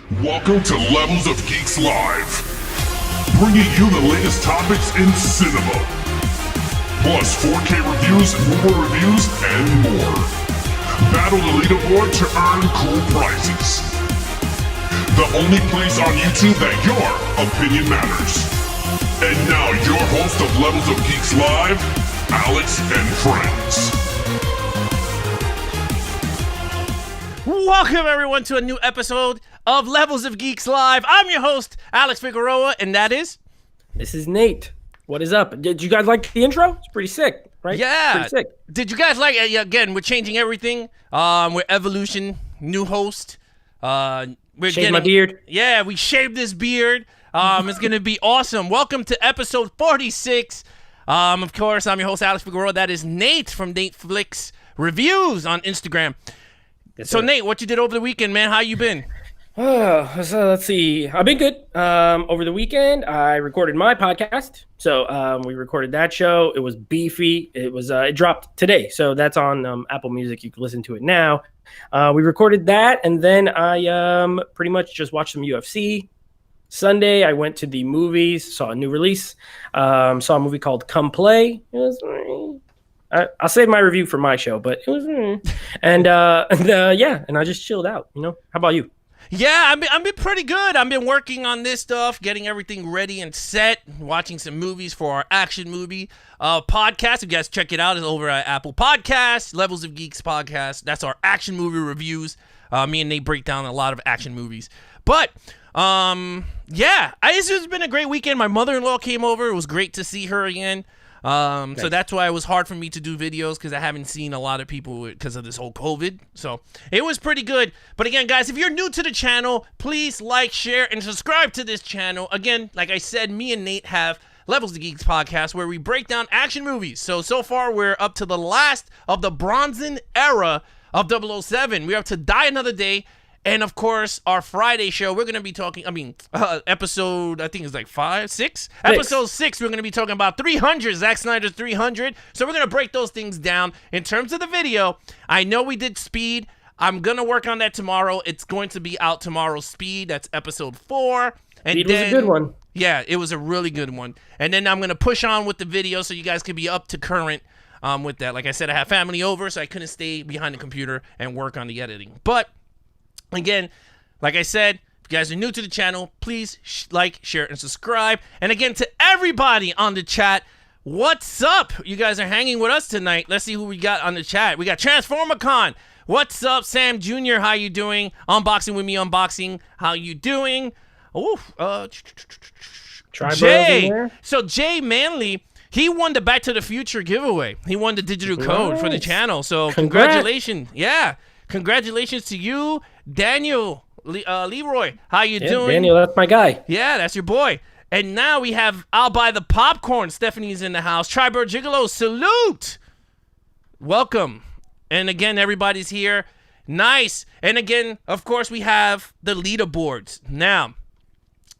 Welcome to Levels of Geeks Live, bringing you the latest topics in cinema, plus 4K reviews, movie reviews, and more. Battle the leaderboard to earn cool prizes. The only place on YouTube that your opinion matters. And now your host of Levels of Geeks Live, Alex and Friends. Welcome everyone to a new episode of Levels of Geeks Live. I'm your host, Alex Figueroa, and that is... This is Nate. What is up? Did you guys like the intro? It's pretty sick, right? Yeah. Pretty sick. Did you guys like it? Again, we're changing everything. We're Evolution, new host. Shaved my beard. Yeah, we shaved this beard. It's going to be awesome. Welcome to episode 46. Of course, I'm your host, Alex Figueroa. That is Nate from Nate Flicks Reviews on Instagram. Yes, so, sir. Nate, what you did over the weekend, man? How you been? So let's see. I've been good. Over the weekend, I recorded my podcast. So we recorded that show. It was beefy. It dropped today. So that's on Apple Music. You can listen to it now. We recorded that, and then I pretty much just watched some UFC. Sunday, I went to the movies, saw a new release. Saw a movie called Come Play. It was... I'll save my review for my show, but it was... And I just chilled out, you know? How about you? Yeah, I've been pretty good. I've been working on this stuff, getting everything ready and set, watching some movies for our action movie podcast. If you guys check it out, it's over at Apple Podcasts, Levels of Geeks Podcast. That's our action movie reviews. Me and Nate break down a lot of action movies. But, it's just been a great weekend. My mother-in-law came over. It was great to see her again. So that's why it was hard for me to do videos, because I haven't seen a lot of people because of this whole COVID. So it was pretty good. But again, guys, if you're new to the channel, please like, share, and subscribe to this channel. Again, like I said, me and Nate have Levels of Geeks podcast where we break down action movies. So far, we're up to the last of the Bronson era of 007. We're up to Die Another Day. And, of course, our Friday show, we're going to be talking, episode, I think it's like 6? Episode 6, we're going to be talking about 300, Zack Snyder's 300. So we're going to break those things down. In terms of the video, I know we did Speed. I'm going to work on that tomorrow. It's going to be out tomorrow, Speed. That's episode 4. And Speed was a good one. Yeah, it was a really good one. And then I'm going to push on with the video so you guys can be up to current with that. Like I said, I have family over, so I couldn't stay behind the computer and work on the editing. But... again, like I said, if you guys are new to the channel, please like, share, and subscribe. And again, to everybody on the chat, what's up? You guys are hanging with us tonight. Let's see who we got on the chat. We got TransformerCon. What's up, Sam Jr.? How you doing? Unboxing with me, unboxing. How you doing? Jay. So Jay Manley, he won the Back to the Future giveaway. He won the digital code for the channel. So congratulations. Yeah. Congratulations to you, Daniel Leroy. How you doing? Daniel, that's my guy. Yeah, that's your boy. And now we have I'll Buy the Popcorn. Stephanie's in the house. Tribird Gigolo, salute. Welcome. And again, everybody's here. Nice. And again, of course, we have the leaderboards. Now,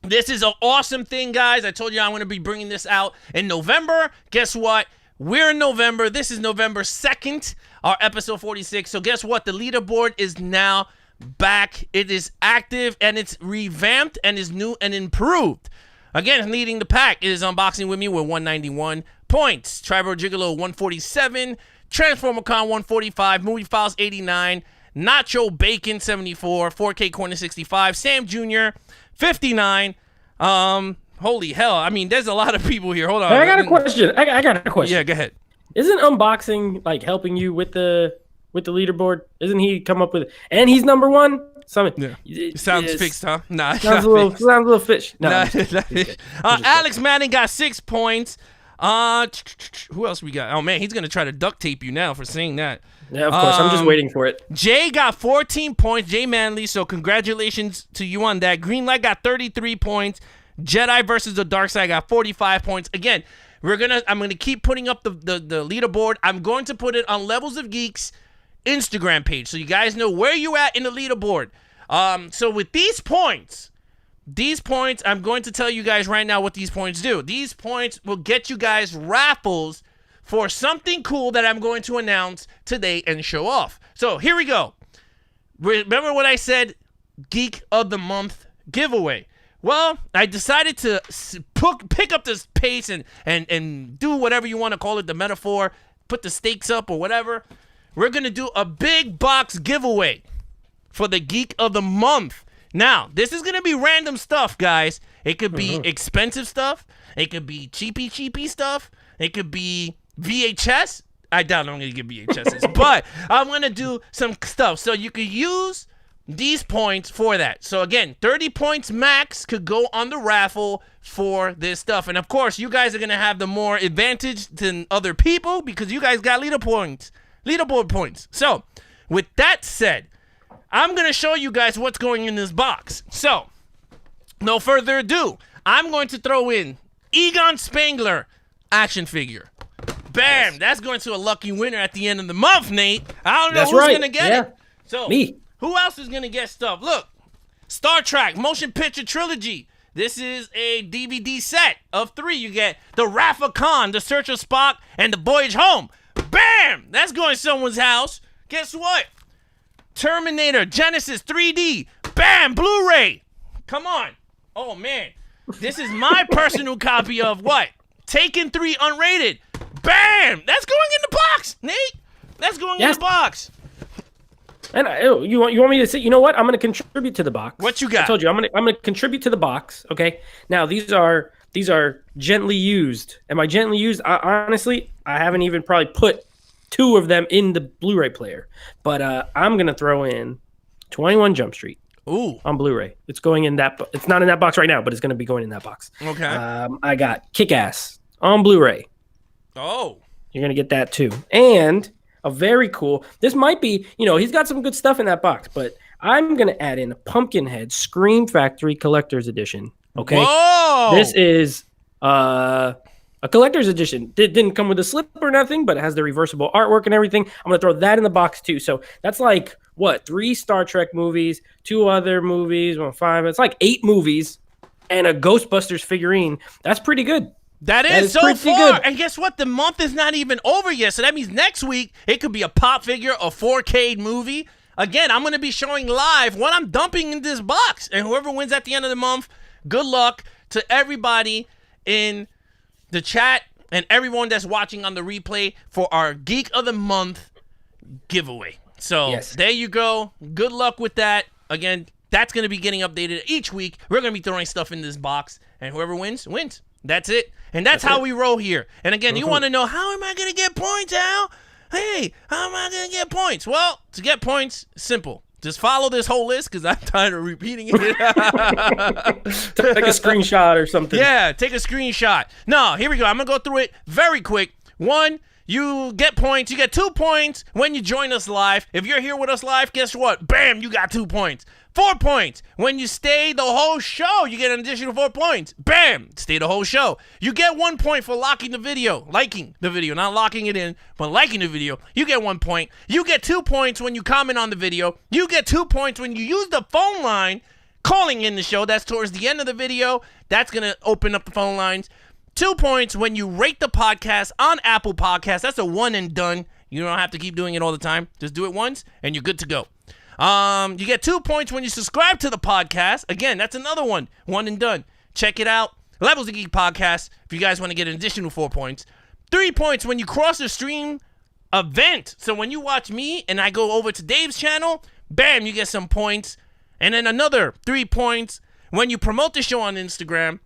this is an awesome thing, guys. I told you I'm going to be bringing this out in November. Guess what? We're in November. This is November 2nd, our episode 46. So guess what? The leaderboard is now back. It is active, and it's revamped, and is new and improved. Again, leading the pack is Unboxing With Me with 191 points. Tribal Gigolo, 147. TransformerCon, 145. Movie Files, 89. Nacho Bacon, 74. 4K Corner, 65. Sam Jr., 59. Holy hell. I mean, there's a lot of people here. Hold on. I got a question. I got a question. Yeah, go ahead. Isn't unboxing like helping you with the leaderboard? Isn't he come up with... and he's number one? Yeah. It sounds fixed, huh? Nah. Sounds a little fish. No. Alex Madden got 6 points. Who else we got? Oh, man, he's going to try to duct tape you now for saying that. Yeah, of course. I'm just waiting for it. Jay got 14 points. Jay Manley, so congratulations to you on that. Greenlight got 33 points. Jedi versus the Dark Side got 45 points. Again, I'm gonna keep putting up the leaderboard. I'm going to put it on Levels of Geeks Instagram page, so you guys know where you at in the leaderboard. So with these points, I'm going to tell you guys right now what these points do. These points will get you guys raffles for something cool that I'm going to announce today and show off. So here we go. Remember what I said Geek of the Month giveaway? Well, I decided to pick up this pace and do whatever you want to call it, the metaphor, put the stakes up or whatever. We're going to do a big box giveaway for the Geek of the Month. Now, this is going to be random stuff, guys. It could be expensive stuff. It could be cheapy stuff. It could be VHS. I doubt I'm going to get VHSs, but I'm going to do some stuff. So you could use these points for that. So again, 30 points max could go on the raffle for this stuff. And of course, you guys are going to have the more advantage than other people because you guys got leaderboard points. So with that said, I'm going to show you guys what's going in this box. So no further ado, I'm going to throw in Egon Spangler action figure. Bam! Yes. That's going to a lucky winner at the end of the month, Nate. I don't know who's going to get it. So me. Who else is going to get stuff? Look, Star Trek Motion Picture Trilogy. This is a DVD set of 3. You get The Wrath of Khan, The Search of Spock, and The Voyage Home. Bam! That's going to someone's house. Guess what? Terminator Genesis 3D. Bam! Blu-ray. Come on. Oh, man. This is my personal copy of what? Taken 3 unrated. Bam! That's going in the box, Nate. That's going in the box. And you want me to say? You know what? I'm going to contribute to the box. What you got? I told you I'm going to contribute to the box. Okay. Now these are gently used. Am I gently used? Honestly, I haven't even probably put 2 of them in the Blu-ray player. But I'm going to throw in 21 Jump Street. Ooh. On Blu-ray. It's going in that. It's not in that box right now, but it's going to be going in that box. Okay. I got Kick-Ass on Blu-ray. Oh. You're going to get that too. And a very cool. This might be, he's got some good stuff in that box, but I'm going to add in a Pumpkinhead Scream Factory Collector's Edition. Okay. Whoa! This is a collector's edition. It didn't come with a slip or nothing, but it has the reversible artwork and everything. I'm going to throw that in the box too. So that's like, 3 Star Trek movies, 2 other movies, 5. It's like 8 movies and a Ghostbusters figurine. That's pretty good. That is so far. Good. And guess what? The month is not even over yet. So that means next week, it could be a pop figure, a 4K movie. Again, I'm going to be showing live what I'm dumping in this box. And whoever wins at the end of the month, good luck to everybody in the chat and everyone that's watching on the replay for our Geek of the Month giveaway. So There you go. Good luck with that. Again, that's going to be getting updated each week. We're going to be throwing stuff in this box. And whoever wins, wins. That's it. And that's how we roll here. And again, you want to know, how am I going to get points, Al? Hey, how am I going to get points? Well, to get points, simple. Just follow this whole list because I'm tired of repeating it. Take a screenshot or something. Yeah, take a screenshot. No, here we go. I'm going to go through it very quick. 1, you get points. You get 2 points when you join us live. If you're here with us live, guess what? Bam, you got 2 points. 4 points. When you stay the whole show, you get an additional 4 points. Bam! Stay the whole show. You get 1 point for liking the video, not locking it in, but liking the video. You get 1 point. You get 2 points when you comment on the video. You get 2 points when you use the phone line calling in the show. That's towards the end of the video. That's going to open up the phone lines. 2 points when you rate the podcast on Apple Podcasts. That's a one and done. You don't have to keep doing it all the time. Just do it once, and you're good to go. You get 2 points when you subscribe to the podcast. Again, that's another one and done. Check it out. Levels of Geek Podcast, if you guys want to get an additional 4 points. 3 points when you cross the stream event. So when you watch me and I go over to Dave's channel, bam, you get some points. And then another 3 points when you promote the show on Instagram,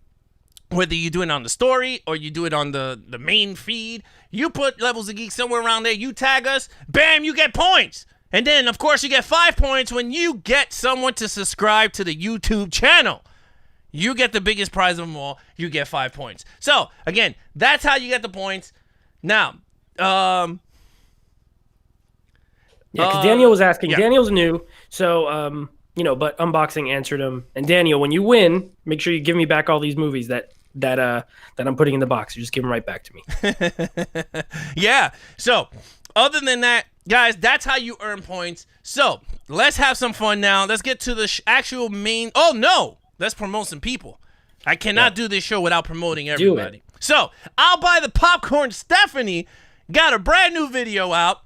whether you do it on the story or you do it on the main feed. You put Levels of Geek somewhere around there, you tag us, bam, you get points. And then, of course, you get 5 points when you get someone to subscribe to the YouTube channel. You get the biggest prize of them all. You get 5 points. So, again, that's how you get the points. Now, because Daniel was asking. Yeah. Daniel's new, so, but Unboxing answered him. And Daniel, when you win, make sure you give me back all these movies that I'm putting in the box. You just give them right back to me. Yeah. So, other than that, guys, that's how you earn points. So, let's have some fun now. Let's get to the actual main... Oh, no! Let's promote some people. I cannot do this show without promoting everybody. So, I'll Buy the Popcorn Stephanie got a brand new video out.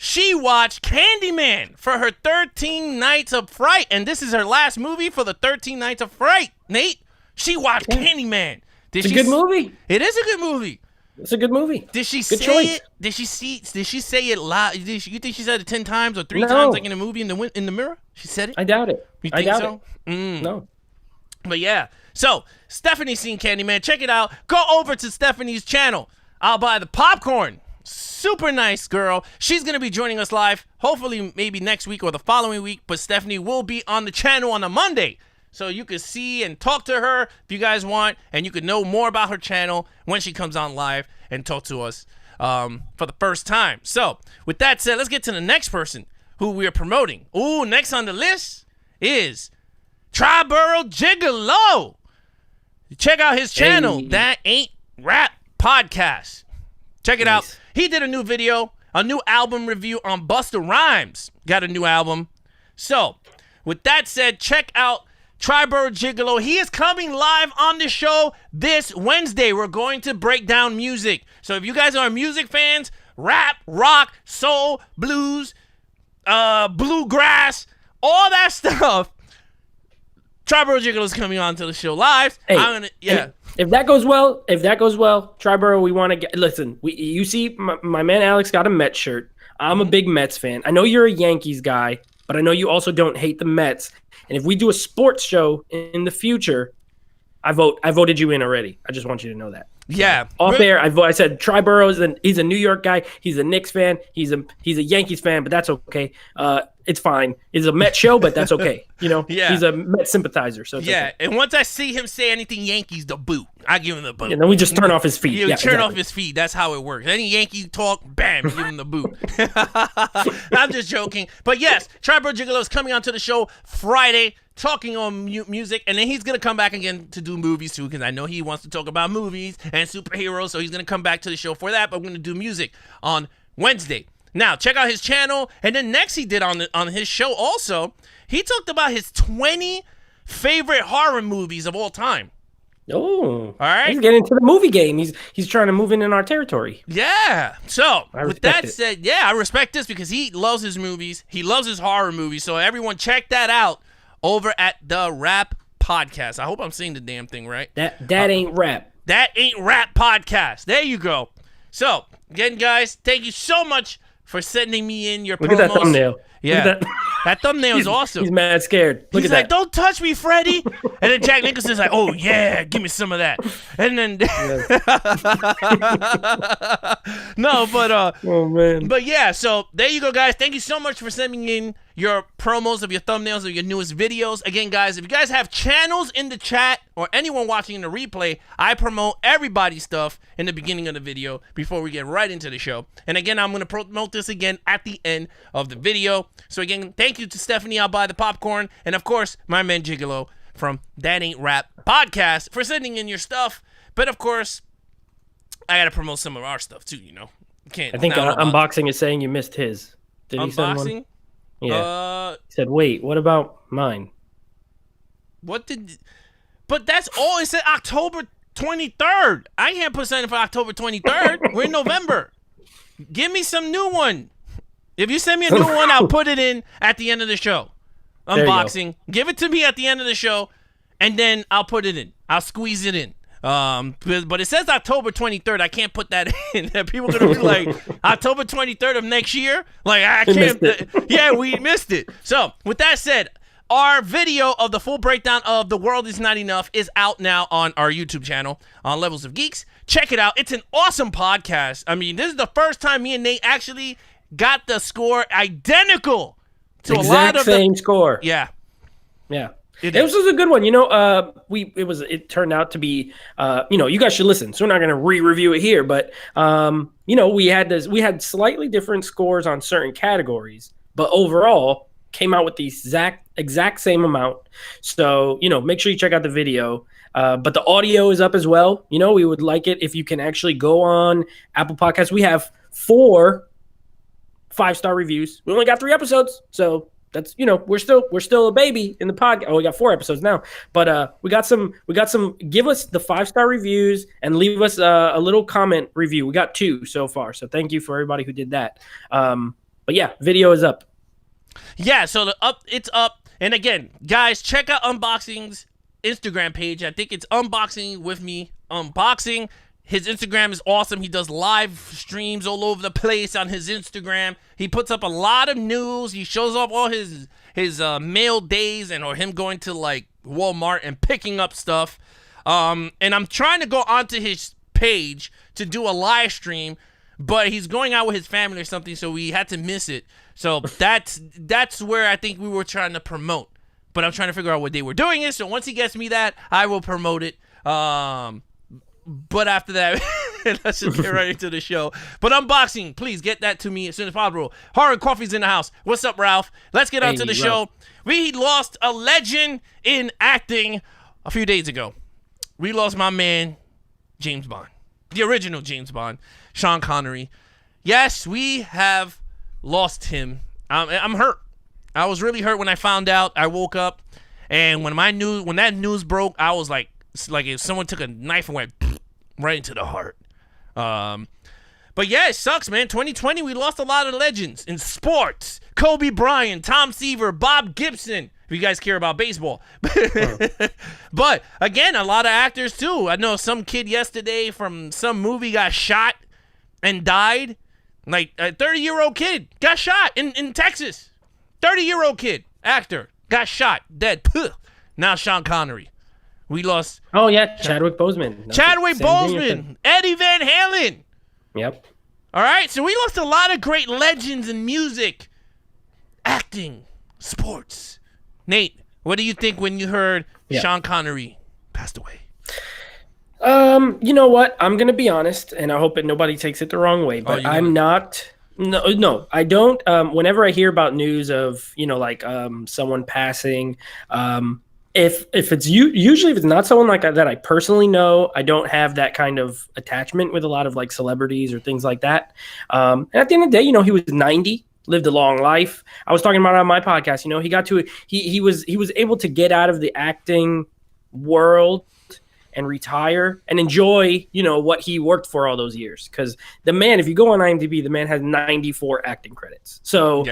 she watched Candyman for her 13 Nights of Fright, and this is her last movie for the 13 Nights of Fright. Nate, she watched Candyman. It's a good movie. It is a good movie. It's a good movie. Did she good say choice. it? Did she say it loud? You think she said it 10 times or 3 times, like in the movie in the mirror? She said it. I doubt it. You think so? No. But yeah. So Stephanie's seen Candyman. Check it out. Go over to Stephanie's channel. I'll buy the popcorn. Super nice girl. She's gonna be joining us live. Hopefully, maybe next week or the following week. But Stephanie will be on the channel on a Monday. So you can see and talk to her if you guys want, and you can know more about her channel when she comes on live and talk to us for the first time. So with that said, let's get to the next person who we are promoting. Ooh, next on the list is Triborough Gigolo. Check out his channel. Hey. That Ain't Rap Podcast. Check it out. Nice. He did a new video, a new album review on Busta Rhymes. Got a new album. So with that said, check out Triborough Gigolo. He is coming live on the show this Wednesday. We're going to break down music. So if you guys are music fans, rap, rock, soul, blues, bluegrass, all that stuff, Triborough Gigolo is coming on to the show live. Hey, yeah. If that goes well, Triborough, we want to get. Listen, you see, my man Alex got a Mets shirt. I'm a big Mets fan. I know you're a Yankees guy, but I know you also don't hate the Mets. And if we do a sports show in the future, I voted you in already. I just want you to know that. Yeah. Off air, I said Triborough he's a New York guy. He's a Knicks fan. He's a Yankees fan, but that's okay. It's fine. It's a Mets show, but that's okay. Yeah. He's a Mets sympathizer. So it's Yeah, okay. and once I see him say anything Yankees, the boot. I give him the boot. And then we just turn off his feet. Yeah, turn off his feet. That's how it works. Any Yankee talk, bam, give him the boot. I'm just joking. But yes, Triborough Gigolo is coming onto the show Friday, talking on music, and then he's going to come back again to do movies too, because I know he wants to talk about movies and superheroes, so he's going to come back to the show for that, but we're going to do music on Wednesday. Now, check out his channel, and then next he did on his show also, he talked about his 20 favorite horror movies of all time. Oh, all right. He's getting into the movie game. He's trying to move in our territory. Yeah. So with that it. said, yeah, I respect this because he loves his movies. He loves his horror movies. So everyone check that out over at the Rap Podcast. I hope I'm saying the damn thing right. That ain't rap. That Ain't Rap Podcast. There you go. So again, guys, thank you so much for sending me in your promos. Look at that thumbnail. Yeah. Look at that thumbnail is awesome. He's mad scared. Look He's at like, that. "Don't touch me, Freddy." And then Jack Nicholson's like, "Oh yeah, give me some of that." And then no, but Oh man. but yeah, so there you go, guys. Thank you so much for sending in your promos of your thumbnails of your newest videos. Again, guys, if you guys have channels in the chat or anyone watching in the replay, I promote everybody's stuff in the beginning of the video before we get right into the show. And again, I'm going to promote this again at the end of the video. So again, thank you to Stephanie, I'll buy the popcorn, and of course, my man Gigolo from That Ain't Rap Podcast for sending in your stuff. But of course, I got to promote some of our stuff too, you know. Can't. I think Unboxing is saying you missed his. Did he send one? Unboxing? Yeah. He said, wait, what about mine? But that's all. It said October 23rd. I can't put something for October 23rd. We're in November. Give me some new one. If you send me a new one, I'll put it in at the end of the show. Unboxing. Give it to me at the end of the show, and then I'll put it in. I'll squeeze it in. But it says October 23rd. I can't put that in. People are gonna be like, October 23rd of next year. Like I can't. Yeah, we missed it. So with that said, our video of the full breakdown of The World Is Not Enough is out now on our YouTube channel on Levels of Geeks. Check it out. It's an awesome podcast. I mean, this is the first time me and Nate actually got the score identical to a lot of same score. Yeah. This was a good one. You know, it turned out to be, you guys should listen. So we're not going to re-review it here, but, we had slightly different scores on certain categories, but overall came out with the exact same amount. So, make sure you check out the video. But the audio is up as well. We would like it if you can actually go on Apple Podcasts. We have 4 5-star reviews. We only got 3 episodes. So that's, we're still a baby in the podcast. Oh, we got 4 episodes now, but we got some, give us the 5-star reviews and leave us a little comment review. We got 2 so far. So thank you for everybody who did that. But But yeah, video is up. Yeah, so it's up. And again, guys, check out Unboxing's Instagram page. I think it's Unboxing with Me Unboxing. His Instagram is awesome. He does live streams all over the place on his Instagram. He puts up a lot of news. He shows off all his mail days or him going to like Walmart and picking up stuff. And I'm trying to go onto his page to do a live stream, but he's going out with his family or something, so we had to miss it. So that's where I think we were trying to promote. But I'm trying to figure out what day we're doing it. So once he gets me that, I will promote it. But after that, let's just get right into the show. But Unboxing, please get that to me as soon as possible. Horror Coffee's in the house. What's up, Ralph? Let's get on to the show. We lost a legend in acting a few days ago. We lost my man, James Bond. The original James Bond, Sean Connery. Yes, we have lost him. I'm hurt. I was really hurt when I found out. I woke up, and when that news broke, I was like if someone took a knife and went right into the heart. But yeah, it sucks, man. 2020, we lost a lot of legends in sports. Kobe Bryant, Tom Seaver, Bob Gibson, if you guys care about baseball. But again, a lot of actors too. I know some kid yesterday from some movie got shot and died. Like a 30-year-old kid got shot in Texas. 30-year-old kid, actor, got shot, dead. Puh. Now Sean Connery. We lost. Oh yeah, Chadwick Boseman. Chadwick Boseman, Eddie Van Halen. Yep. All right, so we lost a lot of great legends in music, acting, sports. Nate, what do you think when you heard Sean Connery passed away? You know what? I'm gonna be honest, and I hope that nobody takes it the wrong way, but I'm not. No, I don't. Whenever I hear about news of someone passing, if it's usually if it's not someone like that I personally know, I don't have that kind of attachment with a lot of like celebrities or things like that. And at the end of the day, he was 90. Lived a long life. I was talking about it on my podcast. He was able to get out of the acting world and retire and enjoy, what he worked for all those years. Because the man, if you go on IMDb, the man has 94 acting credits. So,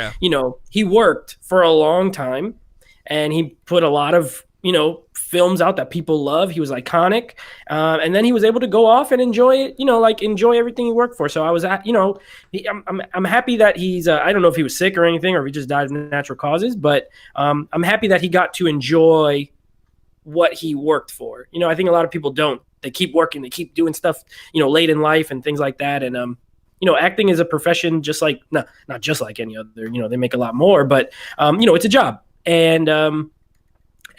he worked for a long time and he put a lot of, films out that people love. He was iconic. And then he was able to go off and enjoy it, enjoy everything he worked for. So I was I'm happy that he's, I don't know if he was sick or anything, or if he just died of natural causes, but I'm happy that he got to enjoy what he worked for. I think a lot of people don't. They keep working, they keep doing stuff, late in life and things like that. And, acting is a profession just like, not just like any other, they make a lot more, but, it's a job. And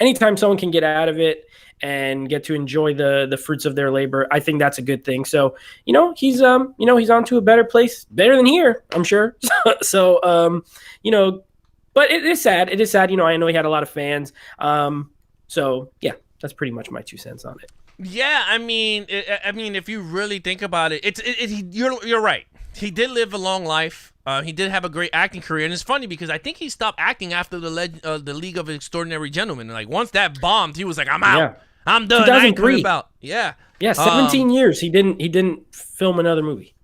anytime someone can get out of it and get to enjoy the fruits of their labor, I think that's a good thing. So, he's on to a better place, better than here, I'm sure. So, but it is sad. It is sad. I know he had a lot of fans. So yeah, that's pretty much my 2 cents on it. Yeah, I mean, if you really think about it, you're right. He did live a long life. He did have a great acting career, and it's funny because I think he stopped acting after the League of Extraordinary Gentlemen. Like once that bombed, he was like, "I'm out. Yeah. I'm done. 2003. Yeah, 17 years. He didn't film another movie.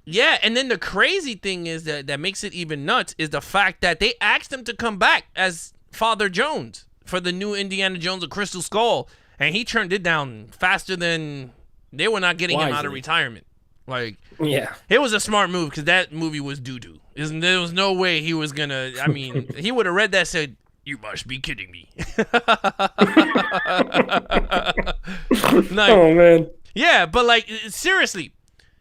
Yeah, and then the crazy thing is that makes it even nuts is the fact that they asked him to come back as Father Jones for the new Indiana Jones: A Crystal Skull, and he turned it down faster than they were not getting him out of retirement. Like, yeah, it was a smart move because that movie was doo-doo. There was no way he was gonna. I mean, he would have read that and said, "You must be kidding me." Oh man. Yeah, but like seriously,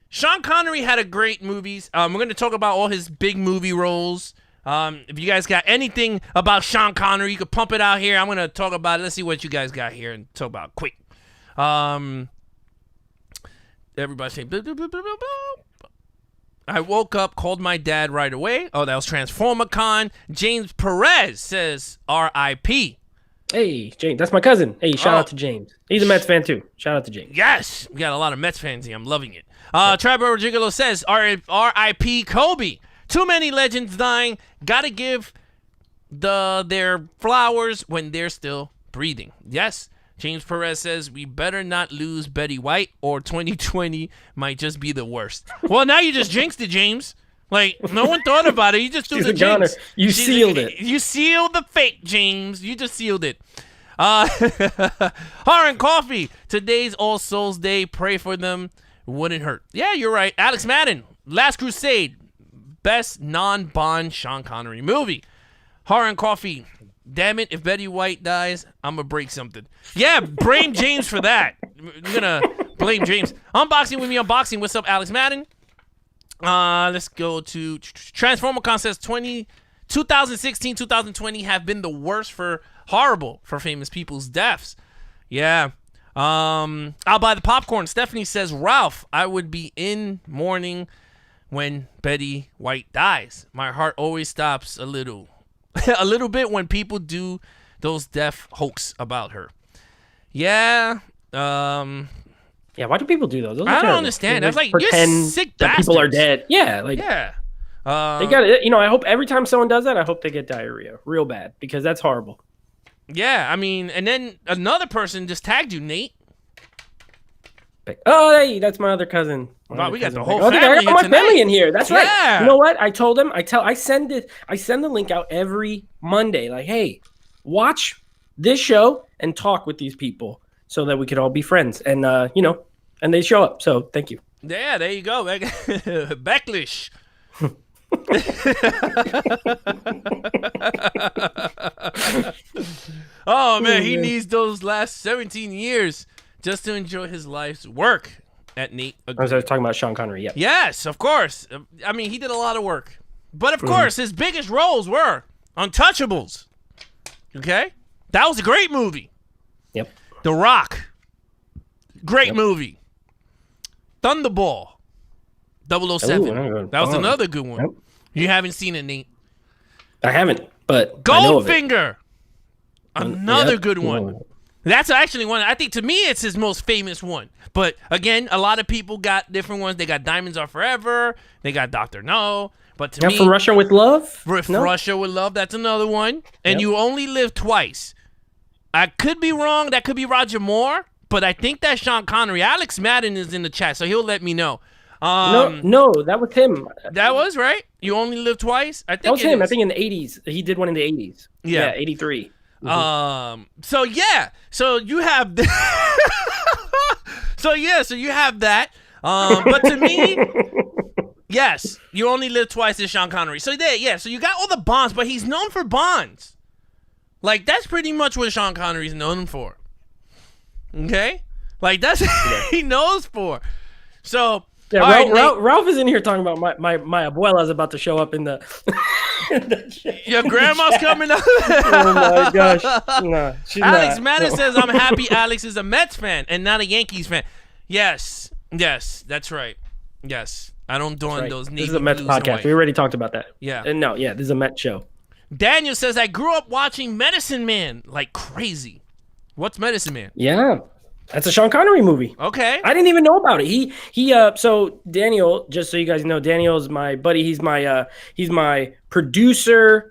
Sean Connery had a great movies. We're gonna talk about all his big movie roles. If you guys got anything about Sean Connery, you could pump it out here. I'm gonna talk about it. Let's see what you guys got here and talk about it quick. Everybody say blah, blah, blah, blah, blah. I woke up, called my dad right away. Oh, that was Transformer Con. James Perez says R.I.P. Hey, James, that's my cousin. Hey, shout out to James. He's a Mets fan too. Shout out to James. Yes, we got a lot of Mets fans here. I'm loving it. Tribal Gigolo says R.I.P. Kobe. Too many legends dying. Gotta give their flowers when they're still breathing. Yes. James Perez says, we better not lose Betty White or 2020 might just be the worst. Well, now you just jinxed it, James. Like, no one thought about it. You just threw She's the a goner. jinx. You sealed it. You sealed the fate, James. You just sealed it. Horror and Coffee. Today's All Souls Day. Pray for them. Wouldn't hurt. Yeah, you're right. Alex Madden. Last Crusade. Best non-Bond Sean Connery movie. Horror and Coffee. Damn it, if Betty White dies, I'm going to break something. Yeah, blame James for that. You're going to blame James. Unboxing with me, unboxing. What's up, Alex Madden? Let's go to Transformer Contest 2016, 2020 have been the worst horrible for famous people's deaths. Yeah. I'll buy the popcorn. Stephanie says, Ralph, I would be in mourning when Betty White dies. My heart always stops a little bit when people do those death hoax about her. Yeah. Yeah, why do people do those? I don't understand. That's like, pretend you're sick that bastards. people are dead. Yeah, like Yeah. they got it. You know, I hope every time someone does that, I hope they get diarrhea real bad because that's horrible. Yeah, I mean, and then another person just tagged you, Nate. Oh, hey, that's my other cousin. Wow, we got the cousin. whole I family got my tonight. family in here. That's right. Yeah. You know what? I told them. I send the link out every Monday. Like, hey, watch this show and talk with these people so that we could all be friends. And and they show up. So thank you. Yeah, there you go. Backlish. Oh man, he needs those last 17 years just to enjoy his life's work. At Nate. I was talking about Sean Connery. Yeah. Yes, of course. I mean, he did a lot of work, but of course, his biggest roles were Untouchables. Okay, that was a great movie. Yep. The Rock. Great movie. Thunderball. 007. Ooh, that was another good one. Yep. You haven't seen it, Nate. I haven't, but I know of it. Goldfinger. Another Yep. good one. That's actually one. I think to me, it's his most famous one. But again, a lot of people got different ones. They got Diamonds Are Forever. They got Dr. No. But to me, From Russia with Love. Russia with Love. That's another one. And You Only Live Twice. I could be wrong. That could be Roger Moore. But I think that's Sean Connery. Alex Madden is in the chat, so he'll let me know. No, that was him. That was right. You Only Live Twice. I think That was him. is. I think in the 80s. He did one in the 80s. Yeah. 83. So yeah, so you have so you have that. But to me, yes, You Only Live Twice is Sean Connery. So so you got all the Bonds, but he's known for Bonds. Like that's pretty much what Sean Connery's known for. Okay? Like that's what he knows for. So Yeah, all right, Ralph is in here talking about my abuela's about to show up in the. your grandma's coming up. Oh my gosh! No, she's Alex not. Madden No. says, I'm happy Alex is a Mets fan and not a Yankees fan. Yes, that's right. Yes, I don't don Right. those This navy is a Mets blues and podcast. white. We already talked about that. Yeah. And no, yeah, this is a Mets show. Daniel says, I grew up watching Medicine Man like crazy. What's Medicine Man? Yeah, that's a Sean Connery movie. Okay. I didn't even know about it. So Daniel, just so you guys know, Daniel's my buddy. He's my producer.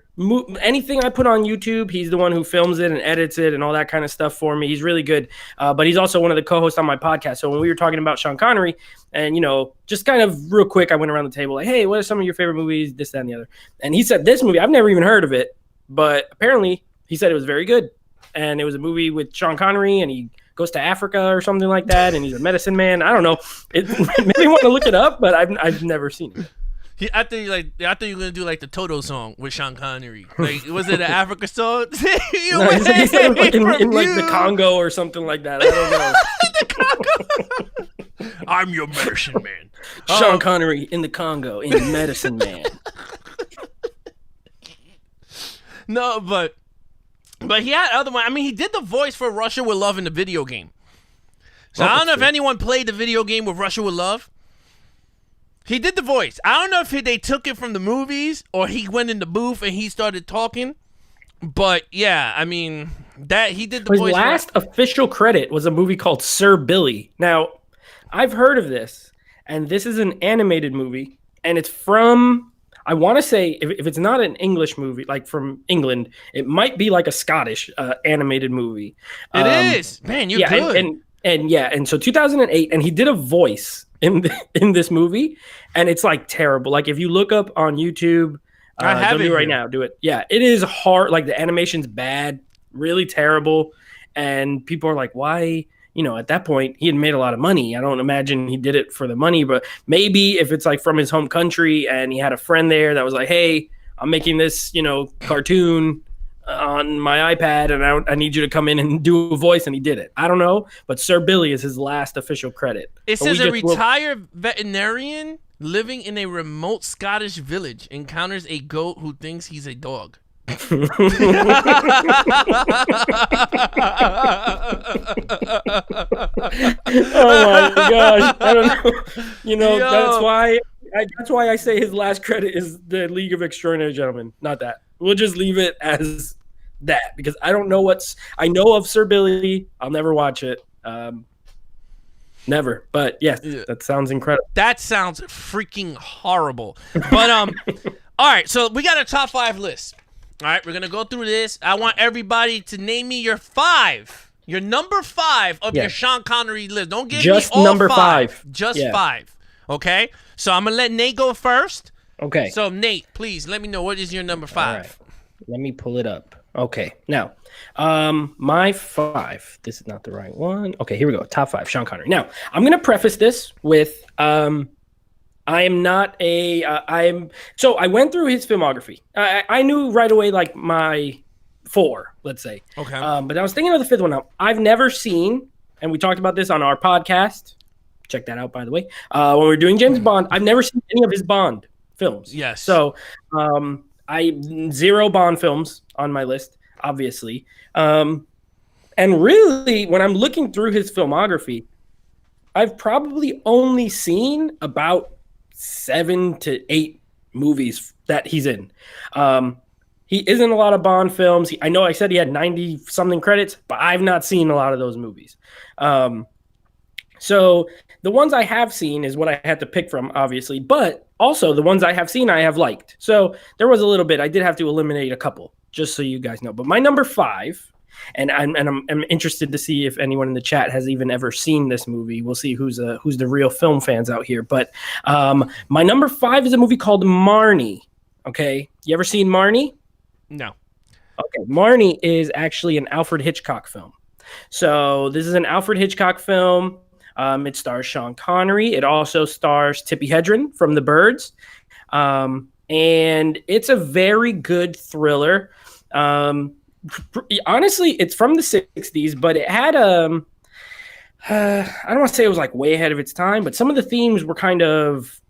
Anything I put on YouTube, he's the one who films it and edits it and all that kind of stuff for me. He's really good. But he's also one of the co-hosts on my podcast. So when we were talking about Sean Connery and, just kind of real quick, I went around the table like, hey, what are some of your favorite movies? This, that, and the other. And he said this movie, I've never even heard of it, but apparently he said it was very good. And it was a movie with Sean Connery and he goes to Africa or something like that. And he's a medicine man. I don't know. It made me want to look it up, but I've never seen it. I thought you were gonna do like the Toto song with Sean Connery. Like, was it an Africa song? No, he said it was like in like the Congo or something like that. I don't know. The Congo. I'm your medicine man. Sean Connery in the Congo in Medicine Man. No, but he had other one. I mean, he did the voice for Russia with Love in the video game. So I don't know if anyone played the video game with Russia with Love. He did the voice. I don't know if they took it from the movies or he went in the booth and he started talking. But yeah, I mean, that he did the His voice. last official credit was a movie called Sir Billy. Now, I've heard of this, and this is an animated movie, and it's from, I want to say, if it's not an English movie, like from England, it might be like a Scottish animated movie. It is. Man, you're good. And so 2008, and he did a voice in this movie, and it's like terrible. Like if you look up on YouTube, I have don't do it it right here. now. Do it. Yeah, it is hard. Like the animation's bad, really terrible, and people are like, why? You know, at that point, he had made a lot of money. I don't imagine he did it for the money, but maybe if it's like from his home country and he had a friend there that was like, hey, I'm making this, cartoon on my iPad and I need you to come in and do a voice, and he did it. I don't know, but Sir Billy is his last official credit. It But we says a just will- retired veterinarian living in a remote Scottish village encounters a goat who thinks he's a dog. Oh my gosh! I don't know. Yo. That's why I say his last credit is the League of Extraordinary Gentlemen. Not that. We'll just leave it as that because I don't know I know of Sir Billy. I'll never watch it. Never. But yes, that sounds incredible. That sounds freaking horrible. But all right, so we got a top 5 list. All right, we're gonna go through this. I want everybody to name me your number 5 of your Sean Connery list. Don't give Just me all number 5. Just Yeah. 5. Okay, so I'm gonna let Nate go first. Okay. So Nate, please let me know what is your number 5. All right. Let me pull it up. Okay. Now, my 5. This is not the right one. Okay, here we go. Top 5, Sean Connery. Now, I'm going to preface this with I am not a so I went through his filmography. I knew right away like my 4, let's say. Okay. But I was thinking of the 5th one now. I've never seen, and we talked about this on our podcast. Check that out, by the way. When we were doing James Bond, I've never seen any of his Bond films. Yes. So, I 0 Bond films on my list, obviously. And really, when I'm looking through his filmography, I've probably only seen about 7 to 8 movies that he's in. He is in a lot of Bond films. I know I said he had 90-something credits, but I've not seen a lot of those movies. So the ones I have seen is what I had to pick from, obviously. But also the ones I have seen, I have liked. So there was a little bit. I did have to eliminate a couple, just so you guys know. But my number 5, and I'm interested to see if anyone in the chat has even ever seen this movie. We'll see who's the real film fans out here. But my number 5 is a movie called Marnie. Okay, you ever seen Marnie? No. Okay, Marnie is actually an Alfred Hitchcock film. So this is an Alfred Hitchcock film. It stars Sean Connery. It also stars Tippi Hedren from The Birds. And it's a very good thriller. Honestly, it's from the 60s, but it had I don't want to say it was like way ahead of its time, but some of the themes were kind of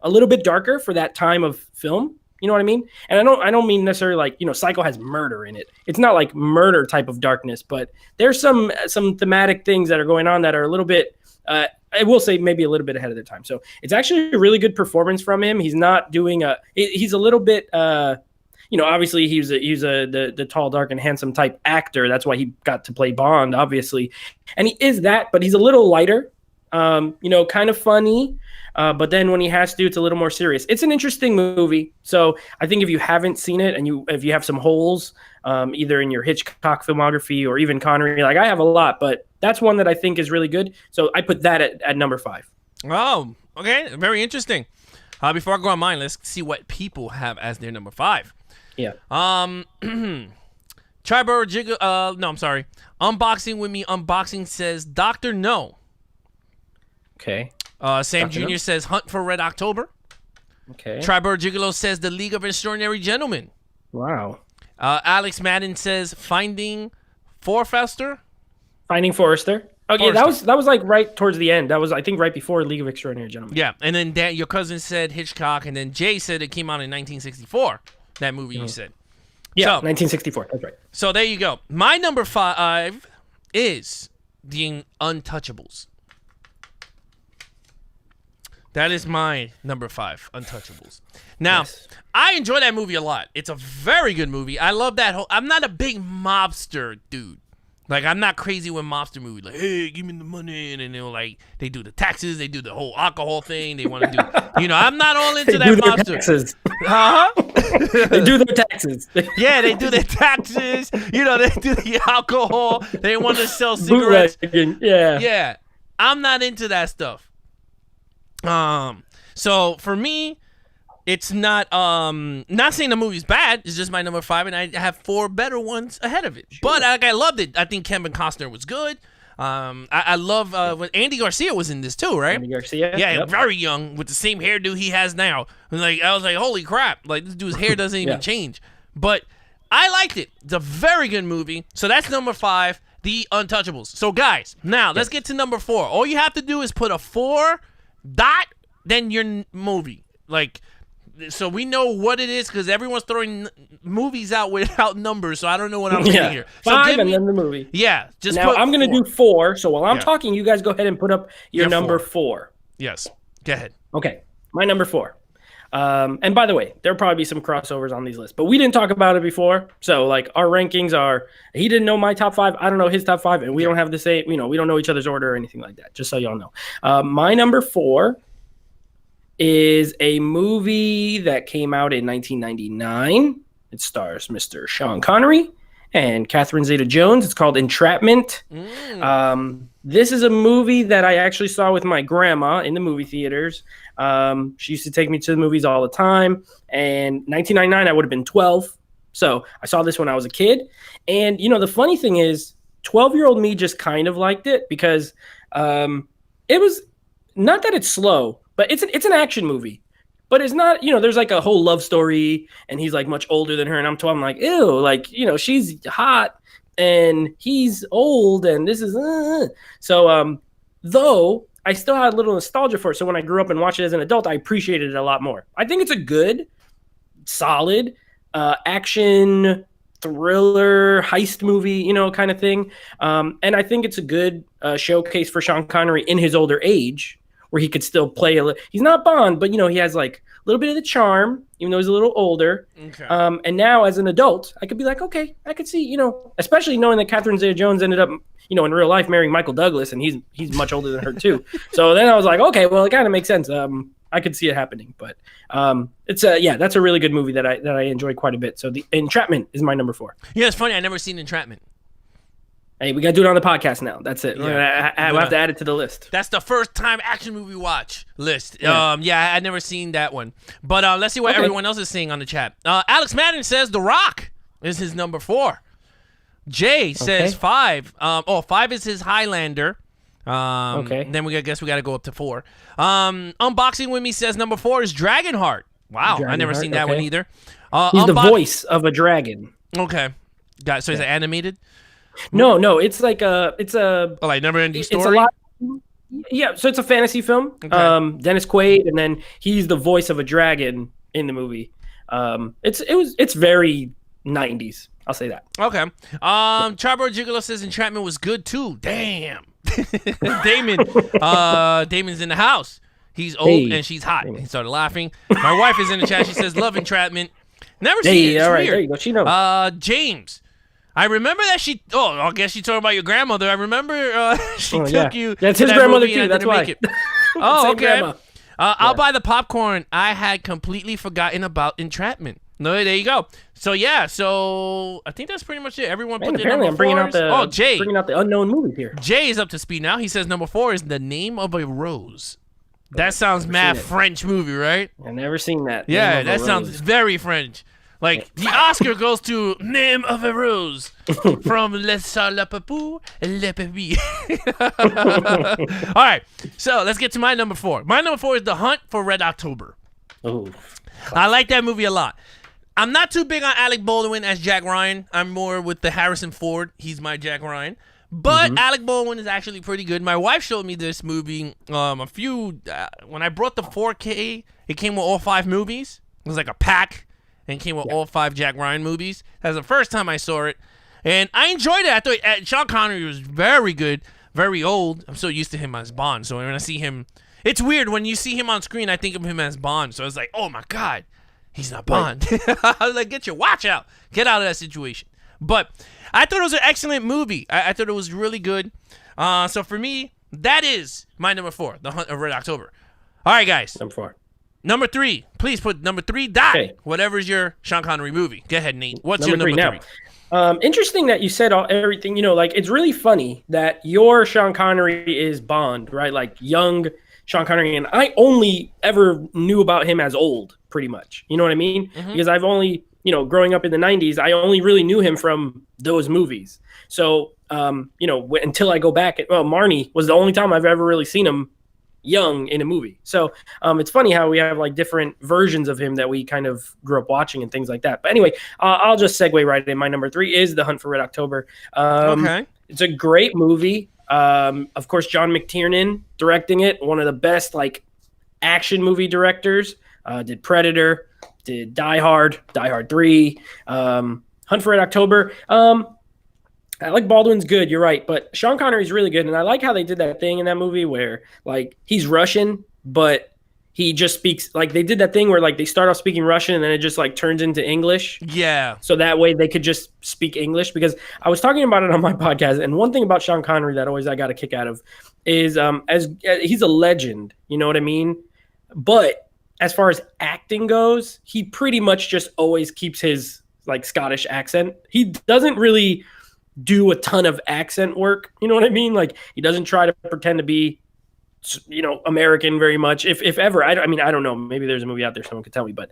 a little bit darker for that time of film. You know what I mean? And I don't mean necessarily like, Psycho has murder in it. It's not like murder type of darkness, but there's some thematic things that are going on that are a little bit, I will say maybe a little bit ahead of their time. So it's actually a really good performance from him. He's not doing he's a little bit, obviously he's the tall, dark, and handsome type actor. That's why he got to play Bond, obviously. And he is that, but he's a little lighter, kind of funny. But then when he has to, it's a little more serious. It's an interesting movie. So I think if you haven't seen it and if you have some holes, either in your Hitchcock filmography or even Connery, like I have a lot, but that's one that I think is really good. So I put that at number 5. Oh, okay. Very interesting. Before I go on mine, let's see what people have as their number 5. Yeah. Tribor Jiggle. No, I'm sorry. Unboxing with me. Unboxing says Dr. No. Okay. Sam Dr. Jr. No? says Hunt for Red October. Okay. Tribor Gigolo says The League of Extraordinary Gentlemen. Wow. Alex Madden says Finding Forrester. Finding Forrester. Okay, Forrester. that was like right towards the end. That was, I think, right before League of Extraordinary Gentlemen. Yeah, and then Dan, your cousin said Hitchcock, and then Jay said it came out in 1964. That movie you said. Yeah, So, 1964. That's right. so there you go. My number 5 is The Untouchables. That is my number 5, Untouchables. Now, Yes. I enjoy that movie a lot. It's a very good movie. I love that whole... I'm not a big mobster dude. Like, I'm not crazy with mobster movies. Like, hey, give me the money. And then they do the taxes. They do the whole alcohol thing. They want to do... I'm not all into that do their mobster. taxes. Huh? They do their taxes. Yeah, they do their taxes. They do the alcohol. They want to sell cigarettes. Bootlegging. Yeah. Yeah. I'm not into that stuff. So for me, it's not saying the movie's bad. It's just my number 5, and I have 4 better ones ahead of it. Sure. But I loved it. I think Kevin Costner was good. I love when Andy Garcia was in this too, right? Andy Garcia, yeah, yep. Very young with the same hairdo he has now. I was like, holy crap! Like this dude's hair doesn't even change. But I liked it. It's a very good movie. So that's number 5, The Untouchables. So guys, now let's get to number 4. All you have to do is put a 4 dot, then your movie. So we know what it is because everyone's throwing movies out without numbers, so I don't know what I'm doing here. So 5 and then the movie. Yeah, just now I'm going to do 4. So while I'm talking, you guys go ahead and put up your number 4. Yes, go ahead. Okay, my number 4. And by the way, there'll probably be some crossovers on these lists, but we didn't talk about it before. So our rankings are, he didn't know my top 5, I don't know his top 5, and we don't have the same, we don't know each other's order or anything like that, just so y'all know. My number 4 is a movie that came out in 1999. It stars Mr. Sean Connery and Catherine Zeta-Jones. It's called Entrapment. This is a movie that I actually saw with my grandma in the movie theaters. She used to take me to the movies all the time. And 1999, I would have been 12. So I saw this when I was a kid. And, the funny thing is, 12-year-old me just kind of liked it because it was not that it's slow, but it's an action movie. But it's not, there's a whole love story and he's much older than her. And I'm 12. I'm like, ew, she's hot and he's old and this is, So, though I still had a little nostalgia for it. So when I grew up and watched it as an adult, I appreciated it a lot more. I think it's a good, solid action thriller heist movie, kind of thing. And I think it's a good showcase for Sean Connery in his older age, where he could still play he's not Bond, but he has a little bit of the charm, even though he's a little older. Okay. And now as an adult, I could be like, okay, I could see, especially knowing that Catherine Zeta-Jones ended up, in real life marrying Michael Douglas, and he's much older than her too. So then I was like, okay, well, it kind of makes sense. I could see it happening, but it's that's a really good movie that I enjoy quite a bit. So the Entrapment is my number 4. Yeah, it's funny. I never seen Entrapment. Hey, we got to do it on the podcast now. That's it. Yeah. I have to add it to the list. That's the first time action movie watch list. Yeah. I'd never seen that one. But let's see what everyone else is saying on the chat. Alex Madden says The Rock is his number 4. Jay says 5. 5 is his Highlander. Then I guess we got to go up to 4. Unboxing with Me says number 4 is Dragonheart. Wow, I never seen that one either. He's the voice of a dragon. Okay. Got so is it animated? No, it's it's a never-ending story. It's a lot. Yeah, so it's a fantasy film. Okay. Dennis Quaid, and then he's the voice of a dragon in the movie. It's very 90s. I'll say that. Okay. Charbor Gigolo says Entrapment was good too. Damn. Damon's in the house. He's old and she's hot. He started laughing. My wife is in the chat. She says love Entrapment. Never seen it. It's all right, weird. there you go. She knows. James. I remember that she. Oh, I guess she talking about your grandmother. I remember she took you. That's his grandmother too. That's why. Oh, okay. I'll buy the popcorn. I had completely forgotten about Entrapment. No, there you go. So I think that's pretty much it. Everyone put their number 4s. Bringing out the unknown movies here. Jay is up to speed now. He says number 4 is The Name of a Rose. That sounds mad French movie, right? I've never seen that. Yeah, that sounds very French. The Oscar goes to Name of a Rose from Les Salapapou Le Pepi. All right, so let's get to my number 4. My number 4 is The Hunt for Red October. Oh, I like that movie a lot. I'm not too big on Alec Baldwin as Jack Ryan. I'm more with the Harrison Ford. He's my Jack Ryan. But Alec Baldwin is actually pretty good. My wife showed me this movie when I brought the 4K, it came with all 5 movies. It was like a pack. And came with all 5 Jack Ryan movies. That was the first time I saw it. And I enjoyed it. I thought Sean Connery was very good, very old. I'm so used to him as Bond. So when I see him, it's weird. When you see him on screen, I think of him as Bond. So I was like, oh my God, he's not Bond. I was like, get your watch out. Get out of that situation. But I thought it was an excellent movie. I thought it was really good. So for me, that is my number 4, The Hunt of Red October. All right, guys. Number 4. Number 3, please put number 3 dot. Okay. Whatever's your Sean Connery movie. Go ahead, Nate. What's your number 3? Now, interesting that you said everything. It's really funny that your Sean Connery is Bond, right? Like young, Sean Connery, and I only ever knew about him as old, pretty much. You know what I mean? Because I've only, growing up in the 90s, I only really knew him from those movies. So, until I go back, Marnie was the only time I've ever really seen him young in a movie. So it's funny how we have like different versions of him that we kind of grew up watching and things like that. But anyway, I'll just segue right in. My number 3 is The Hunt for Red October. Okay. It's a great movie. Of course, John McTiernan directing it. One of the best like action movie directors. Did Predator, did Die Hard 3, Hunt for Red October. Alec Baldwin's good, you're right, but Sean Connery's really good, and I like how they did that thing in that movie where like he's Russian, but he just speaks like they did that thing where like they start off speaking Russian and then it just like turns into English. Yeah. So that way they could just speak English, because I was talking about it on my podcast, and one thing about Sean Connery that always I got a kick out of is as he's a legend, you know what I mean? But as far as acting goes, he pretty much just always keeps his like Scottish accent. He doesn't really do a ton of accent work, you know what I mean? Like he doesn't try to pretend to be, American very much, if ever. I don't know. Maybe there's a movie out there someone could tell me, but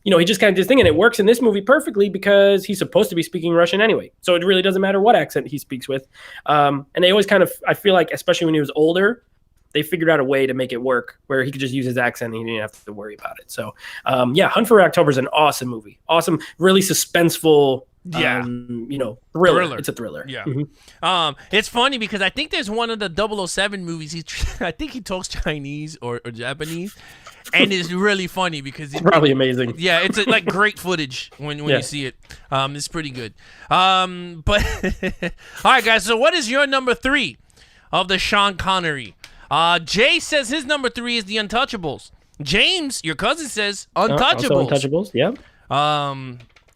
he just kind of did his thing, and it works in this movie perfectly because he's supposed to be speaking Russian anyway, so it really doesn't matter what accent he speaks with. And they always kind of, I feel like, especially when he was older, they figured out a way to make it work where he could just use his accent and he didn't have to worry about it. So, Hunt for Red October is an awesome movie. Awesome, really suspenseful. Thriller. It's a thriller. Yeah. It's funny because I think there's one of the 007 movies. I think he talks Chinese or Japanese, and it's really funny because it's probably amazing. Yeah, it's like great footage when you see it. It's pretty good. But all right, guys. So what is your number 3 of the Sean Connery? Jay says his number 3 is The Untouchables. James, your cousin, says Untouchables. Also Untouchables. Yeah.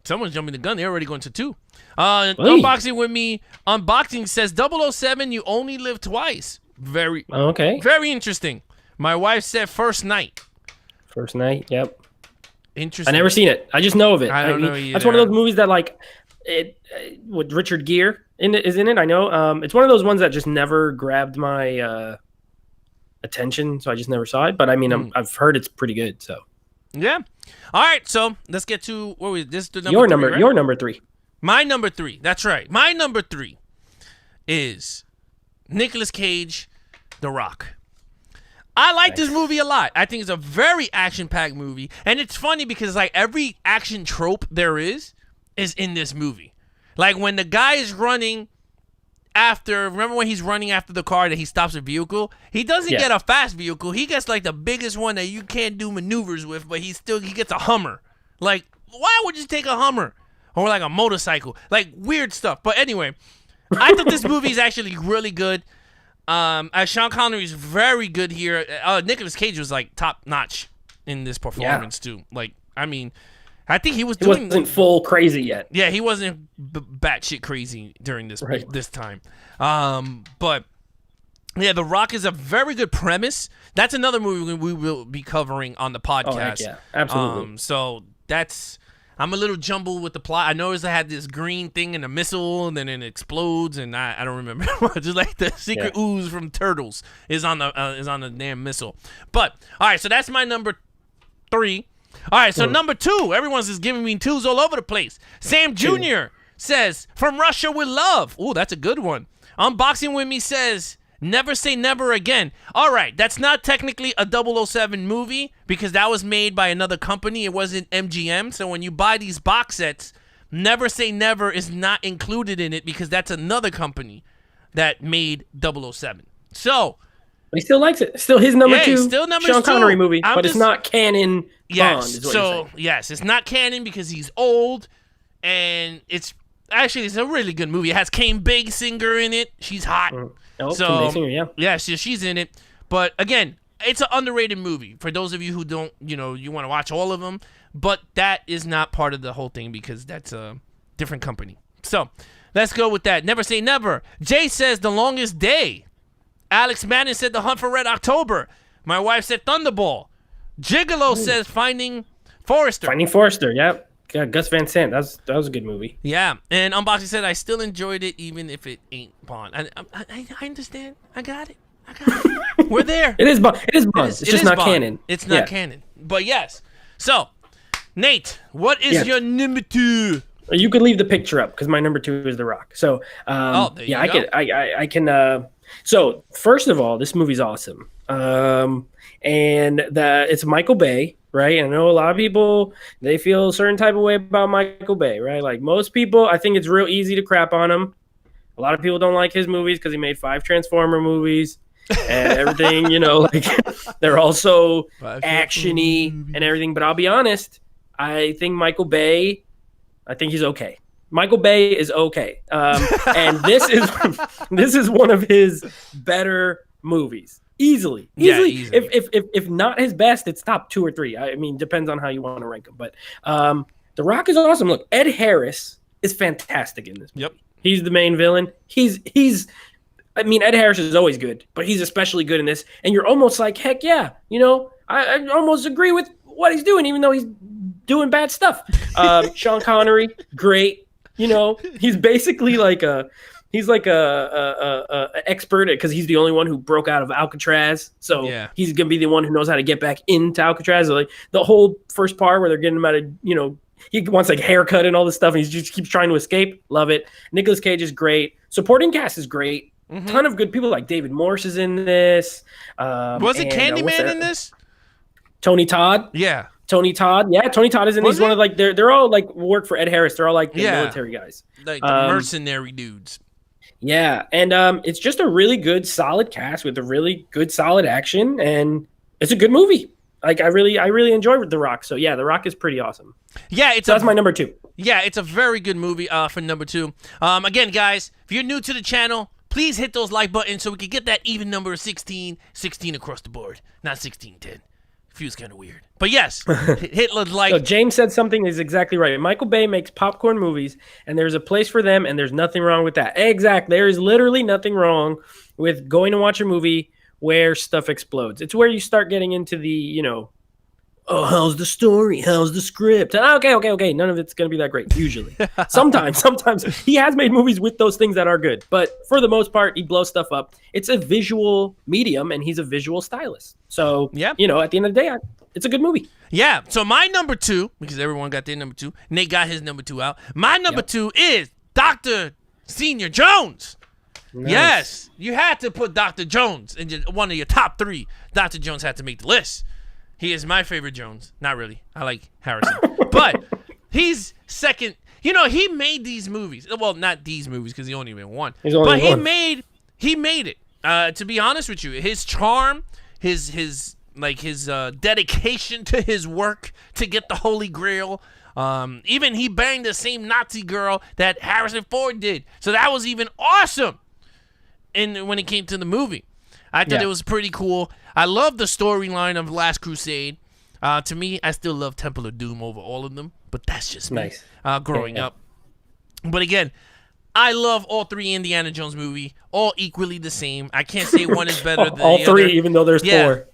Someone's jumping the gun. They're already going to 2. Unboxing with me. Unboxing says 007, you only live twice. Very interesting. My wife said First Night. First Night, yep. Interesting. I never seen it. I just know of it. I don't know either. That's one of those movies that like it with Richard Gere is in it. I know. It's one of those ones that just never grabbed my attention, so I just never saw it. But I mean, I've heard it's pretty good. So yeah. All right, so let's get to what was this? The your number 3, right? Your number 3. My number 3. That's right. My number 3 is Nicolas Cage, The Rock. I like this movie a lot. I think it's a very action-packed movie, and it's funny because like every action trope there is in this movie. Like when the guy is running remember when he's running after the car that he stops a vehicle? He doesn't get a fast vehicle. He gets like the biggest one that you can't do maneuvers with, but he gets a Hummer. Like, why would you take a Hummer? Or like a motorcycle? Like weird stuff. But anyway, I thought this movie is actually really good. Sean Connery is very good here. Nicolas Cage was like top notch in this performance too. Like, I mean, I think he wasn't full crazy yet. Yeah, he wasn't batshit crazy during this time. But yeah, The Rock is a very good premise. That's another movie we will be covering on the podcast. Oh, heck yeah, absolutely. So I'm a little jumbled with the plot. I noticed I had this green thing and a missile, and then it explodes, and I don't remember. Just like the secret ooze from Turtles is on the damn missile. But all right, so that's my number 3. All right, so number 2. Everyone's just giving me 2s all over the place. Sam Jr. says, From Russia with Love. Ooh, that's a good one. Unboxing with me says, Never Say Never Again. All right, that's not technically a 007 movie because that was made by another company. It wasn't MGM. So when you buy these box sets, Never Say Never is not included in it because that's another company that made 007. So he still likes it. Still his number 2. Still number Sean 2. Connery movie, but it's not canon. Yes. Bond, yes, it's not canon because he's old, and it's a really good movie. It has Kane Basinger in it. She's hot. Kane Basinger, yeah, she's in it. But again, it's an underrated movie for those of you who don't, you want to watch all of them. But that is not part of the whole thing because that's a different company. So let's go with that. Never Say Never. Jay says The Longest Day. Alex Madden said The Hunt for Red October. My wife said Thunderball. Gigolo says Finding Forrester. Finding Forrester, yep. Yeah, Gus Van Sant. That was a good movie. Yeah, and Unboxing said I still enjoyed it even if it ain't Bond. I understand. I got it. We're there. It is Bond. It's just not Bond. canon. It's not canon. But yes. So, Nate, what is your number 2? You could leave the picture up because my number 2 is The Rock. So, I can. So, first of all, this movie's awesome. And it's Michael Bay, right? I know a lot of people, they feel a certain type of way about Michael Bay, right? Like most people, I think it's real easy to crap on him. A lot of people don't like his movies because he made 5 Transformer movies and everything, like they're also action-y and everything. But I'll be honest, I think Michael Bay, he's okay. Michael Bay is okay. And this is one of his better movies. Easily. Easily. If not his best, it's top 2 or 3. I mean, depends on how you want to rank him. But The Rock is awesome. Look, Ed Harris is fantastic in this movie. Yep. He's the main villain. Ed Harris is always good, but he's especially good in this. And you're almost like, heck yeah, I almost agree with what he's doing, even though he's doing bad stuff. Sean Connery, great. He's basically like a expert because he's the only one who broke out of Alcatraz. So he's gonna be the one who knows how to get back into Alcatraz. Like the whole first part where they're getting him out of, he wants like haircut and all this stuff, and he just keeps trying to escape. Love it. Nicolas Cage is great. Supporting cast is great. Mm-hmm. Ton of good people like David Morse is in this. Was it Candyman in this? Tony Todd. Yeah. Tony Todd. Yeah, Tony Todd is in. He's one of like they're all like work for Ed Harris. They're all like the military guys, like the mercenary dudes. Yeah, and it's just a really good, solid cast with a really good, solid action, and it's a good movie. Like I really enjoy The Rock. So yeah, The Rock is pretty awesome. Yeah, that's my number 2. Yeah, it's a very good movie for number 2. Again, guys, if you're new to the channel, please hit those like buttons so we can get that even number of 16 across the board, not 16-10. Feels kind of weird. But yes, hit like. So James said something is exactly right. Michael Bay makes popcorn movies, and there's a place for them, and there's nothing wrong with that. Exactly. There is literally nothing wrong with going to watch a movie where stuff explodes. It's where you start getting into the, how's the story? How's the script? Okay. None of it's going to be that great, usually. Sometimes he has made movies with those things that are good. But for the most part, he blows stuff up. It's a visual medium, and he's a visual stylist. So, at the end of the day, it's a good movie. Yeah. So my number 2, because everyone got their number 2. Nate got his number 2 out. My number 2 is Dr. Senior Jones. Nice. Yes. You had to put Dr. Jones in one of your top 3. Dr. Jones had to make the list. He is my favorite Jones. Not really. I like Harrison. But he's second. He made these movies. Well, not these movies because he only made one. But he made it. To be honest with you, his charm, his dedication to his work to get the Holy Grail. Even he banged the same Nazi girl that Harrison Ford did. So that was even awesome. And when it came to the movie, I thought it was pretty cool. I love the storyline of Last Crusade. To me, I still love Temple of Doom over all of them, but that's just me growing up. But again, I love all 3 Indiana Jones movies, all equally the same. I can't say one is better than all the 3, other. even though there's 4.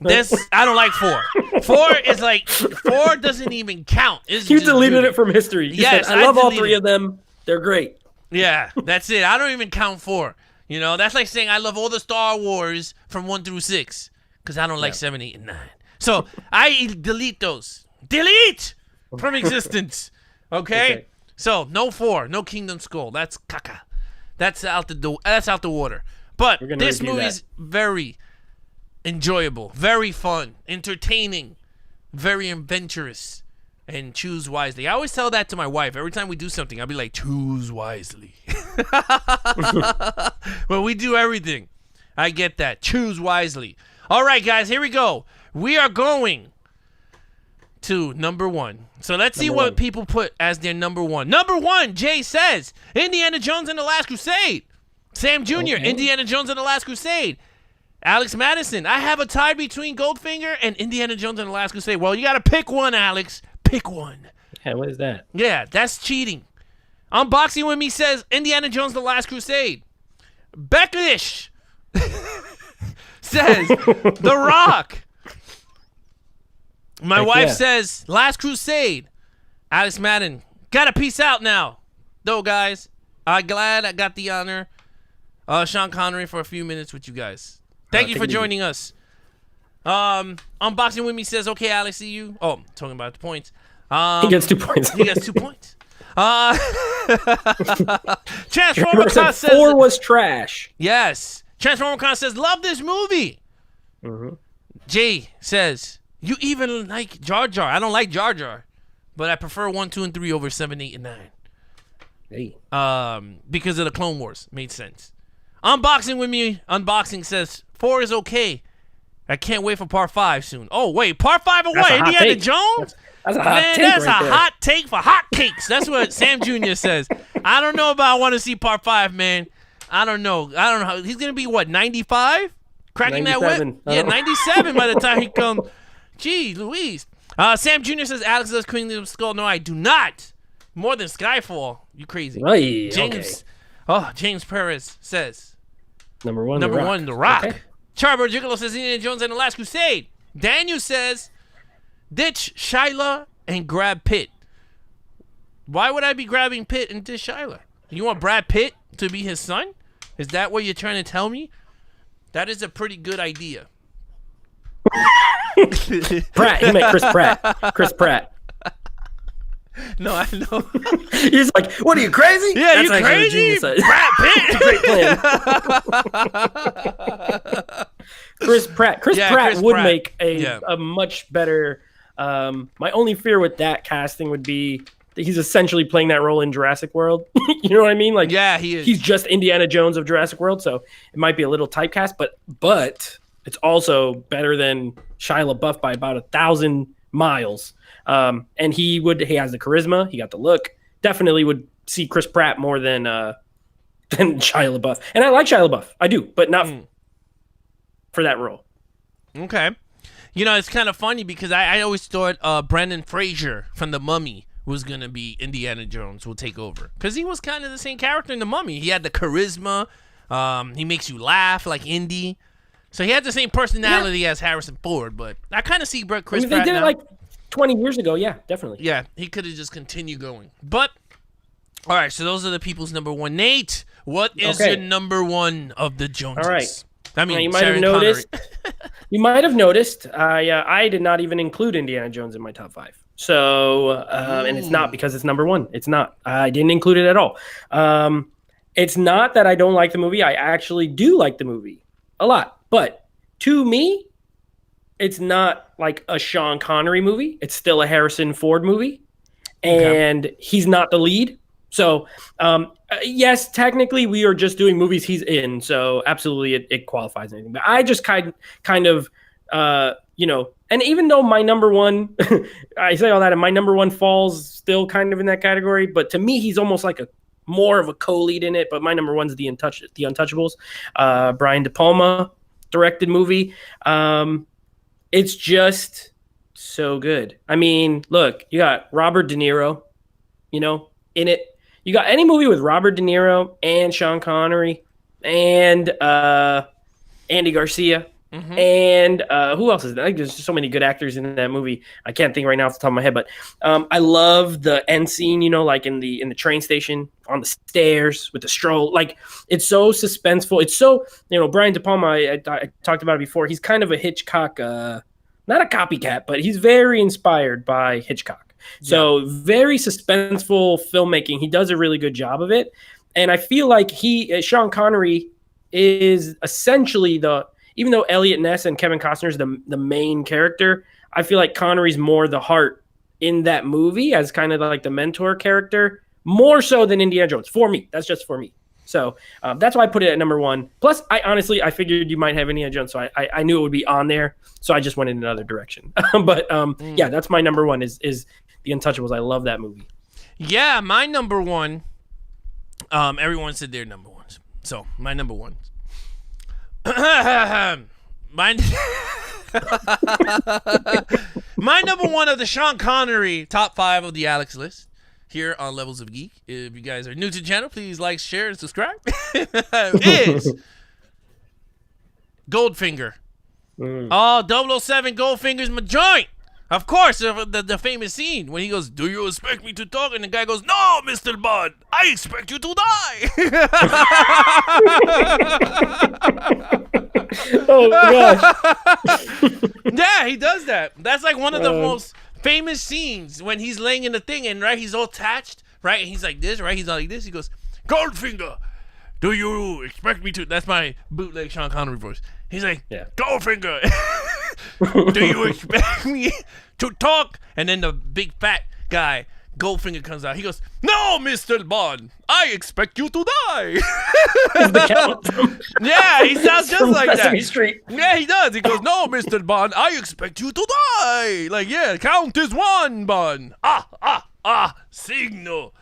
I don't like 4. 4 is like 4 doesn't even count. You deleted it from history. Yes, I love all 3 of them. They're great. Yeah, that's it. I don't even count 4. That's like saying I love all the Star Wars from 1 through 6 because I don't like 7, 8, and 9. So I delete those. Delete from existence. Okay? So no 4, no Kingdom Skull. That's caca. That's out the water. But this movie's very enjoyable, very fun, entertaining, very adventurous. And choose wisely. I always tell that to my wife. Every time we do something, I'll be like, choose wisely. Well, we do everything. I get that. Choose wisely. All right, guys, here we go. We are going to number 1. So let's see what people put as their number 1. Number 1, Jay says, Indiana Jones and the Last Crusade. Sam Jr., Indiana Jones and the Last Crusade. Alex Madison, I have a tie between Goldfinger and Indiana Jones and the Last Crusade. Well, you got to pick one, Alex. Pick one. Yeah, what is that? Yeah, that's cheating. Unboxing with me says Indiana Jones: The Last Crusade. Beckish says The Rock. My wife says Last Crusade. Alex Madden, gotta peace out now. Though, guys, I'm glad I got the honor. Sean Connery for a few minutes with you guys. Thank you take for it easy. joining us. Unboxing with me says, okay, Alex, see you. Oh, talking about the points. He gets 2 points. He gets 2 points. Transformer Remember, Con said 4 says, was trash. yes. Transformer Con says, love this movie. Mhm. Jay says, you even like Jar Jar. I don't like Jar Jar, but I prefer 1, 2, and 3 over 7, 8, and 9. Hey. Because of the Clone Wars. Made sense. Unboxing with me. Unboxing says 4 is okay. I can't wait for part 5 soon. Oh wait, part 5 of That's what? a hot Indiana take. Jones? That's a hot Man, take that's right a there. hot take for hot cakes. That's what Sam Jr. says. I don't know about I want to see part 5, man. I don't know. How he's gonna be what, 95? Cracking that whip? 97. Yeah, 97 by the time he comes. Gee, Louise. Sam Jr. says Alex does Queen of Skull. No, I do not. More than Skyfall. You crazy. Right, James. okay. Oh, James Perez says. Number 1, Number The Rock. 1, The Rock. Okay. Charbor Gigolo says Indiana Jones and the Last Crusade. Daniel says ditch Shyla and grab Pitt. Why would I be grabbing Pitt and ditch Shyla? You want Brad Pitt to be his son? Is that what you're trying to tell me? That is a pretty good idea. Pratt. He meant Chris Pratt. Chris Pratt. No, I know. He's like, what are you, crazy? Yeah, That's you actually a crazy? genius idea. Brad Pitt. Great plan. Chris Pratt. Chris Yeah, Pratt Chris would Pratt. make Yeah. a much better. My only fear with that casting would be that he's essentially playing that role in Jurassic World. You know what I mean? Like, Yeah, he is. he's just Indiana Jones of Jurassic World, so it might be a little typecast, but it's also better than Shia LaBeouf by about 1,000 miles. And he has the charisma, he got the look. Definitely would see Chris Pratt more than Shia LaBeouf. And I like Shia LaBeouf, I do, but not for that role. Okay. You know, it's kind of funny because I always thought Brendan Fraser from The Mummy was going to be Indiana Jones, will take over. Because he was kind of the same character in The Mummy. He had the charisma. He makes you laugh like Indy. So he had the same personality as Harrison Ford, but I kind of see Chris They Pratt did it now. like 20 years ago, yeah, definitely. Yeah, he could have just continued going. But, all right, so those are the people's number 1. Nate, what is Okay. your number 1 of the Joneses? All right. I mean, Now, you might have Sean noticed. Connery. You might have noticed. I did not even include Indiana Jones in my top 5. So, and it's not because it's number 1. It's not. I didn't include it at all. It's not that I don't like the movie. I actually do like the movie a lot. But to me, it's not like a Sean Connery movie. It's still a Harrison Ford movie, and he's not the lead. So, yes, technically we are just doing movies he's in. So absolutely it qualifies anything. But I just kind of, and even though my number 1, I say all that, and my number 1 falls still kind of in that category. But to me, he's almost like more of a co-lead in it. But my number 1's The Untouchables, Brian De Palma directed movie. It's just so good. I mean, look, you got Robert De Niro, in it. You got any movie with Robert De Niro and Sean Connery and Andy Garcia and who else is there? There's just so many good actors in that movie. I can't think right now off the top of my head, but I love the end scene. Like in the train station on the stairs with the stroll. Like it's so suspenseful. It's so Brian De Palma. I talked about it before. He's kind of a Hitchcock, not a copycat, but he's very inspired by Hitchcock. So very suspenseful filmmaking. He does a really good job of it. And I feel like Sean Connery is essentially even though Elliot Ness and Kevin Costner is the main character, I feel like Connery's more the heart in that movie as kind of like the mentor character, more so than Indiana Jones. For me, that's just for me. So that's why I put it at number 1. Plus, I figured you might have Indiana Jones, so I knew it would be on there. So I just went in another direction. But yeah, that's my number 1 is The Untouchables. I love that movie. Yeah, my number 1. Everyone said their number 1s. So my number 1. my number 1 of the Sean Connery top 5 of the Alex list here on Levels of Geek. If you guys are new to the channel, please like, share, and subscribe. Is Goldfinger. Oh, 007 Goldfinger's my joint. Of course, the famous scene when he goes, "Do you expect me to talk?" And the guy goes, "No, Mr. Bond, I expect you to die." Oh gosh. Yeah, he does that. That's like one of the most famous scenes when he's laying in the thing and right, he's all attached, right? And he's like this, right? He's not like this. He goes, Goldfinger, do you expect me to? That's my bootleg Sean Connery voice. He's like, Goldfinger, do you expect me to talk? And then the big fat guy, Goldfinger, comes out. He goes, no, Mr. Bond, I expect you to die. The Count. Yeah, he sounds just like Sesame that. Street. Yeah, he does. He goes, no, Mr. Bond, I expect you to die. Like, yeah, count is one, Bond. Signal.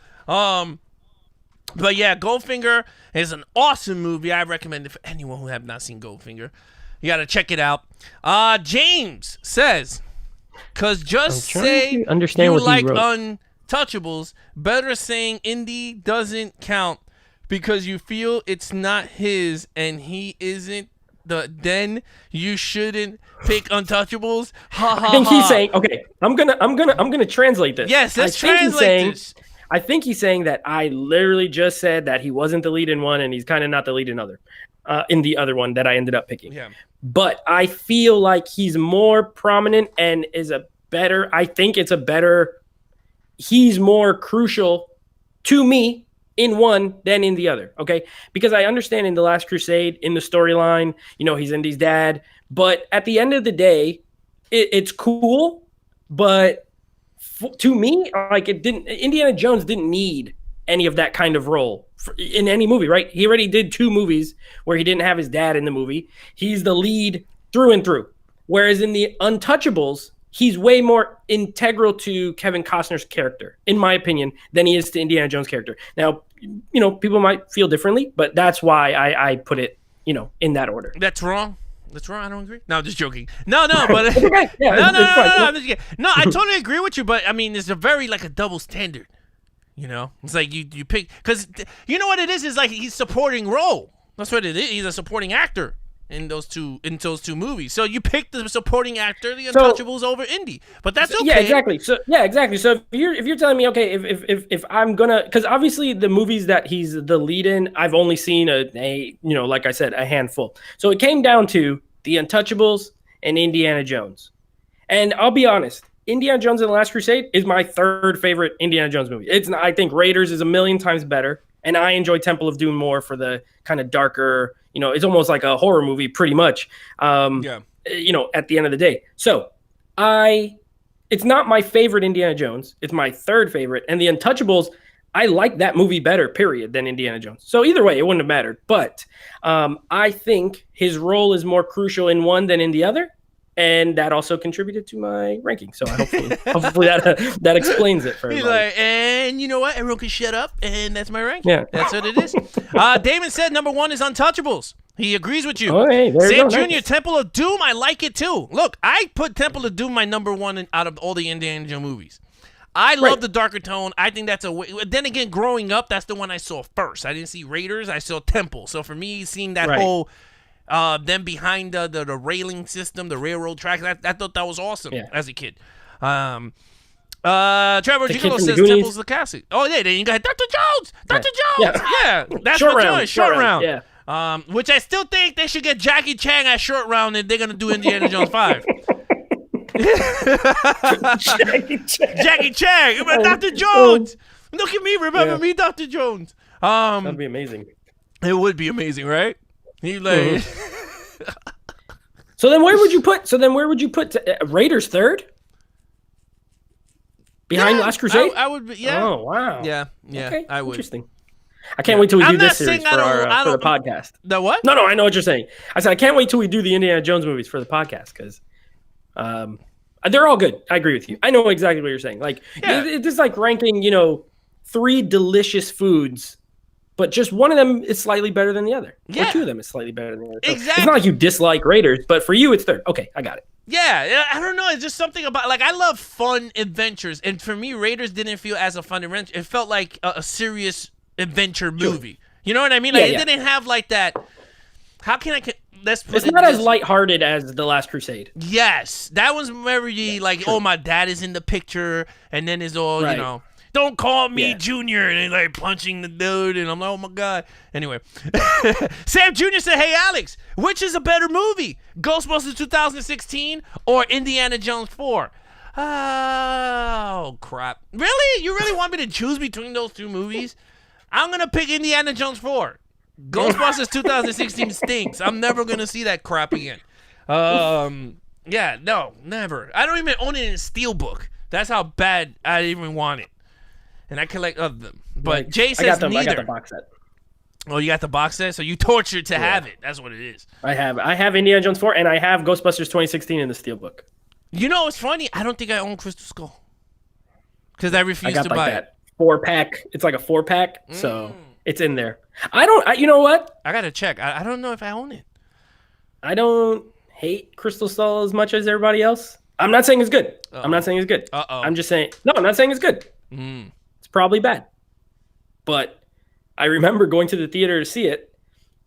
But yeah, Goldfinger is an awesome movie. I recommend it for anyone who have not seen Goldfinger. You got to check it out. James says, because just say you like Untouchables, better saying indie doesn't count because you feel it's not his and he isn't then you shouldn't pick Untouchables. I think he's saying, okay, I'm gonna translate this. Yes, let's translate this. I think he's saying that I literally just said that he wasn't the lead in one and he's kind of not the lead in the other one that I ended up picking. Yeah. But I feel like he's more prominent and is he's more crucial to me in one than in the other. Okay. Because I understand in The Last Crusade, in the storyline, he's Indy's dad, but at the end of the day, it's cool, but to me, like Indiana Jones didn't need any of that kind of role in any movie, right? He already did 2 movies where he didn't have his dad in the movie. He's the lead through and through. Whereas in the Untouchables, he's way more integral to Kevin Costner's character, in my opinion, than he is to Indiana Jones' character. Now, people might feel differently, but that's why I put it, in that order. That's wrong. That's wrong. I don't agree. No, I'm just joking. No, but okay. Yeah, no. I'm just kidding. No, I totally agree with you. But I mean, it's a very like a double standard. It's like you pick because you know what it is like he's supporting role. That's what it is. He's a supporting actor in those two movies. So you pick the supporting actor, the Untouchables over Indy. But that's okay. Yeah, exactly. So if you're telling me, okay, if I'm gonna, because obviously the movies that he's the lead in, I've only seen like I said, a handful. So it came down to the Untouchables and Indiana Jones. And I'll be honest, Indiana Jones and the Last Crusade is my 3rd favorite Indiana Jones movie. I think Raiders is a million times better, and I enjoy Temple of Doom more for the kind of darker. It's almost like a horror movie, pretty much. At the end of the day. So it's not my favorite Indiana Jones. It's my 3rd favorite. And the Untouchables, I like that movie better, period, than Indiana Jones. So either way, it wouldn't have mattered. But I think his role is more crucial in one than in the other. And that also contributed to my ranking. So hopefully that explains it for everybody. He's like, and you know what? Everyone can shut up, and that's my ranking. Yeah. That's what it is. Damon said number 1 is Untouchables. He agrees with you. Oh, hey, there Sam you go. Jr., Nice. Temple of Doom, I like it too. Look, I put Temple of Doom my number 1 out of all the Indiana Jones movies. I love the darker tone. I think that's then again, growing up, that's the one I saw first. I didn't see Raiders. I saw Temple. So for me, seeing that whole... them behind the railing system, the railroad track. I thought that was awesome as a kid. Trevor Gigolo says Temple's the Castle. Oh, yeah, then you got Dr. Jones! Dr. Jones! Yeah, that's Short my round. choice. Short round. Yeah. Which I still think they should get Jackie Chan at short round and they're going to do Indiana Jones 5. Jackie Chan! Dr. Jones! Look at me, remember me, Dr. Jones. That'd be amazing. It would be amazing, right? He like. So then where would you put Raiders 3rd? Behind Last Crusade? I would be, yeah. Oh, wow. Yeah, okay, I would. Interesting. I can't wait till we do this series for the podcast. The what? No, I know what you're saying. I said I can't wait till we do the Indiana Jones movies for the podcast because they're all good. I agree with you. I know exactly what you're saying. Like it's just like ranking, 3 delicious foods, but just one of them is slightly better than the other. Yeah. Or 2 of them is slightly better than the other. So exactly. It's not like you dislike Raiders, but for you, it's 3rd. Okay, I got it. Yeah, I don't know. It's just something about, like, I love fun adventures. And for me, Raiders didn't feel as a fun adventure. It felt like a serious adventure movie. Sure. You know what I mean? Like, it didn't have, like, that. How can I. It's not as lighthearted as The Last Crusade. Yes. That was very, like, oh, my dad is in the picture. And then it's all, Don't call me Yeah. Junior, and like punching the dude, and I'm like, oh my god. Anyway, Sam Jr. said, "Hey Alex, which is a better movie, Ghostbusters 2016 or Indiana Jones 4?" Oh crap! Really? You really want me to choose between those two movies? I'm gonna pick Indiana Jones 4. Ghostbusters 2016 stinks. I'm never gonna see that crap again. Yeah, no, never. I don't even own it in steelbook. That's how bad I even want it. And I collect of them. But Jay says neither. I got the box set. Oh, you got the box set? So you tortured to have it. That's what it is. I have Indiana Jones 4, and I have Ghostbusters 2016 in the steelbook. You know what's funny? I don't think I own Crystal Skull. Because I refuse to buy it. 4-pack. It's like a 4-pack, so it's in there. You know what? I got to check. I don't know if I own it. I don't hate Crystal Skull as much as everybody else. I'm not saying it's good. Uh-oh. I'm not saying it's good. Uh-oh. I'm just saying, no, I'm not saying it's good. It's probably bad. But I remember going to the theater to see it.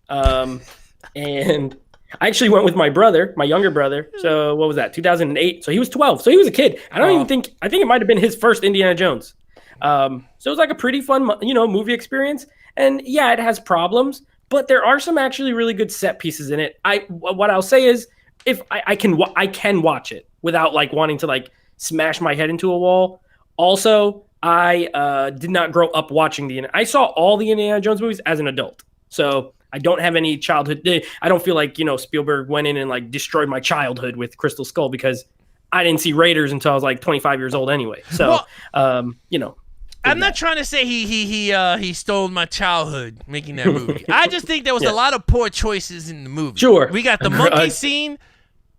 And I actually went with my brother, my younger brother. So what was that? 2008. So he was 12. So he was a kid. I think it might have been his first Indiana Jones. So it was like a pretty fun, movie experience. And yeah, it has problems, but there are some actually really good set pieces in it. What I'll say is, if I can watch it without like wanting to like smash my head into a wall. Also, I did not grow up watching I saw all the Indiana Jones movies as an adult. So I don't have any childhood. I don't feel like, Spielberg went in and like destroyed my childhood with Crystal Skull because I didn't see Raiders until I was like 25 years old anyway. So, I'm not trying to say he stole my childhood making that movie. I just think there was a lot of poor choices in the movie. Sure. We got the monkey scene.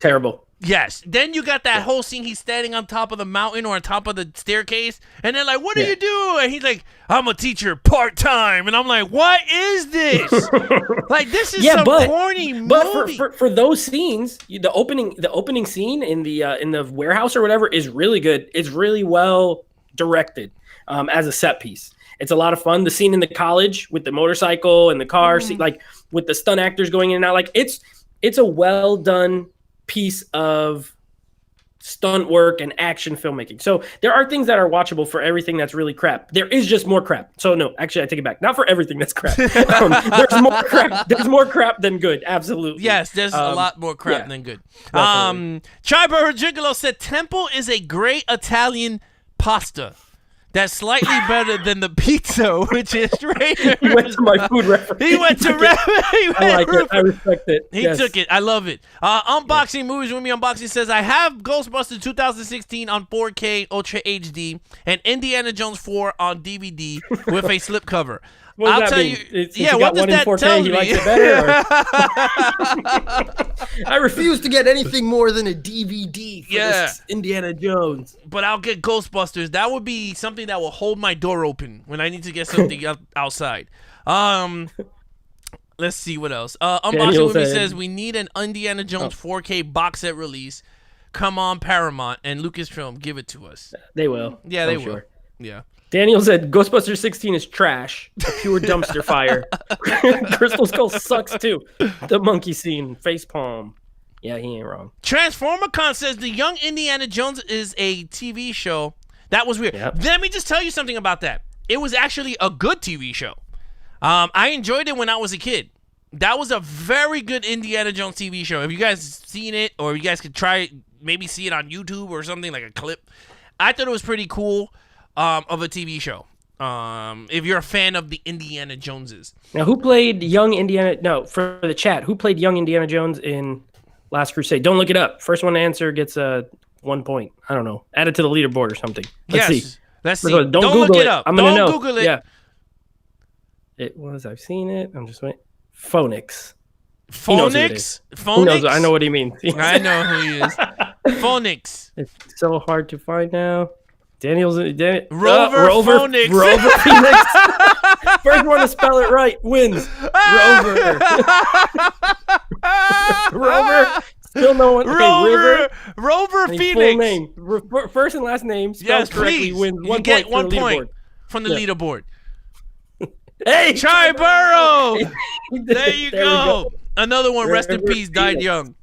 Terrible. Yes. Then you got that whole scene. He's standing on top of the mountain or on top of the staircase. And they're like, what do you do? And he's like, I'm a teacher part-time. And I'm like, what is this? Like, this is corny movie. But for those scenes, the opening scene in the warehouse or whatever is really good. It's really well directed as a set piece. It's a lot of fun. The scene in the college with the motorcycle and the car, like with the stunt actors going in and out, like it's a well done piece of stunt work and action filmmaking. So there are things that are watchable for everything that's really crap. There is just more crap. So no, actually I take it back. Not for everything that's crap. There's more crap. There's more crap than good. Absolutely. Yes, there's a lot more crap than good. Chiber Gigolo said Temple is a great Italian pasta that's slightly better than the pizza, which is Raiders. He went to my food reference. He went to I like it. I respect it. He took it. I love it. Unboxing Movies with me. Unboxing says, I have Ghostbusters 2016 on 4K Ultra HD and Indiana Jones 4 on DVD with a slipcover. I'll tell you. What does that tell me? He likes it better, I refuse to get anything more than a DVD for this Indiana Jones. But I'll get Ghostbusters. That would be something that will hold my door open when I need to get something outside. Let's see what else. Unboxing Movie says we need an Indiana Jones 4K box set release. Come on, Paramount and Lucasfilm, give it to us. They will. Yeah, they will. Yeah. Daniel said Ghostbusters 16 is trash, a pure dumpster fire. Crystal Skull sucks too. The monkey scene, facepalm. Yeah, he ain't wrong. TransformerCon says the Young Indiana Jones is a TV show. That was weird. Yep. Let me just tell you something about that. It was actually a good TV show. I enjoyed it when I was a kid. That was a very good Indiana Jones TV show. If you guys seen it, or you guys could try it, maybe see it on YouTube or something, like a clip. I thought it was pretty cool. Of a TV show. If you're a fan of the Indiana Joneses. Now, who played young Indiana? No, for the chat, who played young Indiana Jones in Last Crusade? Don't look it up. First one to answer gets 1 point. I don't know. Add it to the leaderboard or something. Let's see. Let's see. Don't Google look it up. I'm gonna know. Google it. Yeah. It was. I've seen it. I'm just waiting. Phonics. Phonics? Who knows? I know what he means. I know who he is. Phonics. It's so hard to find now. Rover Phonics. Rover Phoenix. First one to spell it right wins. Rover. Rover. Still no one. Okay, Rover Phoenix. Full name. First and last name spelled correctly wins. You get 1 point from the leaderboard. Hey, Chiburo. There you go. Another one. Rest in peace. Died young.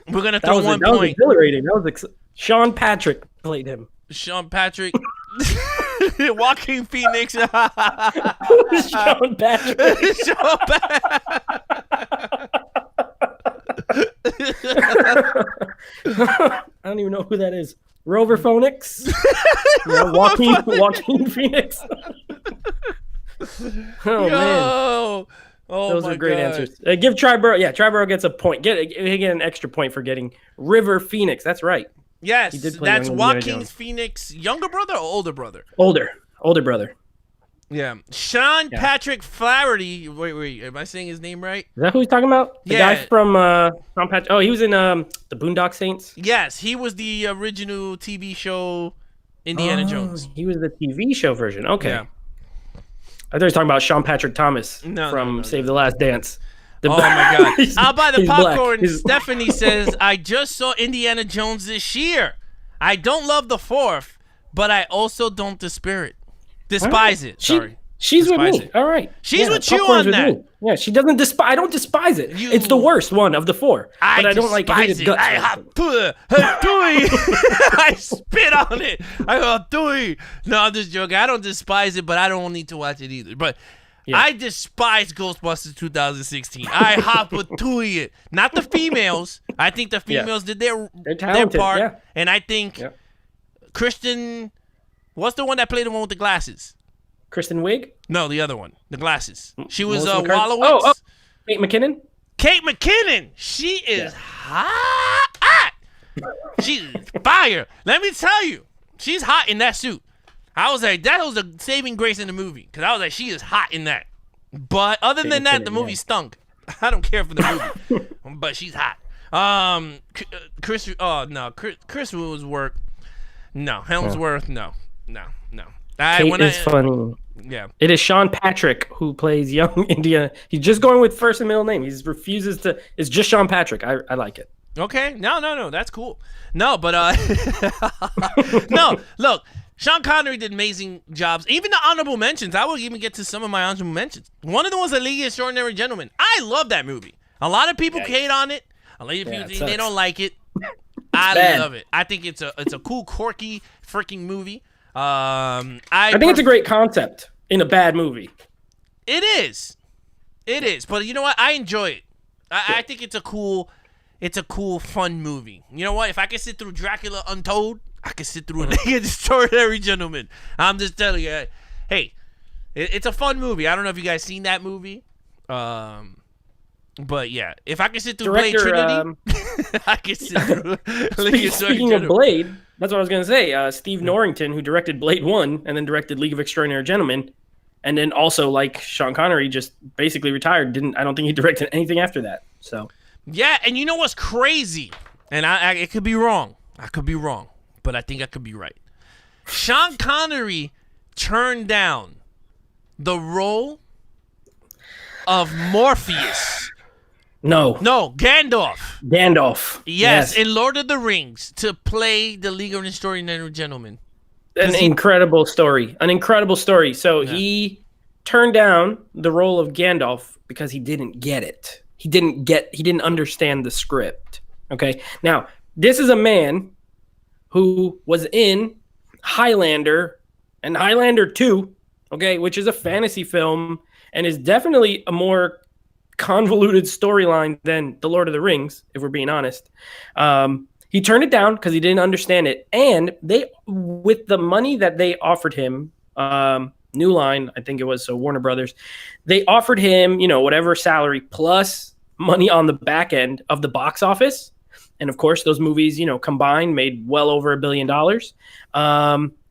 We're gonna throw 1 point. That was exhilarating. Sean Patrick played him. Sean Patrick. Joaquin Phoenix. Sean Patrick. Sean I don't even know who that is. Rover Phoenix. Yeah, Joaquin Phoenix. Oh man. Oh, Those are great answers. Give Triborough. Yeah, Triborough gets a point. Get an extra point for getting River Phoenix. That's right. Yes, He did play that's young Indiana Joaquin Jones. Phoenix, younger brother or older brother? Older brother. Yeah. Sean Patrick Flaherty. Wait. Am I saying his name right? Is that who he's talking about? The Yeah. guy from Sean Patrick. Oh, he was in the Boondock Saints. Yes, he was the original TV show Indiana Jones. He was the TV show version. Okay. Yeah. I thought he was talking about Sean Patrick Thomas from No. Save the Last Dance. Oh my God! I'll buy the he's black. popcorn. Stephanie says, "I just saw Indiana Jones this year. I don't love the fourth, but I also don't despise it. Sorry, She's with Despise me. it. All right. She's with you popcorn's on that. me. Yeah, she doesn't despise. I don't despise it. It's the worst one of the four. But I don't like hate his guts. I spit on it. I go, "Dui." No, I'm just joking. I don't despise it, but I don't need to watch it either. But I despise Ghostbusters 2016. I hapatui it. Not the females. I think the females did their talented, part. yeah. And I think Kristen, what's the one that played the one with the glasses? Kristen Wiig? No, the other one. The glasses. She was Melissa McCarthy? Wallowitz. Oh, Kate McKinnon? Kate McKinnon. She is hot. She's fire. Let me tell you. She's hot in that suit. I was like, that was a saving grace in the movie. Because I was like, she is hot in that. But other than that, the movie stunk. I don't care for the movie. But she's hot. Chris Hemsworth. No. Helmsworth, no. Kate is funny. Yeah. It is Sean Patrick who plays young Indiana. He's just going with first and middle name. He refuses to. It's just Sean Patrick. I like it. Okay. No. That's cool. No, but no. Look, Sean Connery did amazing jobs. Even the honorable mentions. I will even get to some of my honorable mentions. One of them was A League of Extraordinary Gentlemen. I love that movie. A lot of people hate on it. A lot of people they don't like it. I love it. I think it's a cool, quirky, freaking movie. I think it's a great concept in a bad movie. It is, but you know what? I enjoy it. I think it's a cool, fun movie. You know what? If I can sit through Dracula Untold, I can sit through an Extraordinary Gentleman. I'm just telling you, hey, it's a fun movie. I don't know if you guys seen that movie, but yeah, if I can sit through Blade Trinity, I can sit through. Speaking of Blade. That's what I was going to say. Steve Norrington, who directed Blade 1 and then directed League of Extraordinary Gentlemen, and then also, like Sean Connery, just basically retired. I don't think he directed anything after that. So yeah, and you know what's crazy? And it could be wrong. I could be wrong, but I think I could be right. Sean Connery turned down the role of Morpheus. No, Gandalf. Yes, in Lord of the Rings to play the League of Extraordinary Gentlemen. An incredible story. So he turned down the role of Gandalf because he didn't get it. He didn't understand the script. Okay. Now, this is a man who was in Highlander and Highlander 2, okay, which is a fantasy film and is definitely a more convoluted storyline than The Lord of the Rings, if we're being honest. He turned it down because he didn't understand it. And with the money that they offered him, New Line, I think it was, so Warner Brothers, they offered him, whatever salary plus money on the back end of the box office. And of course, those movies, combined made well over $1 billion.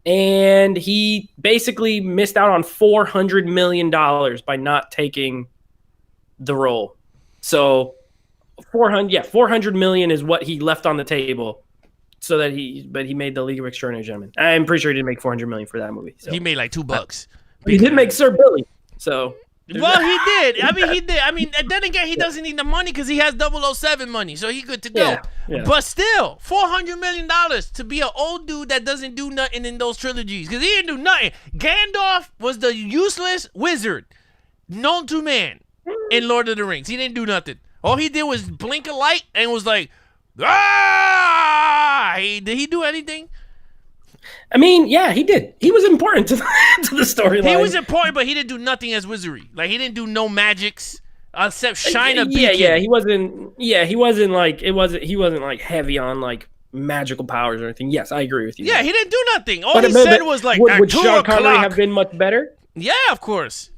And he basically missed out on $400 million by not taking the role. So 400 million is what he left on the table so that he made the League of Extraordinary Gentlemen. I'm pretty sure he didn't make 400 million for that movie. So. He made like $2. He did make Sir Billy. So well, he did. He did. Then again, he doesn't need the money because he has 007 money, so he good to go. Yeah. But still, $400 million to be an old dude that doesn't do nothing in those trilogies because he didn't do nothing. Gandalf was the useless wizard known to man in Lord of the Rings. He didn't do nothing. All he did was blink a light and was like, ah! Did he do anything? I mean, yeah, he did. He was important to to the storyline. He was important, but he didn't do nothing as Wizardry. Like he didn't do no magics except shine a beacon. Yeah, he wasn't. Yeah, he wasn't like it wasn't. He wasn't like heavy on like magical powers or anything. Yes, I agree with you. Yeah, he didn't do nothing. All he said was like, would Sean Connery have been much better? Yeah, of course.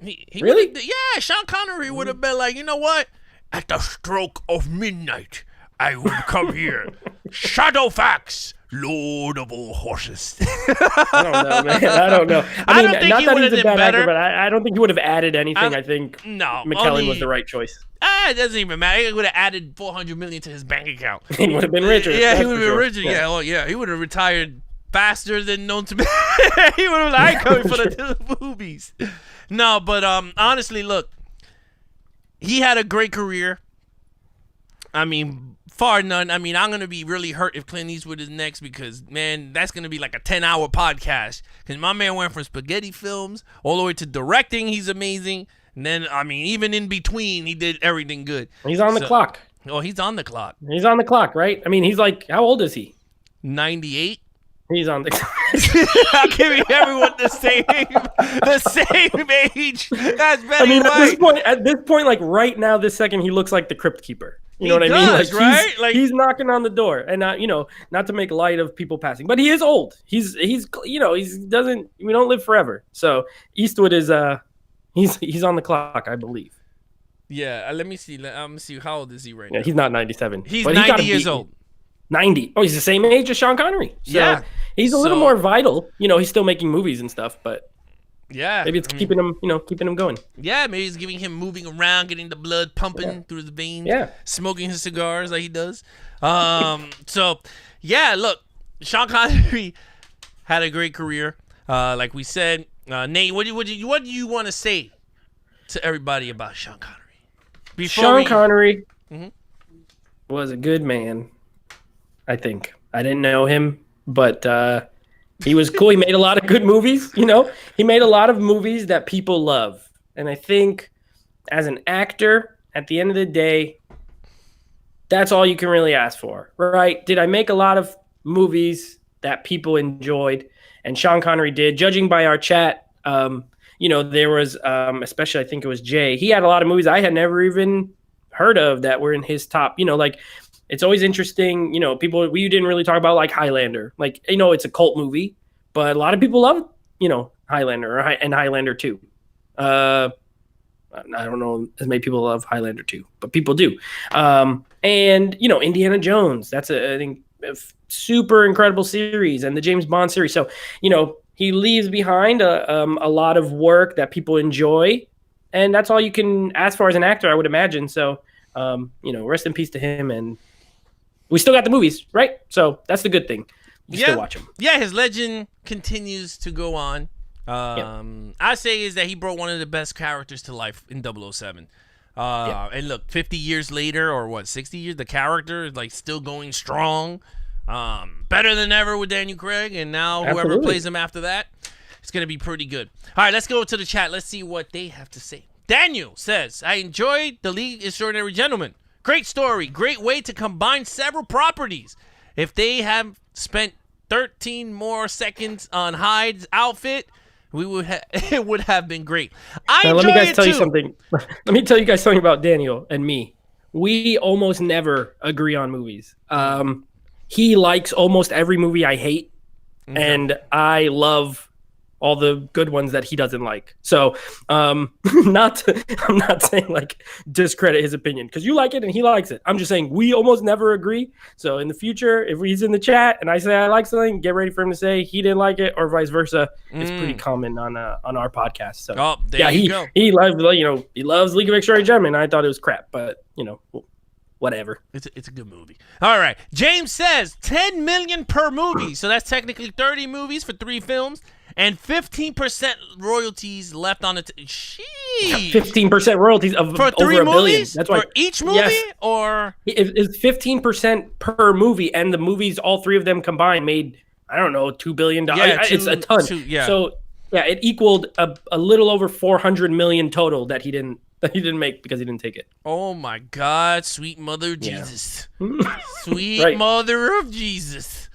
He really? Yeah, Sean Connery would have been like, you know what? At the stroke of midnight, I will come here. Shadowfax, Lord of all horses. I don't know, man. I don't know. I mean, don't think not he that would he's have a been bad better. actor, but I don't think he would have added anything. I think no, McKellen was the right choice. It doesn't even matter. He would have added $400 million to his bank account. He would have been richer. Yeah, he would have been richer. Yeah, he would have retired faster than known to be. He would have been like, coming for the movies. No, but honestly, look, he had a great career. I mean, far none. I mean, I'm gonna be really hurt if Clint Eastwood is next because, man, that's gonna be like a 10-hour podcast. Because my man went from spaghetti films all the way to directing. He's amazing. And then, I mean, even in between, he did everything good. He's on the clock. Oh, he's on the clock. He's on the clock, right? I mean, he's like, how old is he? 98. He's on the. I'm giving everyone the same age. That's Betty I mean, White. at this point, like right now, this second, he looks like the Crypt Keeper. You know what I mean? Like, right? Like he's knocking on the door, and not to make light of people passing, but he is old. He doesn't. We don't live forever. So Eastwood is he's on the clock, I believe. Yeah, let me see. Let me see. How old is he right now? Yeah, he's not 97. He's 90 years old. 90. Oh, he's the same age as Sean Connery. So yeah, he's a little more vital. He's still making movies and stuff, but yeah, maybe it's keeping him going. Yeah, maybe it's giving him moving around, getting the blood pumping through the veins. Yeah, smoking his cigars like he does. So yeah, look, Sean Connery had a great career. Like we said, Nate, what do you want to say to everybody about Sean Connery? Sean Connery was a good man. I think I didn't know him, but he was cool. He made a lot of good movies. He made a lot of movies that people love. And I think as an actor, at the end of the day, that's all you can really ask for, right? Did I make a lot of movies that people enjoyed? And Sean Connery did. Judging by our chat, there was, especially I think it was Jay. He had a lot of movies I had never even heard of that were in his top. It's always interesting, we didn't really talk about like Highlander. Like, it's a cult movie, but a lot of people love, Highlander and Highlander 2. I don't know as many people love Highlander 2, but people do. And Indiana Jones, that's I think a super incredible series, and the James Bond series. So, he leaves behind a lot of work that people enjoy, and that's all you can ask for as an actor, I would imagine. So, rest in peace to him, and we still got the movies, right? So that's the good thing. You still watch them. Yeah, his legend continues to go on. I say is that he brought one of the best characters to life in 007. And look, 50 years later, or 60 years, the character is like still going strong. Better than ever with Daniel Craig, and now whoever plays him after that, it's going to be pretty good. All right, let's go to the chat. Let's see what they have to say. Daniel says, I enjoyed The League Extraordinary Gentlemen. Great story. Great way to combine several properties. If they have spent 13 more seconds on Hyde's outfit, it would have been great. Let me tell you guys something about Daniel and me. We almost never agree on movies. He likes almost every movie I hate, and I love all the good ones that he doesn't like. So I'm not saying like discredit his opinion because you like it and he likes it. I'm just saying we almost never agree. So in the future, if he's in the chat and I say I like something, get ready for him to say he didn't like it or vice versa. It's pretty common on our podcast. So you go. He loves League of Extraordinary Gentlemen. I thought it was crap, but whatever. It's a good movie. All right. James says 10 million per movie. So that's technically 30 movies for 3 films. And 15% royalties left on it. 15% royalties of for 3 over $1 billion. movies? That's why, for each movie? Yes. Or it's 15% per movie, and the movies, all 3 of them combined, made $2 billion. Yeah, it's a ton. So it equaled a little over 400 million total that he didn't make because he didn't take it. Oh my God, sweet mother of Jesus. Sweet mother of Jesus.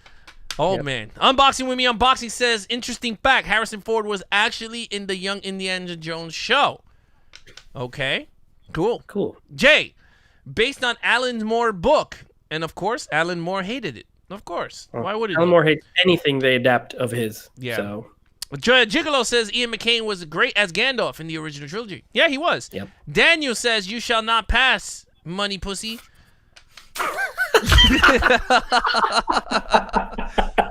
Oh, man. Unboxing with me. Unboxing says, interesting fact, Harrison Ford was actually in the Young Indiana Jones show. Okay. Cool. Jay, based on Alan Moore book. And, of course, Alan Moore hated it. Of course. Why would it? Alan Moore hates anything they adapt of his. Yeah. So. Gigolo says Ian McCain was great as Gandalf in the original trilogy. Yeah, he was. Yep. Daniel says, you shall not pass, money pussy.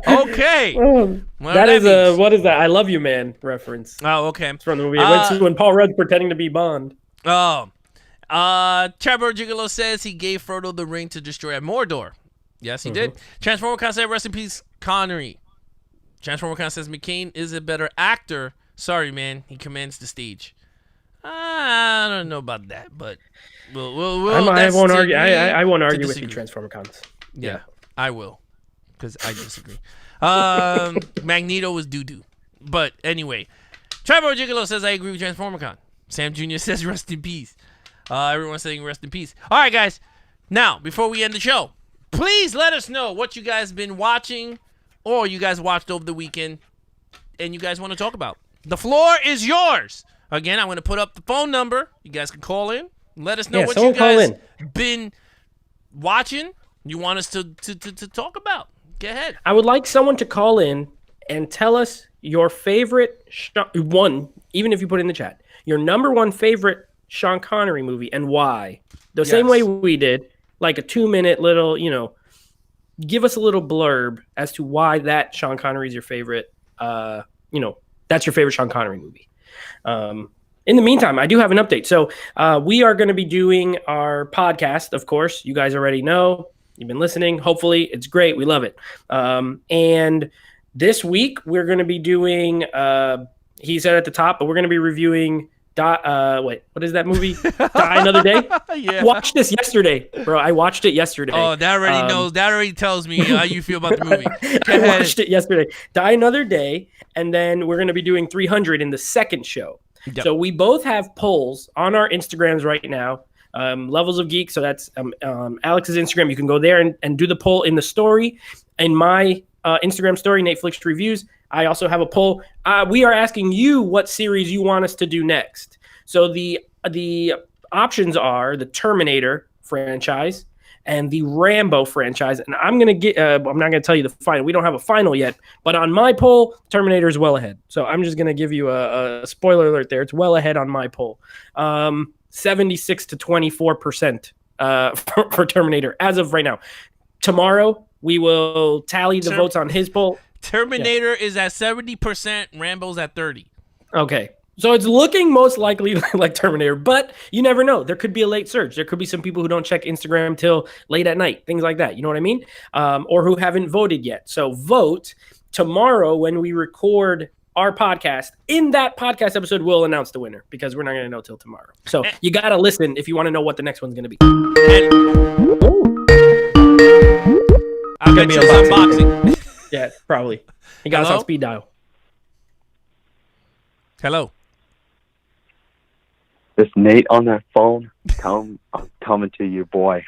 Okay. Well, that is what is that? I Love You Man reference. Oh, okay. It's from the movie. When Paul Rudd's pretending to be Bond. Oh. Trevor Gigolo says he gave Frodo the ring to destroy Mordor. Yes, he did. Transformer Con said, rest in peace, Connery. Transformer Con says McCain is a better actor. Sorry, man. He commands the stage. I don't know about that, but I won't argue. I won't argue with you, Transformer Cons. Yeah, I will, because I disagree. Magneto was doo-doo. But anyway, Trevor Gigolo says, I agree with Transformer Con. Sam Jr. says, rest in peace. Everyone's saying rest in peace. All right, guys. Now, before we end the show, please let us know what you guys been watching or you guys watched over the weekend and you guys want to talk about. The floor is yours. Again, I'm going to put up the phone number. You guys can call in. Let us know what you guys been watching you want us to talk about. Go ahead. I would like someone to call in and tell us your favorite one, even if you put it in the chat, your number one favorite Sean Connery movie and why. The same way we did, like a 2-minute little, give us a little blurb as to why that Sean Connery is your favorite, that's your favorite Sean Connery movie. In the meantime, I do have an update. So we are going to be doing our podcast, of course. You guys already know. You've been listening. Hopefully, it's great. We love it. And this week, we're going to be doing, he said at the top, but we're going to be reviewing, what is that movie? Die Another Day? Yeah. I watched this yesterday, bro. I watched it yesterday. Oh, that already knows. That already tells me how you feel about the movie. I watched it yesterday. Die Another Day. And then we're going to be doing 300 in the second show. Yep. So we both have polls on our Instagrams right now. Levels of Geek. So that's Alex's Instagram. You can go there and do the poll in the story. In my Instagram story, Nate Flicks Reviews, I also have a poll. We are asking you what series you want us to do next. So the options are the Terminator franchise and the Rambo franchise. And I'm going to I'm not going to tell you the final. We don't have a final yet. But on my poll, Terminator is well ahead. So I'm just going to give you a spoiler alert there. It's well ahead on my poll. 76 to 24% for Terminator as of right now. Tomorrow, we will tally the votes on his poll. Terminator is at 70%. Rambo's at 30%. Okay. So it's looking most likely like Terminator, but you never know. There could be a late surge. There could be some people who don't check Instagram till late at night, things like that. You know what I mean? Or who haven't voted yet. So vote tomorrow when we record our podcast. In that podcast episode, we'll announce the winner because we're not going to know till tomorrow. So you got to listen if you want to know what the next one's going to be. I bet you it's unboxing. Yeah, probably. He got us on speed dial. Hello. This Nate on that phone. Tell him I'm coming to you, boy.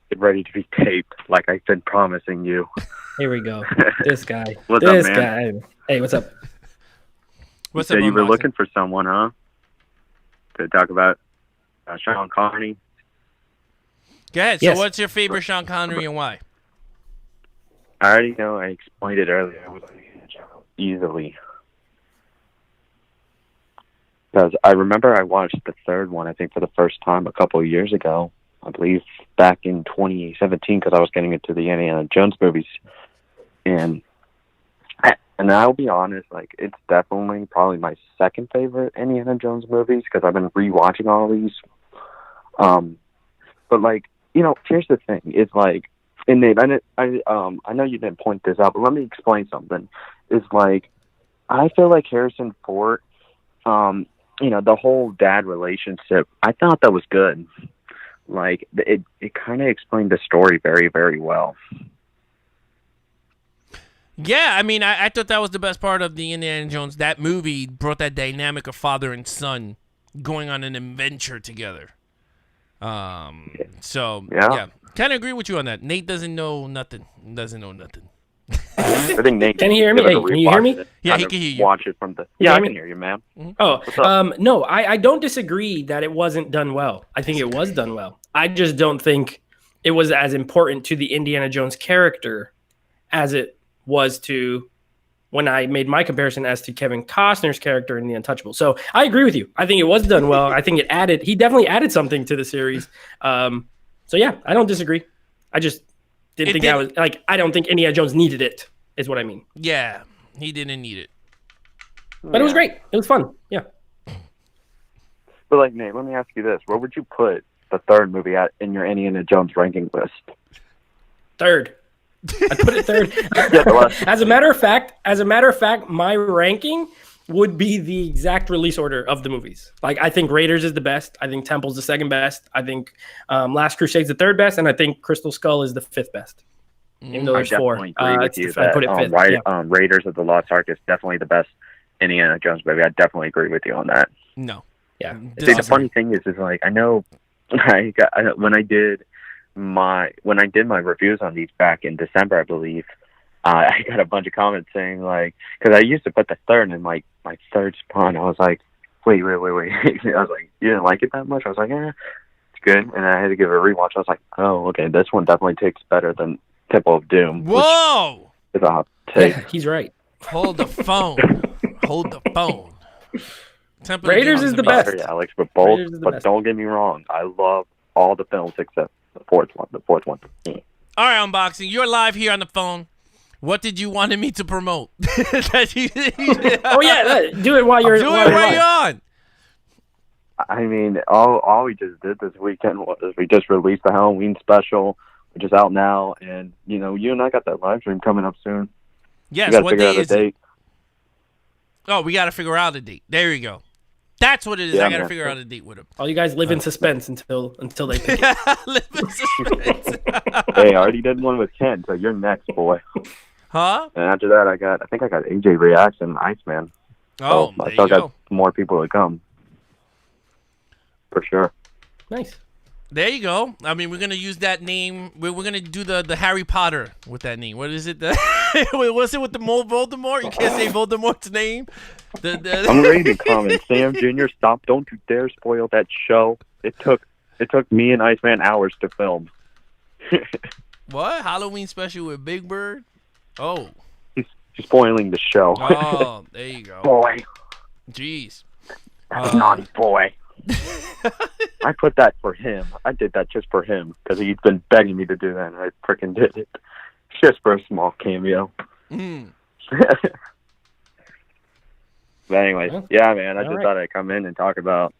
Get ready to be taped like I've been promising you. Here we go. This guy. What's up, man? Hey, what's up? What's up? You were looking for someone, huh? To talk about Sean Connery. Go ahead. So what's your favorite Sean Connery and why? I already know. I explained it earlier. Easily. Because I remember I watched the third one, I think, for the first time a couple of years ago. I believe back in 2017, because I was getting into the Indiana Jones movies. And I'll be honest, like, it's definitely probably my second favorite Indiana Jones movies, because I've been rewatching all these. But, like, here's the thing. It's like, and Nate, I know you didn't point this out, but let me explain something. It's like, I feel like Harrison Ford, the whole dad relationship, I thought that was good. Like, it kind of explained the story very, very well. Yeah, I mean, I thought that was the best part of the Indiana Jones. That movie brought that dynamic of father and son going on an adventure together. So, yeah. Kind of agree with you on that. Nate doesn't know nothing. I think Nate Can you hear me? give it a Hey, can you hear me? rewatch and Yeah, he kind can of hear you. Watch it from the. You Yeah, hear I me? can hear you, man. Oh, up? no, I don't disagree that it wasn't done well. I think it was done well. I just don't think it was as important to the Indiana Jones character as it was to when I made my comparison as to Kevin Costner's character in The Untouchable. So I agree with you. I think it was done well. I think he definitely added something to the series. So yeah, I don't disagree. I just didn't think that was like, I don't think Indiana Jones needed it, is what I mean. Yeah, he didn't need it. But it was great. It was fun. Yeah. But like Nate, let me ask you this: where would you put the third movie at in your Indiana Jones ranking list? Third. I put it third. As a matter of fact, my ranking would be the exact release order of the movies. Like, I think Raiders is the best. I think Temple's the second best. I think Last Crusade's the third best, and I think Crystal Skull is the fifth best. Even though there's four. I definitely agree with you I that put it fifth. Raiders of the Lost Ark is definitely the best Indiana Jones movie. I definitely agree with you on that. No. Yeah. See, the funny thing is like I know when I did my reviews on these back in December, I believe, I got a bunch of comments saying like, because I used to put the third in my third spot. I was like, wait. I was like, you didn't like it that much? I was like, it's good. And I had to give it a rewatch. I was like, oh, okay, this one definitely takes better than Temple of Doom. Whoa! Is a hot take. Yeah, he's right. Hold the phone. Hold the phone. Temple of Raiders Doom is the amazing. best. Sorry, Alex, but Raiders is the best. don't get me wrong. I love all the films except the fourth one. All right, Unboxing, you're live here on the phone. What did you wanted me to promote? Oh yeah, do it while you're Do it while you're on. I mean, all we just did this weekend was we just released the Halloween special, which is out now, and you and I got that live stream coming up soon. Yes, we gotta what figure day out a is it? date. Oh, we got to figure out a date. There you go. That's what it is. Yeah, I got to man. figure out a date with him. All you guys live in suspense until they pick it. Live in suspense. Hey, I already did one with Ken, so you're next, boy. Huh? And after that, I think I got AJ Reacts and Iceman. Oh, So there I still you go. got more people to come. For sure. Nice. There you go. I mean, we're gonna use that name. We're gonna do the Harry Potter with that name. What is it? What's it with the Voldemort? You can't say Voldemort's name. I'm ready to comment. Sam Jr., stop! Don't you dare spoil that show. It took me and Iceman hours to film. What? Halloween special with Big Bird? Oh. He's spoiling the show. Oh, there you go. Boy, Jeez. that's naughty boy. I put that for him. I did that just for him because he's been begging me to do that, and I freaking did it just for a small cameo. Mm. But anyways, Well, yeah, man, I just right. thought I'd come in and talk about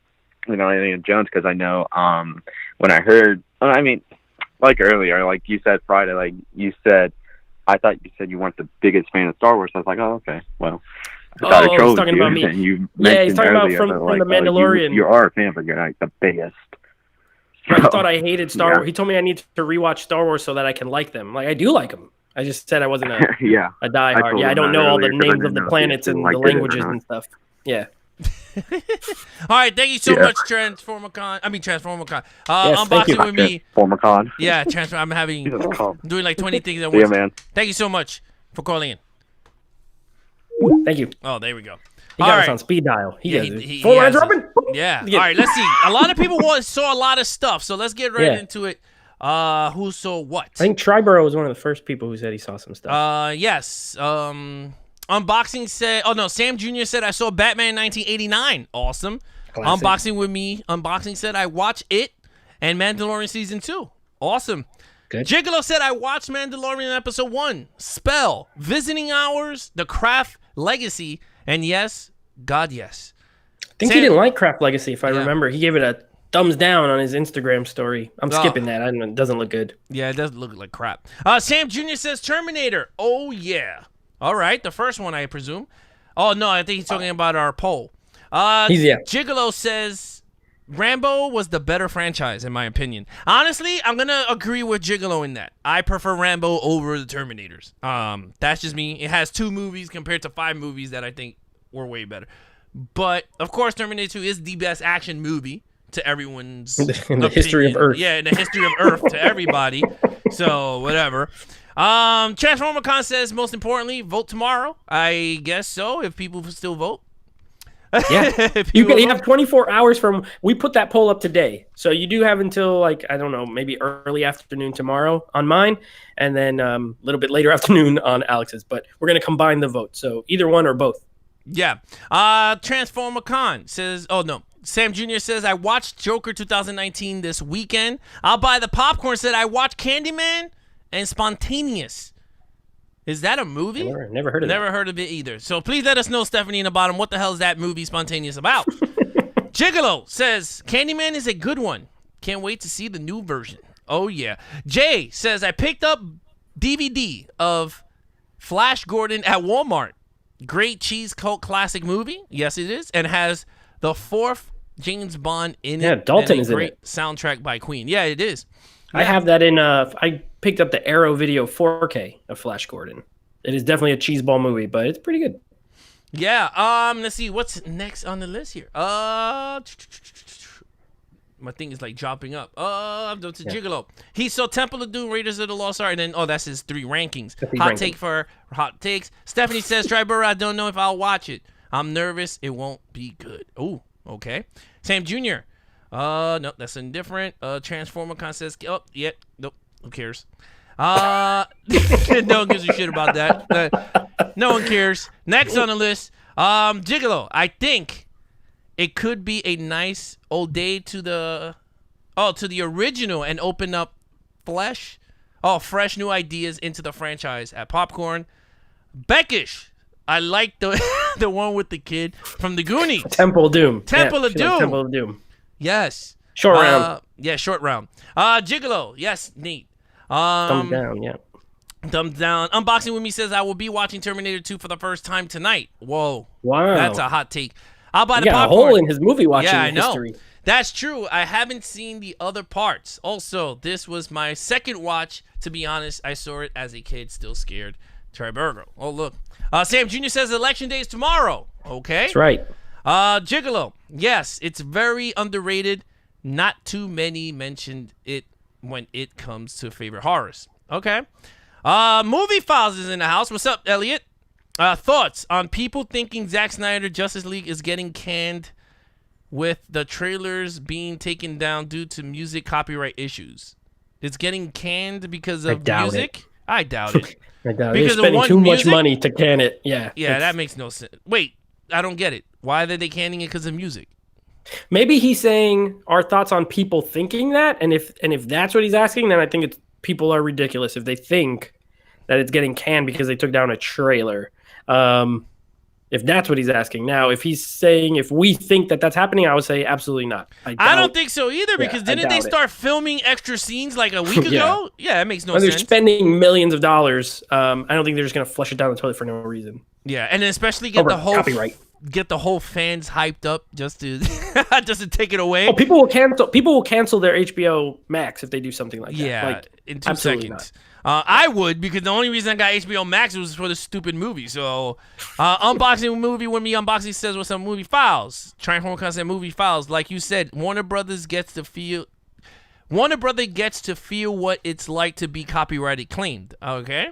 Indiana Jones because I know when I heard, I mean, like earlier, like you said Friday, like you said, I thought you said you weren't the biggest fan of Star Wars. I was like, oh, okay, well. I thought I he's trolled talking you, about me. and you Yeah, he's mentioned talking about earlier from that, The like, Mandalorian. you are a fan, but you're like the biggest. He So, thought I hated Star yeah. Wars. He told me I need to rewatch Star Wars so that I can like them. Like, I do like them. I just said I wasn't yeah. a diehard. told Yeah, I him don't that know all the earlier 'cause I names didn't of the know if planets you and the liked it or languages not. and stuff. Yeah. All right, thank you so Yeah. much, TransformerCon. Yes, Unboxing thank you. with me. Former con. Yeah, I'm having doing like 20 things at See ya, once. man. Thank you so much for calling in. Thank you. Oh, there we go. He All got us right. on speed dial. He Yeah, does it. he Four lines has it. open. Yeah. All Yeah. right, let's see. A lot of people saw a lot of stuff, so let's get right Yeah. into it. Who saw what? I think Triborough was one of the first people who said he saw some stuff. Yes. Unboxing said, oh no, Sam Jr. said I saw Batman 1989. Awesome. Classic. Unboxing with me. Unboxing said I watched it and Mandalorian season 2. Awesome. Good. Gigolo said I watched Mandalorian episode 1. Spell, Visiting Hours, The Craft, Legacy, and yes, God yes. I think Sam- he didn't like Craft Legacy, if I Yeah. remember. He gave it a thumbs down on his Instagram story. I'm Oh. skipping that. I don't know, it doesn't look good. Yeah, it does look like crap. Sam Jr. says Terminator. Oh, yeah. All right, the first one, I presume. Oh, no, I think he's talking about our poll. Yeah. Gigolo says Rambo was the better franchise, in my opinion. Honestly, I'm going to agree with Gigolo in that. I prefer Rambo over the Terminators. That's just me. It has 2 movies compared to 5 movies that I think were way better. But, of course, Terminator 2 is the best action movie to everyone's In the history of opinion. Earth. Yeah, in the history of Earth to everybody. So whatever. Transformer Con says most importantly, vote tomorrow. I guess so. If people still vote. Yeah, If you people have 24 hours from. We put that poll up today, so you do have until like I don't know, maybe early afternoon tomorrow on mine, and then a little bit later afternoon on Alex's. But we're gonna combine the vote, so either one or both. Yeah. Transformer Con says, oh no. Sam Jr. says, I watched Joker 2019 this weekend. I'll buy the popcorn. Said, I watched Candyman and Spontaneous. Is that a movie? Never heard of Never heard of it either. So please let us know, Stephanie, in the bottom, what the hell is that movie Spontaneous about? Gigolo says, Candyman is a good one. Can't wait to see the new version. Oh, yeah. Jay says, I picked up DVD of Flash Gordon at Walmart. Great cheese cult classic movie. Yes, it is. And has the fourth James Bond in it. Yeah, Dalton and a is in great it. Soundtrack by Queen. Yeah, it is. I have that in. I picked up the Arrow Video 4K of Flash Gordon. It is definitely a cheeseball movie, but it's pretty good. Yeah. Let's see what's next on the list here. My thing is like dropping up. To Gigolo. He saw Temple of Doom, Raiders of the Lost Ark, and then that's his 3 rankings. Take for hot takes. Stephanie says, Tribur, I don't know if I'll watch it. I'm nervous. It won't be good. Oh, okay. Sam Jr. No, that's indifferent. Transformer concept. Oh, yeah. Nope. Who cares? No one gives a shit about that. No one cares. Next on the list, Gigolo. I think it could be a nice old day to the original and open up fresh new ideas into the franchise at Popcorn. Beckish. I like the one with the kid from the Goonies. Temple of Doom. Temple of Doom. Temple of Doom. Yes. Short round. Yeah, short round. Gigolo. Yes, neat. Thumbs down, yeah. Thumbs down. Unboxing with me says I will be watching Terminator 2 for the first time tonight. Whoa. Wow. That's a hot take. I'll buy the got popcorn. a hole in his movie watching I history. know. That's true. I haven't seen the other parts. Also, this was my second watch. To be honest, I saw it as a kid, still scared. Triburgo. Oh, look. Sam Jr. says election day is tomorrow. Okay. That's right. Gigolo. Yes, it's very underrated. Not too many mentioned it when it comes to favorite horrors. Okay. Movie Files is in the house. What's up, Elliot? Thoughts on people thinking Zack Snyder Justice League is getting canned with the trailers being taken down due to music copyright issues? It's getting canned because of music? I doubt it. I doubt it. They're Because of spending one too music? much money to can it. Yeah. Yeah, that makes no sense. Wait, I don't get it. Why are they canning it because of music? Maybe he's saying our thoughts on people thinking that, and if that's what he's asking, then I think it's people are ridiculous if they think that it's getting canned because they took down a trailer. If that's what he's asking. Now, if he's saying if we think that that's happening, I would say absolutely not. I don't think so either because didn't they start filming extra scenes like a week ago? Yeah, it makes no sense. They're spending millions of dollars. I don't think they're just going to flush it down the toilet for no reason. Yeah, and especially get the whole copyright. Get the whole fans hyped up just to just to take it away. Oh, people will cancel their HBO Max if they do something like that. Yeah, like, in 2 seconds. I would, because the only reason I got HBO Max was for the stupid movie. So, unboxing movie when me unboxing says what's up movie files. Transformer concept movie files. Like you said, Warner Brother gets to feel what it's like to be copyrighted claimed. Okay.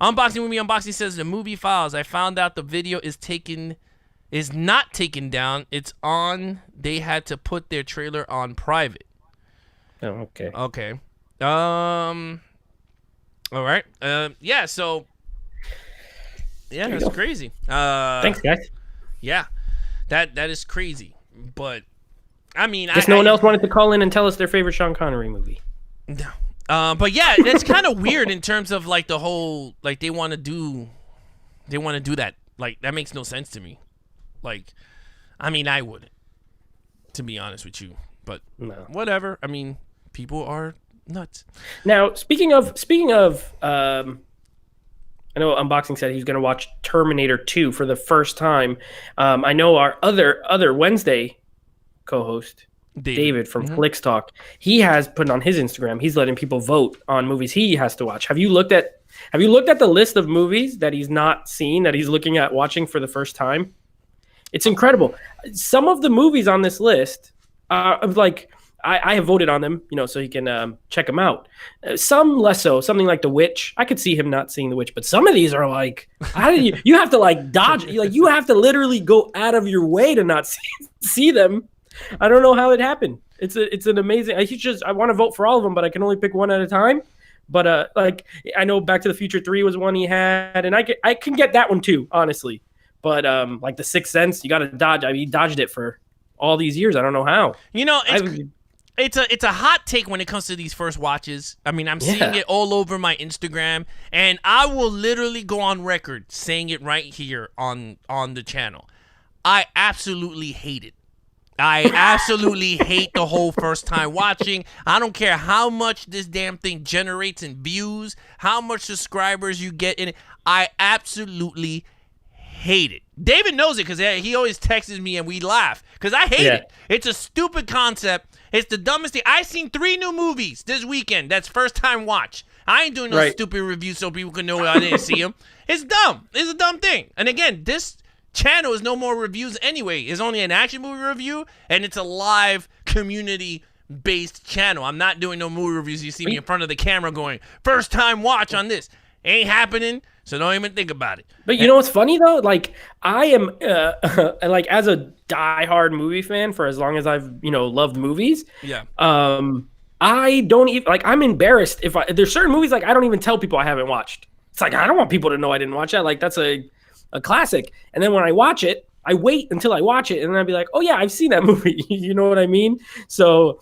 Unboxing with me unboxing says the movie files. I found out the video is not taken down. It's on. They had to put their trailer on private. Oh, okay. Okay. All right. Yeah. So. Yeah, that's crazy. Thanks, guys. Yeah, that is crazy. But I mean, no one else wanted to call in and tell us their favorite Sean Connery movie. No. But yeah, that's kind of weird in terms of like the whole like they want to do that. Like that makes no sense to me. Like, I mean, I wouldn't, to be honest with you. But whatever. I mean, people are nuts. Now, speaking of, I know Unboxing said he's going to watch Terminator 2 for the first time. I know our other Wednesday co-host, David from Flicks Talk, he has put on his Instagram. He's letting people vote on movies he has to watch. Have you looked at the list of movies that he's not seen that he's looking at watching for the first time? It's incredible. Some of the movies on this list are like I have voted on them, so you can check them out. Some less so. Something like The Witch. I could see him not seeing The Witch, but some of these are like, how do you have to like dodge? Like you have to literally go out of your way to not see them. I don't know how it happened. It's an amazing. I want to vote for all of them, but I can only pick one at a time. But like I know Back to the Future 3 was one he had, and I can get that one too, honestly. But like The Sixth Sense, you got to dodge. I mean, he dodged it for all these years. I don't know how. It's a hot take when it comes to these first watches. I mean, I'm seeing it all over my Instagram, and I will literally go on record saying it right here on the channel. I absolutely hate it. I absolutely hate the whole first time watching. I don't care how much this damn thing generates in views, how much subscribers you get in it. I absolutely hate it. David knows it because he always texts me and we laugh because I hate it. It's a stupid concept. It's the dumbest thing. I seen 3 new movies this weekend. That's first time watch. I ain't doing no stupid reviews so people can know I didn't see them. It's dumb. It's a dumb thing. And again, this channel is no more reviews anyway. It's only an action movie review, and it's a live community-based channel. I'm not doing no movie reviews. You see me in front of the camera going, first time watch on this. Ain't happening, so don't even think about it. But you know what's funny, though? Like, I am, like, as a diehard movie fan for as long as I've, loved movies. Yeah. I don't even, like, I'm embarrassed if there's certain movies, like, I don't even tell people I haven't watched. It's like, I don't want people to know I didn't watch that. Like, that's a classic. And then when I watch it, I wait until I watch it, and then I'd be like, oh, yeah, I've seen that movie. You know what I mean? So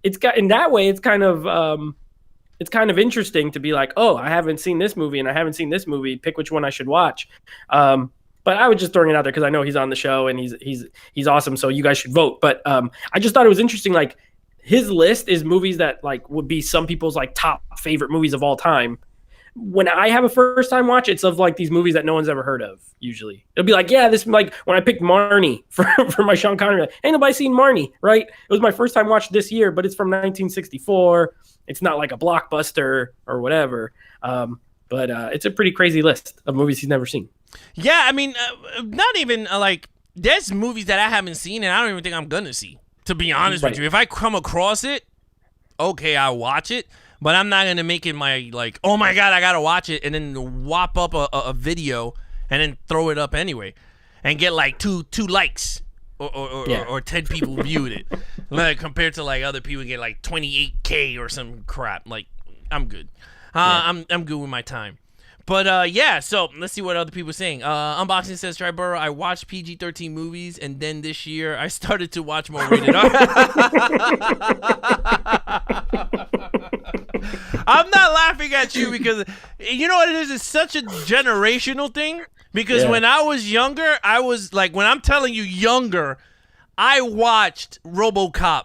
it's got, in that way, it's kind of interesting to be like, oh, I haven't seen this movie and I haven't seen this movie. Pick which one I should watch. But I was just throwing it out there because I know he's on the show and he's awesome. So you guys should vote. But I just thought it was interesting. Like his list is movies that like would be some people's like top favorite movies of all time. When I have a first time watch, it's of like these movies that no one's ever heard of. Usually it'll be like, yeah, this like when I picked Marnie for my Sean Connery, like, ain't nobody seen Marnie, right? It was my first time watch this year, but it's from 1964. It's not like a blockbuster or whatever. But it's a pretty crazy list of movies he's never seen. Yeah, I mean, not even like there's movies that I haven't seen and I don't even think I'm gonna see. To be honest with you, if I come across it, okay, I'll watch it. But I'm not going to make it my, like, oh, my God, I got to watch it, and then whop up a video and then throw it up anyway and get, like, two likes or 10 people viewed it. Like, compared to, like, other people get, like, 28K or some crap. Like, I'm good. I'm good with my time. But, yeah, so let's see what other people are saying. Unboxing says, Triborough, I watched PG-13 movies, and then this year I started to watch more rated R. I'm not laughing at you because you know what it is? It's such a generational thing. Because when I was younger, I was like, when I'm telling you younger, I watched RoboCop.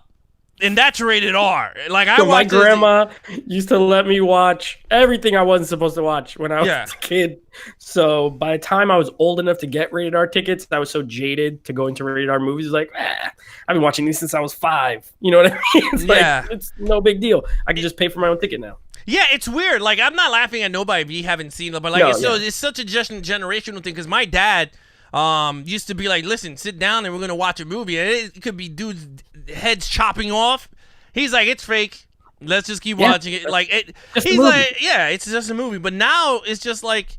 And that's rated R. Like my grandma used to let me watch everything I wasn't supposed to watch when I was a kid. So by the time I was old enough to get rated R tickets, I was so jaded to go into rated R movies. Like, I've been watching these since I was 5. You know what I mean? It's like, it's no big deal. I can just pay for my own ticket now. Yeah, it's weird. Like, I'm not laughing at nobody if you haven't seen it, but like, it's such a generational thing. Because my dad used to be like, listen, sit down and we're gonna watch a movie. And it could be dudes' heads chopping off. He's like, it's fake. Let's just keep watching it. Like he's like, yeah, it's just a movie. But now it's just like,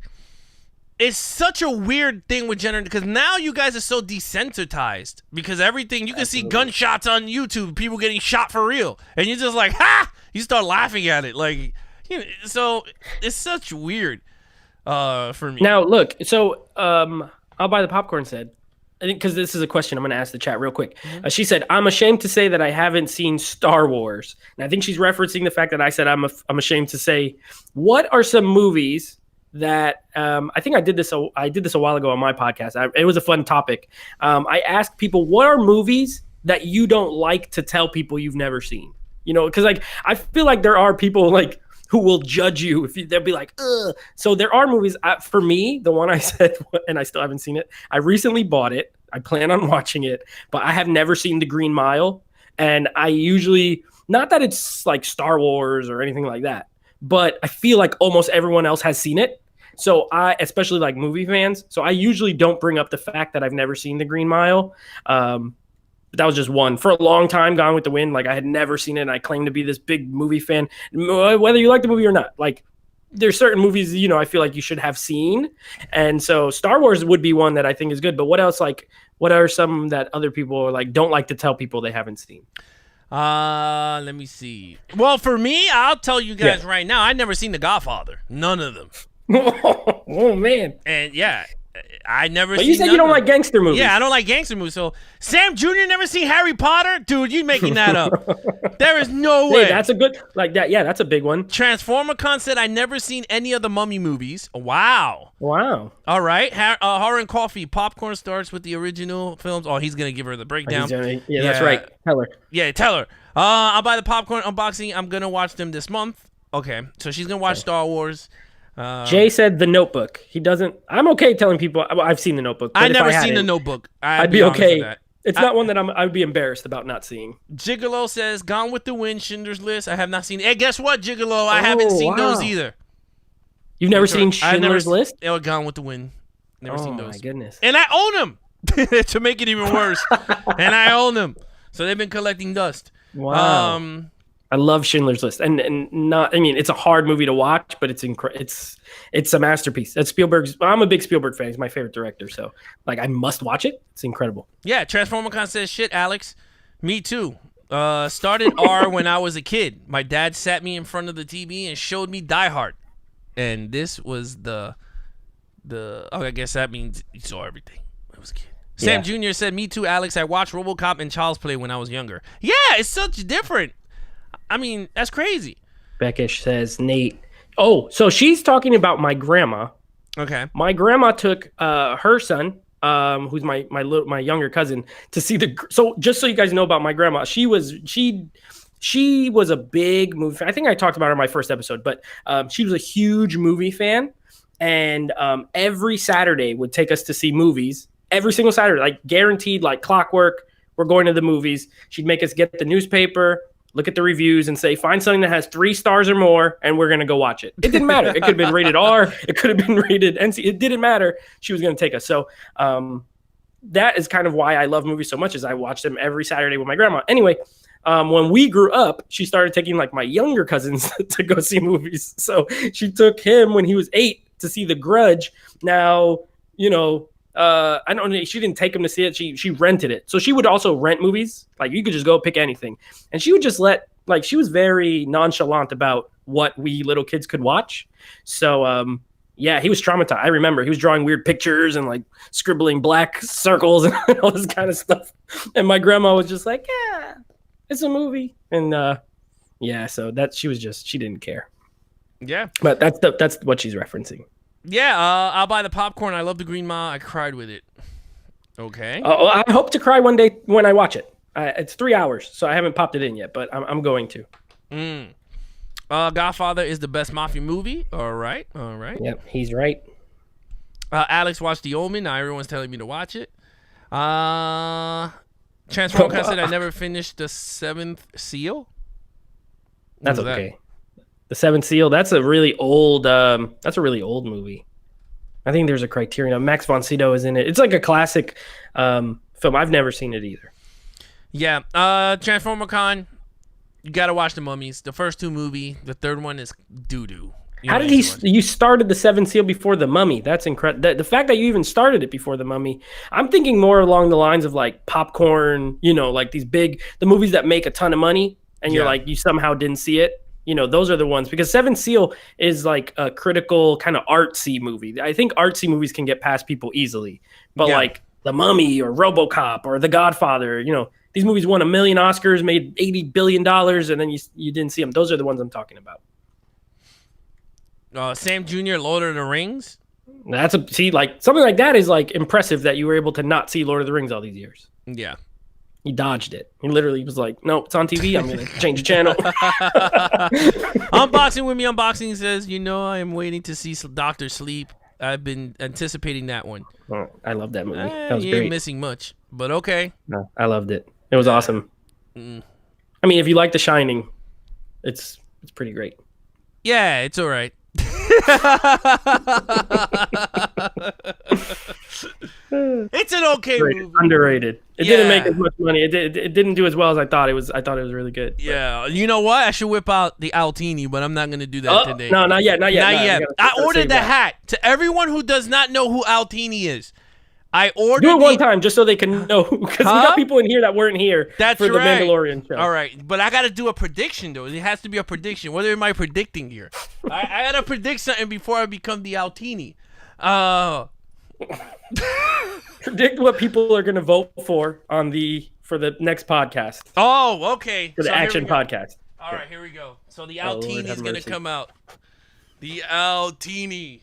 it's such a weird thing with gender because now you guys are so desensitized because everything you can see gunshots on YouTube, people getting shot for real, and you're just like, ha! You start laughing at it, like, you know, so it's such weird for me. Now look, so I'll buy the popcorn said, I think because this is a question I'm going to ask the chat real quick. She said, I'm ashamed to say that I haven't seen Star Wars. And I think she's referencing the fact that I said I'm ashamed to say, what are some movies that I think I did this a while ago on my podcast. It was a fun topic. I asked people, what are movies that you don't like to tell people you've never seen? You know, because like I feel like there are people like who will judge you if they'll be like, ugh. So there are movies. For me, the one I said, and I still haven't seen it. I recently bought it. I plan on watching it, but I have never seen The Green Mile. And I usually, not that it's like Star Wars or anything like that, but I feel like almost everyone else has seen it. So especially like movie fans. So I usually don't bring up the fact that I've never seen The Green Mile. But that was just one. For a long time, Gone with the Wind, like I had never seen it, and I claimed to be this big movie fan. Whether you like the movie or not, like there's certain movies, I feel like you should have seen. And so Star Wars would be one that I think is good. But what else, like, what are some that other people like don't like to tell people they haven't seen? Let me see. Well, for me, I'll tell you guys right now, I never seen The Godfather. None of them. Oh man. And yeah, I never. But you said you don't like gangster movies. Yeah, I don't like gangster movies. So Sam Jr. never seen Harry Potter, dude. You making that up? There is no way. Hey, that's a good like that. Yeah, that's a big one. Transformer Con said I never seen any of the Mummy movies. Wow. Wow. All right. Horror and Coffee. Popcorn starts with the original films. Oh, he's gonna give her the breakdown. Yeah, that's right. Tell her. Yeah, tell her. I'll buy the popcorn unboxing. I'm gonna watch them this month. Okay, so she's gonna watch Star Wars. Jay said The Notebook. He doesn't. I'm okay telling people I've seen The Notebook. I never seen The Notebook. I'd be okay. It's not one that I would be embarrassed about not seeing. Gigolo says Gone with the Wind, Schindler's List. I have not seen. Hey, guess what, Gigolo? I haven't seen those either. You've never seen Schindler's List? Or Gone with the Wind. Never seen those. Oh my goodness. And I own them to make it even worse. And I own them, so they've been collecting dust. Wow. I love Schindler's List, and not. I mean, it's a hard movie to watch, but it's a masterpiece. That's Spielberg's. I'm a big Spielberg fan. He's my favorite director, so like I must watch it. It's incredible. Yeah, Transformer Con says shit, Alex. Me too. Started R when I was a kid. My dad sat me in front of the TV and showed me Die Hard, and this was the. Oh, I guess that means you saw everything when I was a kid. Sam Jr. said, "Me too, Alex. I watched RoboCop and Child's Play when I was younger. Yeah, it's such different." I mean, that's crazy. Beckish says, Nate. Oh, so she's talking about my grandma. Okay. My grandma took her son, who's my younger cousin, to see the. So just so you guys know about my grandma, she was a big movie fan. I think I talked about her in my first episode, but she was a huge movie fan, and every Saturday would take us to see movies. Every single Saturday, like guaranteed, like clockwork. We're going to the movies. She'd make us get the newspaper, look at the reviews, and say, find something that has 3 stars or more, and we're going to go watch it. It didn't matter. It could have been rated R. It could have been rated NC. It didn't matter. She was going to take us. So that is kind of why I love movies so much, is I watch them every Saturday with my grandma. Anyway, when we grew up, she started taking like my younger cousins to go see movies. So she took him when he was 8 to see The Grudge. Now, I don't know. She didn't take him to see it. She rented it. So she would also rent movies. Like you could just go pick anything. And she would just she was very nonchalant about what we little kids could watch. So, he was traumatized. I remember he was drawing weird pictures and like scribbling black circles and all this kind of stuff. And my grandma was just like, yeah, it's a movie. And, so she didn't care. Yeah. But that's what she's referencing. Yeah, I'll buy the popcorn. I love the Green Mile. I cried with it. Okay. I hope to cry one day when I watch it. It's 3 hours, so I haven't popped it in yet, but I'm going to. Godfather is the best mafia movie. All right. Yep, he's right. Alex watched The Omen. Now everyone's telling me to watch it. Transformer said I never finished The Seventh Seal. That's okay. The Seventh Seal, that's a really old movie. I think there's a Criterion. Max von Sydow is in it. It's like a classic film. I've never seen it either. Yeah. Transformer Con, you got to watch The Mummies. The first 2 movie. The third one is doo-doo. How did you started The Seventh Seal before The Mummy? That's incredible. The fact that you even started it before The Mummy, I'm thinking more along the lines of like popcorn, like the movies that make a ton of money, and you're like, you somehow didn't see it. Those are the ones, because Seventh Seal is like a critical kind of artsy movie. I think artsy movies can get past people easily, but like The Mummy or RoboCop or The Godfather, these movies won 1 million Oscars, made $80 billion, and then you didn't see them. Those are the ones I'm talking about. Sam Jr., Lord of the Rings. Something like that is like impressive that you were able to not see Lord of the Rings all these years. Yeah. He dodged it. He literally was like, no, it's on TV. I'm going to change the channel. Unboxing with me. Unboxing says, I am waiting to see Dr. Sleep. I've been anticipating that one. Oh, I love that movie. That was you great. ain't missing much, but okay. No, I loved it. It was awesome. I mean, if you like The Shining, it's pretty great. Yeah, it's all right. It's an okay movie. Underrated. It didn't make as much money. It didn't do as well as I thought it was. I thought it was really good. Yeah, you know what? I should whip out the Altini, but I'm not gonna do that today. No, not yet. Not yet. I ordered the hat. To everyone who does not know who Altini is, I ordered. Do it one time just so they can know, because we got people in here that weren't here for the Mandalorian show. All right, but I got to do a prediction though. It has to be a prediction. What am I predicting here? I got to predict something before I become the Altini. Predict what people are going to vote for for the next podcast. Oh, okay. For the action podcast. All right, here we go. So the Altini is going to come out. The Altini.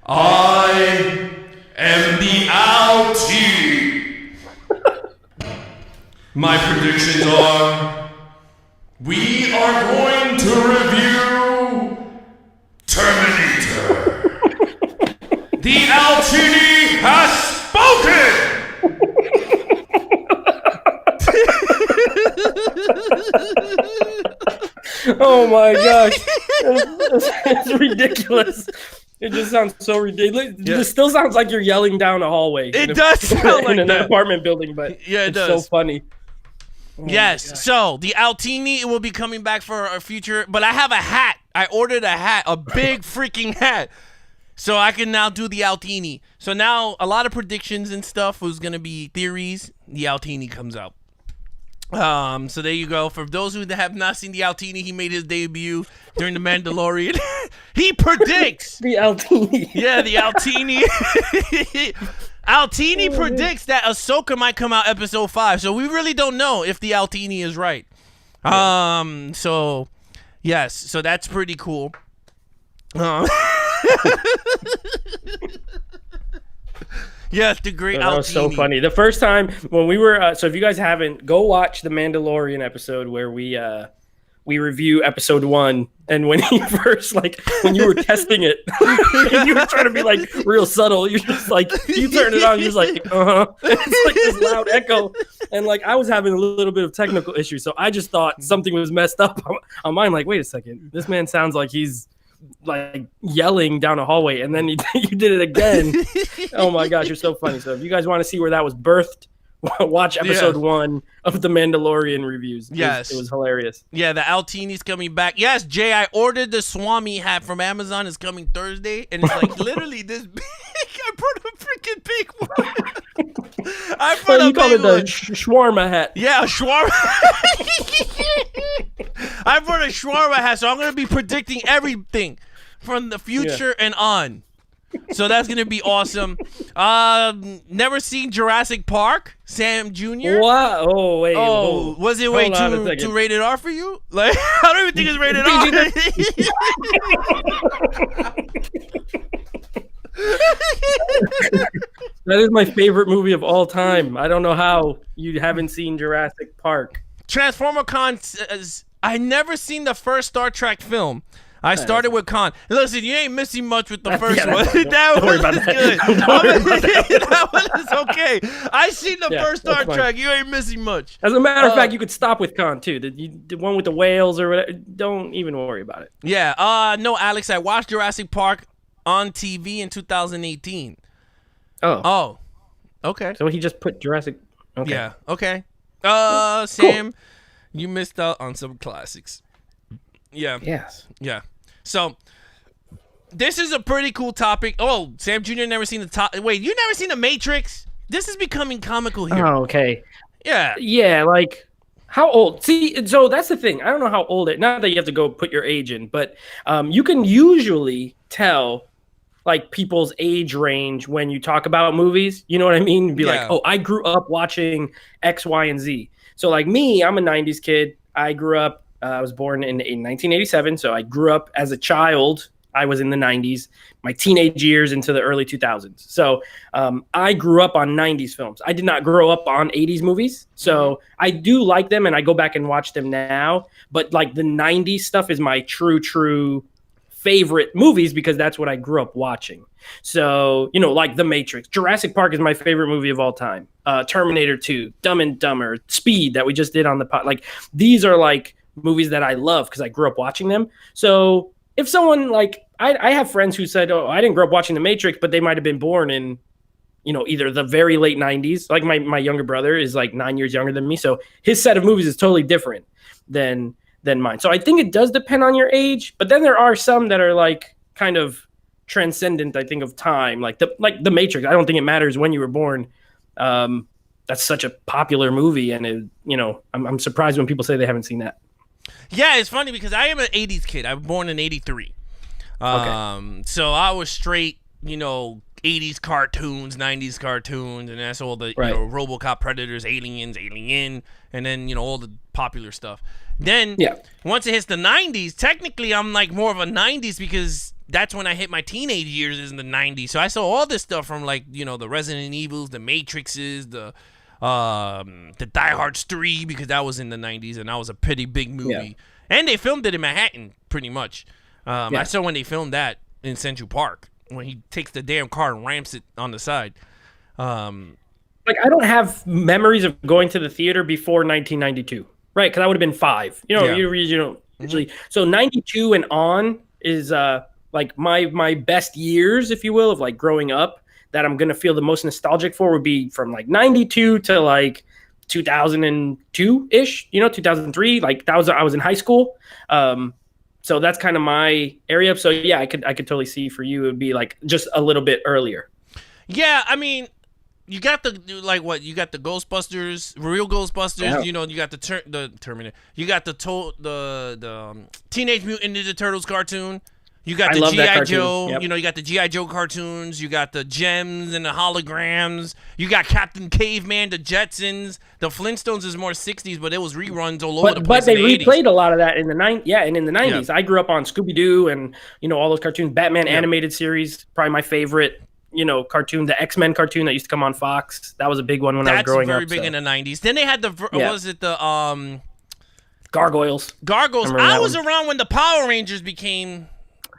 I am the Altini. My predictions are, we are going to review Terminator. The Altini has spoken! Oh my gosh. It's ridiculous. It just sounds so ridiculous. Yeah. It still sounds like you're yelling down a hallway. It does sound like in an that. apartment building, but yeah, it's does. so funny. Yes, so the Altini will be coming back for a future, but I have a hat. I ordered a hat, a big freaking hat, so I can now do the Altini. So now a lot of predictions and stuff was going to be theories. The Altini comes out. So there you go. For those who have not seen the Altini, he made his debut during The Mandalorian. He predicts. The Altini. Yeah, the Altini. Altini predicts that Ahsoka might come out episode 5. So we really don't know if the Altini is right. So yes, so that's pretty cool. Yes, the great Altini. That was so funny. The first time when we were so if you guys haven't, go watch the Mandalorian episode where we review episode 1, and when you first when you were testing it and you were trying to be real subtle, you're just you turn it on, you're just it's like this loud echo, and I was having a little bit of technical issues, so I just thought something was messed up on mine. Wait a second, this man sounds like he's yelling down a hallway, and then you did it again. Oh my gosh, you're so funny. So if you guys want to see where that was birthed, watch episode 1 of the Mandalorian reviews. It was hilarious. Yeah, the Altini's coming back. Yes, Jay, I ordered the Swami hat from Amazon. It's coming Thursday, and it's literally this big. I brought a freaking big one. I brought you call it the shawarma hat. Yeah, a shawarma. I brought a shawarma hat, so I'm gonna be predicting everything from the future and on. So that's gonna be awesome. Never seen Jurassic Park, Sam Jr. What? Oh wait. Oh, was it way too rated R for you? I don't even think it's rated R. That is my favorite movie of all time. I don't know how you haven't seen Jurassic Park. Transformer Con says, I never seen the first Star Trek film. I started with Con. Listen, you ain't missing much with the first one. That one is good. That one is okay. I seen the first Star Trek. You ain't missing much. As a matter of fact, you could stop with Con too. The one with the whales or whatever. Don't even worry about it. Yeah. No, Alex, I watched Jurassic Park on TV in 2018. Oh. Okay. So he just put Jurassic. Okay. Yeah. Okay. Sam, you missed out on some classics. Yeah. Yes. Yeah. So this is a pretty cool topic. Oh, Sam Jr. never seen Wait, you never seen The Matrix? This is becoming comical here. Oh, okay. Yeah. Yeah, how old? See, so that's the thing. I don't know how old it. Not that you have to go put your age in, but you can usually tell people's age range when you talk about movies. You know what I mean? Be like, oh, I grew up watching X, Y, and Z. So me, I'm a 90s kid. I grew up. I was born in 1987, so I grew up as a child. I was in the 90s, my teenage years into the early 2000s. So I grew up on 90s films. I did not grow up on 80s movies. So I do like them, and I go back and watch them now. But the 90s stuff is my true favorite movies because that's what I grew up watching. So, like The Matrix, Jurassic Park is my favorite movie of all time. Terminator 2, Dumb and Dumber, Speed that we just did on the pod. Like, these are like movies that I love because I grew up watching them. So if someone like, I have friends who said, oh, I didn't grow up watching The Matrix, but they might have been born in, either the very late 90s. Like my younger brother is like 9 years younger than me. So his set of movies is totally different than mine. So I think it does depend on your age, but then there are some that are like kind of transcendent, I think, of time. Like the Matrix. I don't think it matters when you were born. That's such a popular movie, and I'm surprised when people say they haven't seen that. Yeah, it's funny because I am an 80s kid. I was born in 83. Okay. So I was straight, 80s cartoons, 90s cartoons, and that's all the Right. RoboCop, Predators, Aliens, Alien, and then all the popular stuff. Then Yeah. once it hits the 90s, technically I'm like more of a 90s because that's when I hit my teenage years is in the 90s. So I saw all this stuff from like, the Resident Evils, the Matrixes, the Die Hards 3 because that was in the 90s and that was a pretty big movie. Yeah. And they filmed it in Manhattan pretty much. I Yeah. saw when they filmed that in Central Park when he takes the damn car and ramps it on the side. Like, I don't have memories of going to the theater before 1992, right? Because I would have been 5. Yeah. Usually. So 92 and on is like my best years, if you will, of like growing up. That I'm gonna feel the most nostalgic for would be from like 92 to like 2002 ish. 2003. Like I was in high school. So that's kind of my area. So yeah, I could totally see for you it would be like just a little bit earlier. Yeah, I mean, you got the you got the Ghostbusters, real Ghostbusters. Yeah. You got the Terminator. You got the Teenage Mutant Ninja Turtles cartoon. You got I the love that G.I. cartoon. Joe. Yep. You got the G.I. Joe cartoons. You got the Gems and the holograms. You got Captain Caveman, the Jetsons. The Flintstones is more 60s, but it was reruns all over the place. But they in the 80s. replayed a lot of that in the 90s. Yeah, and in the 90s, I grew up on Scooby Doo and all those cartoons. Batman animated series, probably my favorite. Cartoon, the X-Men cartoon that used to come on Fox. That was a big one when I was growing up. That's very big in the 90s. Then they had the what was it the Gargoyles. I was around when the Power Rangers became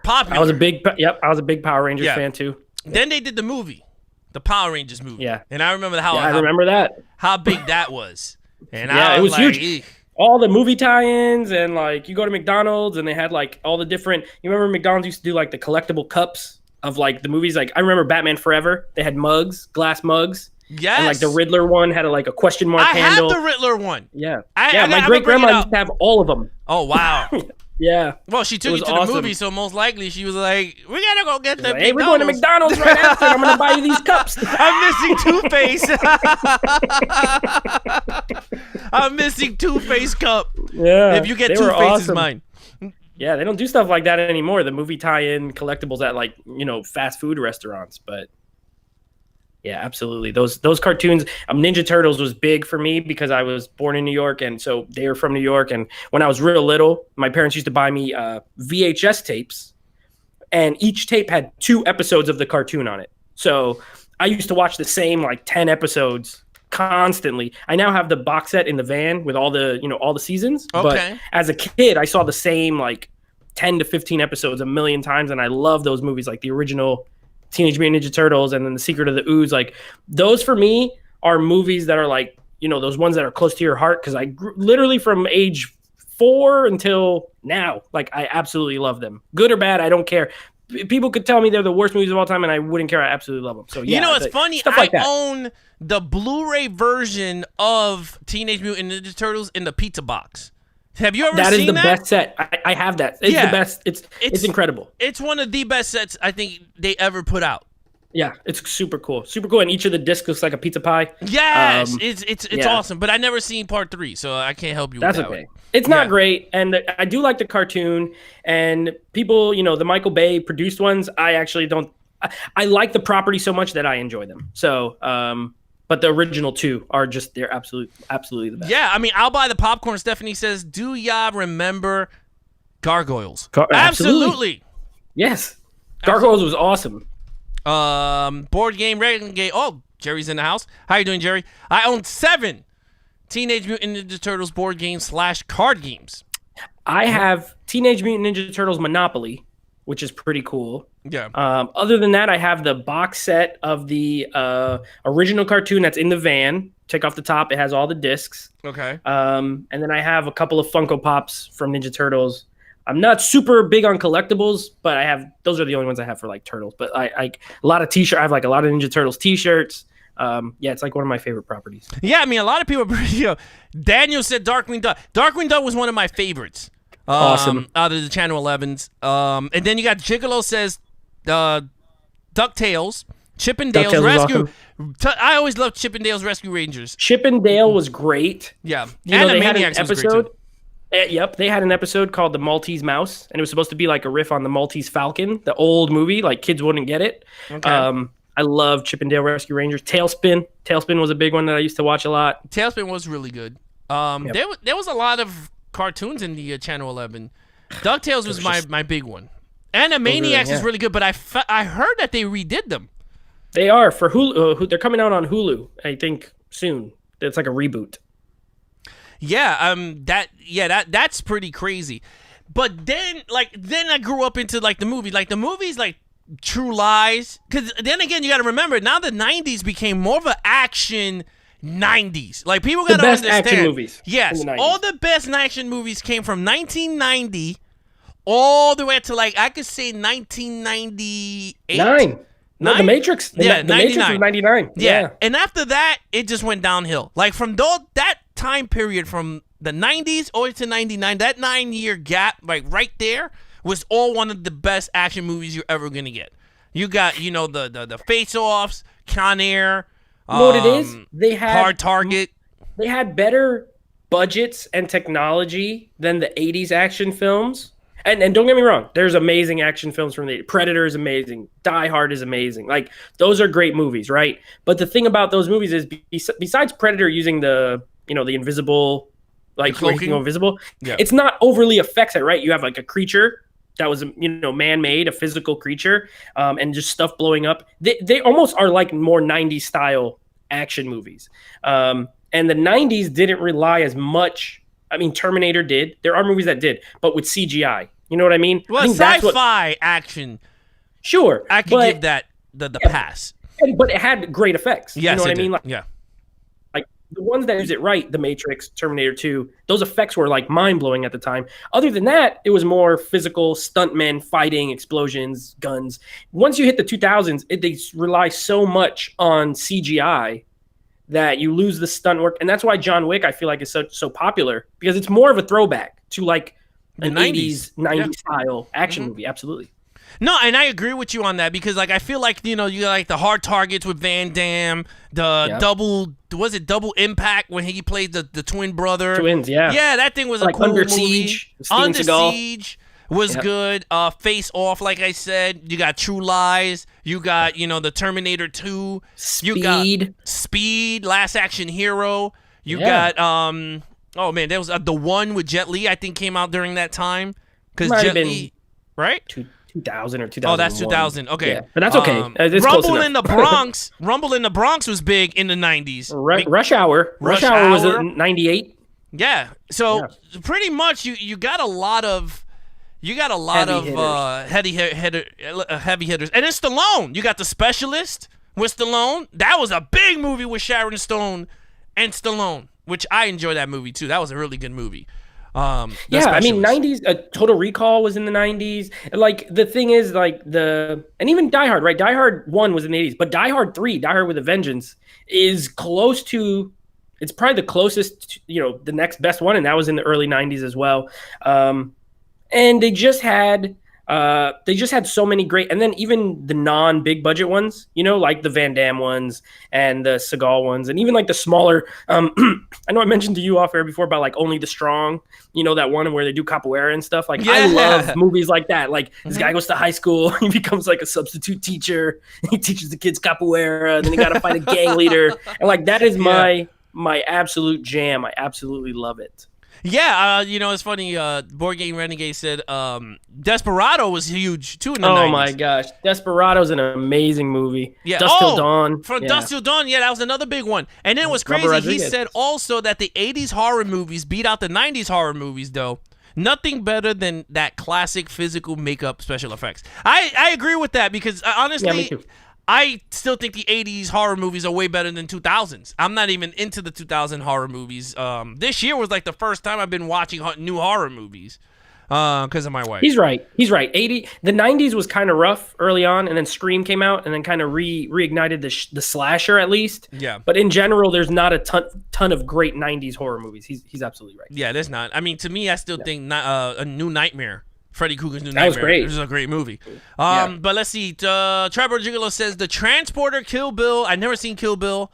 popular. I was a big Power Rangers fan too. Then they did the movie, the Power Rangers movie. Yeah. And I remember I remember that. how big that was. And Yeah, it was like, huge. All the movie tie-ins and like you go to McDonald's and they had like all the different. You remember McDonald's used to do like the collectible cups of like the movies. Like I remember Batman Forever. They had mugs, glass mugs. Yes. And like the Riddler one had a question mark I handle. had the Riddler one. Yeah. I my great grandma used to have all of them. Oh wow. Yeah. Well, she took you to the movie, so most likely she was like, "We gotta go get the Like, hey, we're going to McDonald's right after. I'm gonna buy you these cups. I'm missing Two-Face. I'm missing Two-Face cup. Yeah. If you get they were Two-Face, is awesome. mine. Yeah, they don't do stuff like that anymore. The movie tie-in collectibles at like fast food restaurants, but yeah, absolutely. Those cartoons. Ninja Turtles was big for me because I was born in New York, and so they were from New York. And when I was real little, my parents used to buy me VHS tapes, and each tape had 2 episodes of the cartoon on it. So I used to watch the same like 10 episodes constantly. I now have the box set in the van with all the all the seasons. Okay. But as a kid, I saw the same like 10 to 15 episodes a million times, and I love those movies, like the original Teenage Mutant Ninja Turtles and then The Secret of the Ooze. Like those for me are movies that are like those ones that are close to your heart because I grew literally from age 4 until now. Like I absolutely love them, good or bad. I don't care. People could tell me they're the worst movies of all time, and I wouldn't care. I absolutely love them. So yeah, it's funny. Stuff like that. own the Blu-ray version of Teenage Mutant Ninja Turtles in the pizza box. Have you ever seen that? That is the best set. I have that. It's the best. It's incredible. It's one of the best sets I think they ever put out. Yeah, it's super cool. Super cool. And each of the discs looks like a pizza pie. Yes, it's yeah. awesome. But I never seen part 3, so I can't help you That's with that. okay. It's not great, and I do like the cartoon. And people, the Michael Bay produced ones, I actually don't. I like the property so much that I enjoy them. So, but the original 2 are they're absolutely the best. Yeah, I mean, I'll buy the popcorn. Stephanie says, "Do y'all remember Gargoyles?" Absolutely. Yes, Gargoyles was awesome. Board game, regular game. Oh, Jerry's in the house. How you doing, Jerry? I own 7 Teenage Mutant Ninja Turtles board games / card games. I have Teenage Mutant Ninja Turtles Monopoly, which is pretty cool. Yeah. Other than that, I have the box set of the original cartoon that's in the van. Take off the top; it has all the discs. Okay. And then I have a couple of Funko Pops from Ninja Turtles. I'm not super big on collectibles, but I have those are the only ones I have for like turtles. But I a lot of t-shirts. I have like a lot of Ninja Turtles t-shirts. Yeah, it's like one of my favorite properties. Yeah, I mean, a lot of people. Daniel said Darkwing Duck. Darkwing Duck was one of my favorites. Awesome. Out of the Channel 11s. And then you got Gigolo says DuckTales, Chippendales DuckTales Rescue. is I always loved Chippendales Rescue Rangers. Chip and Dale was great. Yeah. You know, And they had an Animaniacs was great episode. too. Yep, they had an episode called The Maltese Mouse, and it was supposed to be like a riff on the Maltese Falcon, the old movie. Like kids wouldn't get it. Okay. I love Chip and Dale Rescue Rangers. Tailspin was a big one that I used to watch a lot. Tailspin was really good. There was a lot of cartoons in the Channel 11. DuckTales was my big one. Animaniacs is really good, but I heard that they redid them. They are for Hulu. They're coming out on Hulu, I think, soon. It's like a reboot. Yeah, that's pretty crazy. But then I grew up into like the movies like True Lies. Because then again, you got to remember now the 90s became more of an action 90s. Like people got to understand. Action movies. Yes, in the 90s. all the best action movies came from 1990 all the way to like I could say 1998. No, The Matrix. The Matrix was 99. Yeah. And after that, it just went downhill. Like from that time period from the 90s all the way to 99, that 9-year gap, like right there, was all one of the best action movies you're ever going to get. You got, the Face-Offs, Con Air. You know what it is? They had Hard Target. They had better budgets and technology than the 80s action films. And don't get me wrong, there's amazing action films from the 80s. Predator is amazing. Die Hard is amazing. Like, those are great movies, right? But the thing about those movies is besides Predator using the invisible, like where you can go invisible, it's not overly effects, right? You have like a creature that was, man-made, a physical creature, and just stuff blowing up. They almost are like more 90s style action movies. And the 90s didn't rely as much. I mean, Terminator did. There are movies that did, but with CGI. You know what I mean? Well, sci-fi action. Sure. I could give that the pass. But it had great effects. Yes, you know what I did. mean? Like the ones that use it right, The Matrix, Terminator 2, those effects were like mind-blowing at the time. Other than that, it was more physical, stuntmen, fighting, explosions, guns. Once you hit the 2000s, they rely so much on CGI that you lose the stunt work. And that's why John Wick, I feel like, is so popular, because it's more of a throwback to like an 80s, 90s style action movie. Absolutely. No, and I agree with you on that, because like I feel like, you got like the Hard Targets with Van Damme, the double impact when he played the twin brother. Twins, yeah. Yeah, that thing was like a cool Under movie. Siege. Under Siege was good. Face Off, like I said. You got True Lies. You got, the Terminator 2. Speed. You got Speed, Last Action Hero. You got, oh man, there was the one with Jet Li, I think came out during that time. Because Jet Li, right? 2000 or 2001. Oh, that's 2000. Okay. Yeah, but that's okay. It's Rumble in the Bronx. Rumble in the Bronx was big in the 90s. Rush Hour. Rush Hour was in 98. Yeah. So pretty much you got a lot of heavy hitters. And it's Stallone. You got The Specialist with Stallone. That was a big movie with Sharon Stone and Stallone, which I enjoyed that movie too. That was a really good movie. I mean, 90s, Total Recall was in the 90s. Like, the thing is, like, and even Die Hard, right? Die Hard 1 was in the 80s, but Die Hard 3, Die Hard with a Vengeance, is close to, it's probably the closest, the next best one, and that was in the early 90s as well. And they just had so many great, and then even the non-big budget ones, like the Van Damme ones and the Seagal ones, and even like the smaller. I know I mentioned to you off air before about like Only the Strong, that one where they do capoeira and stuff. Like, I love movies like that. Like, this guy goes to high school, he becomes like a substitute teacher, he teaches the kids capoeira, and then he got to fight a gang leader, and like that is my absolute jam. I absolutely love it. Yeah, it's funny. Board Game Renegade said Desperado was huge too in the 90s. Oh my gosh, Desperado's an amazing movie. Yeah, Dusk Till Dawn. From Dusk Till Dawn. Yeah, that was another big one. And then it was crazy. He said also that the 80s horror movies beat out the 90s horror movies, though. Nothing better than that classic physical makeup special effects. I agree with that because honestly, Yeah, me too. I still think the 80s horror movies are way better than 2000s. I'm not even into the 2000 horror movies. This year was like the first time I've been watching new horror movies because of my wife. He's right. The 90s was kind of rough early on, and then Scream came out, and then kind of reignited the slasher at least. Yeah. But in general, there's not a ton of great 90s horror movies. He's absolutely right. Yeah, there's not. I mean, to me, I still think a New Nightmare. Freddy Krueger's New Nightmare. That was great. This is a great movie. But let's see. Tribal Gigolo says The Transporter, Kill Bill. I've never seen Kill Bill.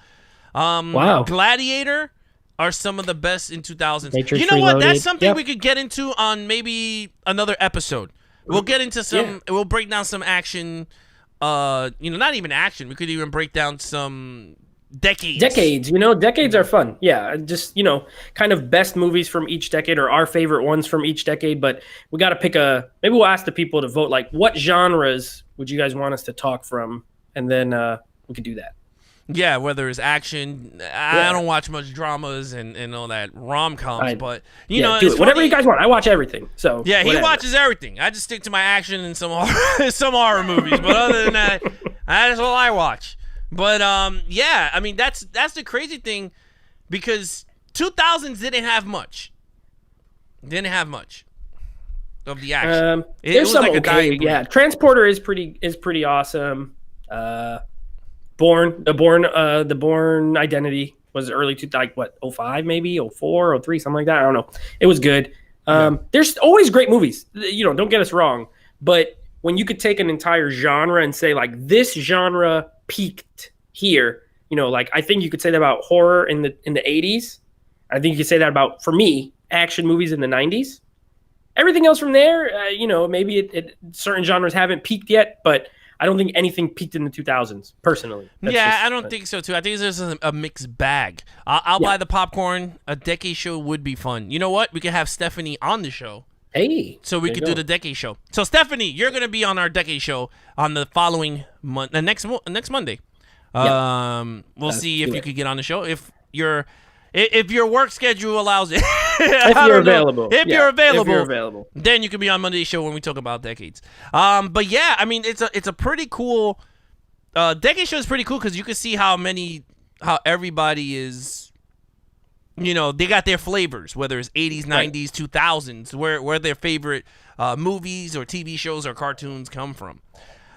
Wow. Gladiator are some of the best in 2000s. Matrix You know what? That's Reloaded. something Yep. we could get into on maybe another episode. We'll get into some. We'll break down some action. Not even action. We could even break down some decades. Decades are fun. Yeah, just kind of best movies from each decade or our favorite ones from each decade. But we got to pick maybe we'll ask the people to vote, like, what genres would you guys want us to talk from, and then we could do that. Yeah, whether it's action, I don't watch much dramas and all that rom-coms, but do it's it. Whatever funny. you guys want. I watch everything. So Yeah, he whatever. watches everything. I just stick to my action and some horror movies. But other than that, that's all I watch. But I mean that's the crazy thing, because 2000s didn't have much. Didn't have much of the action. It There's was some like a okay. dying breed. Yeah, Transporter is pretty awesome. The Born Identity was early to 05 maybe 04 03 something like that. I don't know. It was good. There's always great movies. Don't get us wrong, but when you could take an entire genre and say, like, this genre peaked here, I think you could say that about horror in the 80s. I think you could say that about, for me, action movies in the 90s. Everything else from there, maybe certain genres haven't peaked yet, but I don't think anything peaked in the 2000s, personally. I don't think so, too. I think this is a mixed bag. I'll buy the popcorn. A decade show would be fun. You know what? We could have Stephanie on the show. Hey. So we could do the decade show. So, Stephanie, you're going to be on our decade show on the following month, next Monday. We'll see if you could get on the show. If your work schedule allows it. If you're available. If you're available. If you're available. Then you can be on Monday's show when we talk about decades. But yeah, I mean, it's a pretty cool decade show is pretty cool because you can see how everybody is, they got their flavors, whether it's 80s, 90s, 2000s, where their favorite movies or TV shows or cartoons come from.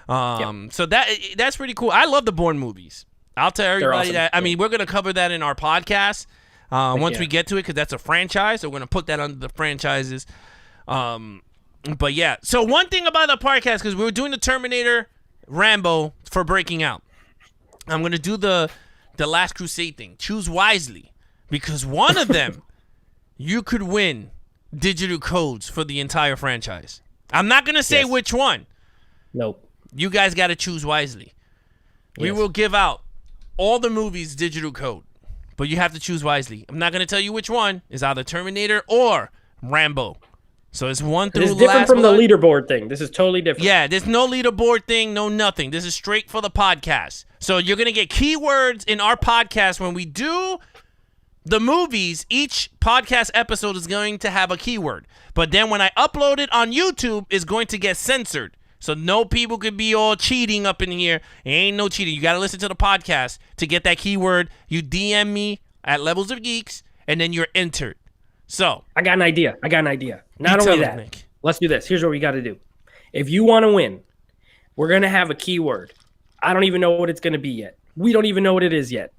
So that's pretty cool. I love the Bourne movies. I'll tell everybody awesome. that. I mean, we're going to cover that in our podcast once we get to it, because that's a franchise. So we're going to put that under the franchises. But yeah. So one thing about the podcast, because we were doing the Terminator Rambo for Breaking Out, I'm going to do the Last Crusade thing. Choose wisely, because one of them, you could win digital codes for the entire franchise. I'm not going to say which one. Nope. You guys got to choose wisely. We will give out all the movies digital code, but you have to choose wisely. I'm not going to tell you which one is either Terminator or Rambo. So it's one through It's different last from the one. leaderboard thing. This is totally different. Yeah, there's no leaderboard thing, no nothing. This is straight for the podcast. So you're going to get keywords in our podcast when we do the movies. Each podcast episode is going to have a keyword. But then when I upload it on YouTube, it's going to get censored. So no people could be all cheating up in here. Ain't no cheating. You got to listen to the podcast to get that keyword. You DM me at Levels of Geeks, and then you're entered. So I got an idea. Not tell only us, that, Nick. let's do this. Here's what we got to do. If you want to win, we're going to have a keyword. I don't even know what it's going to be yet. We don't even know what it is yet.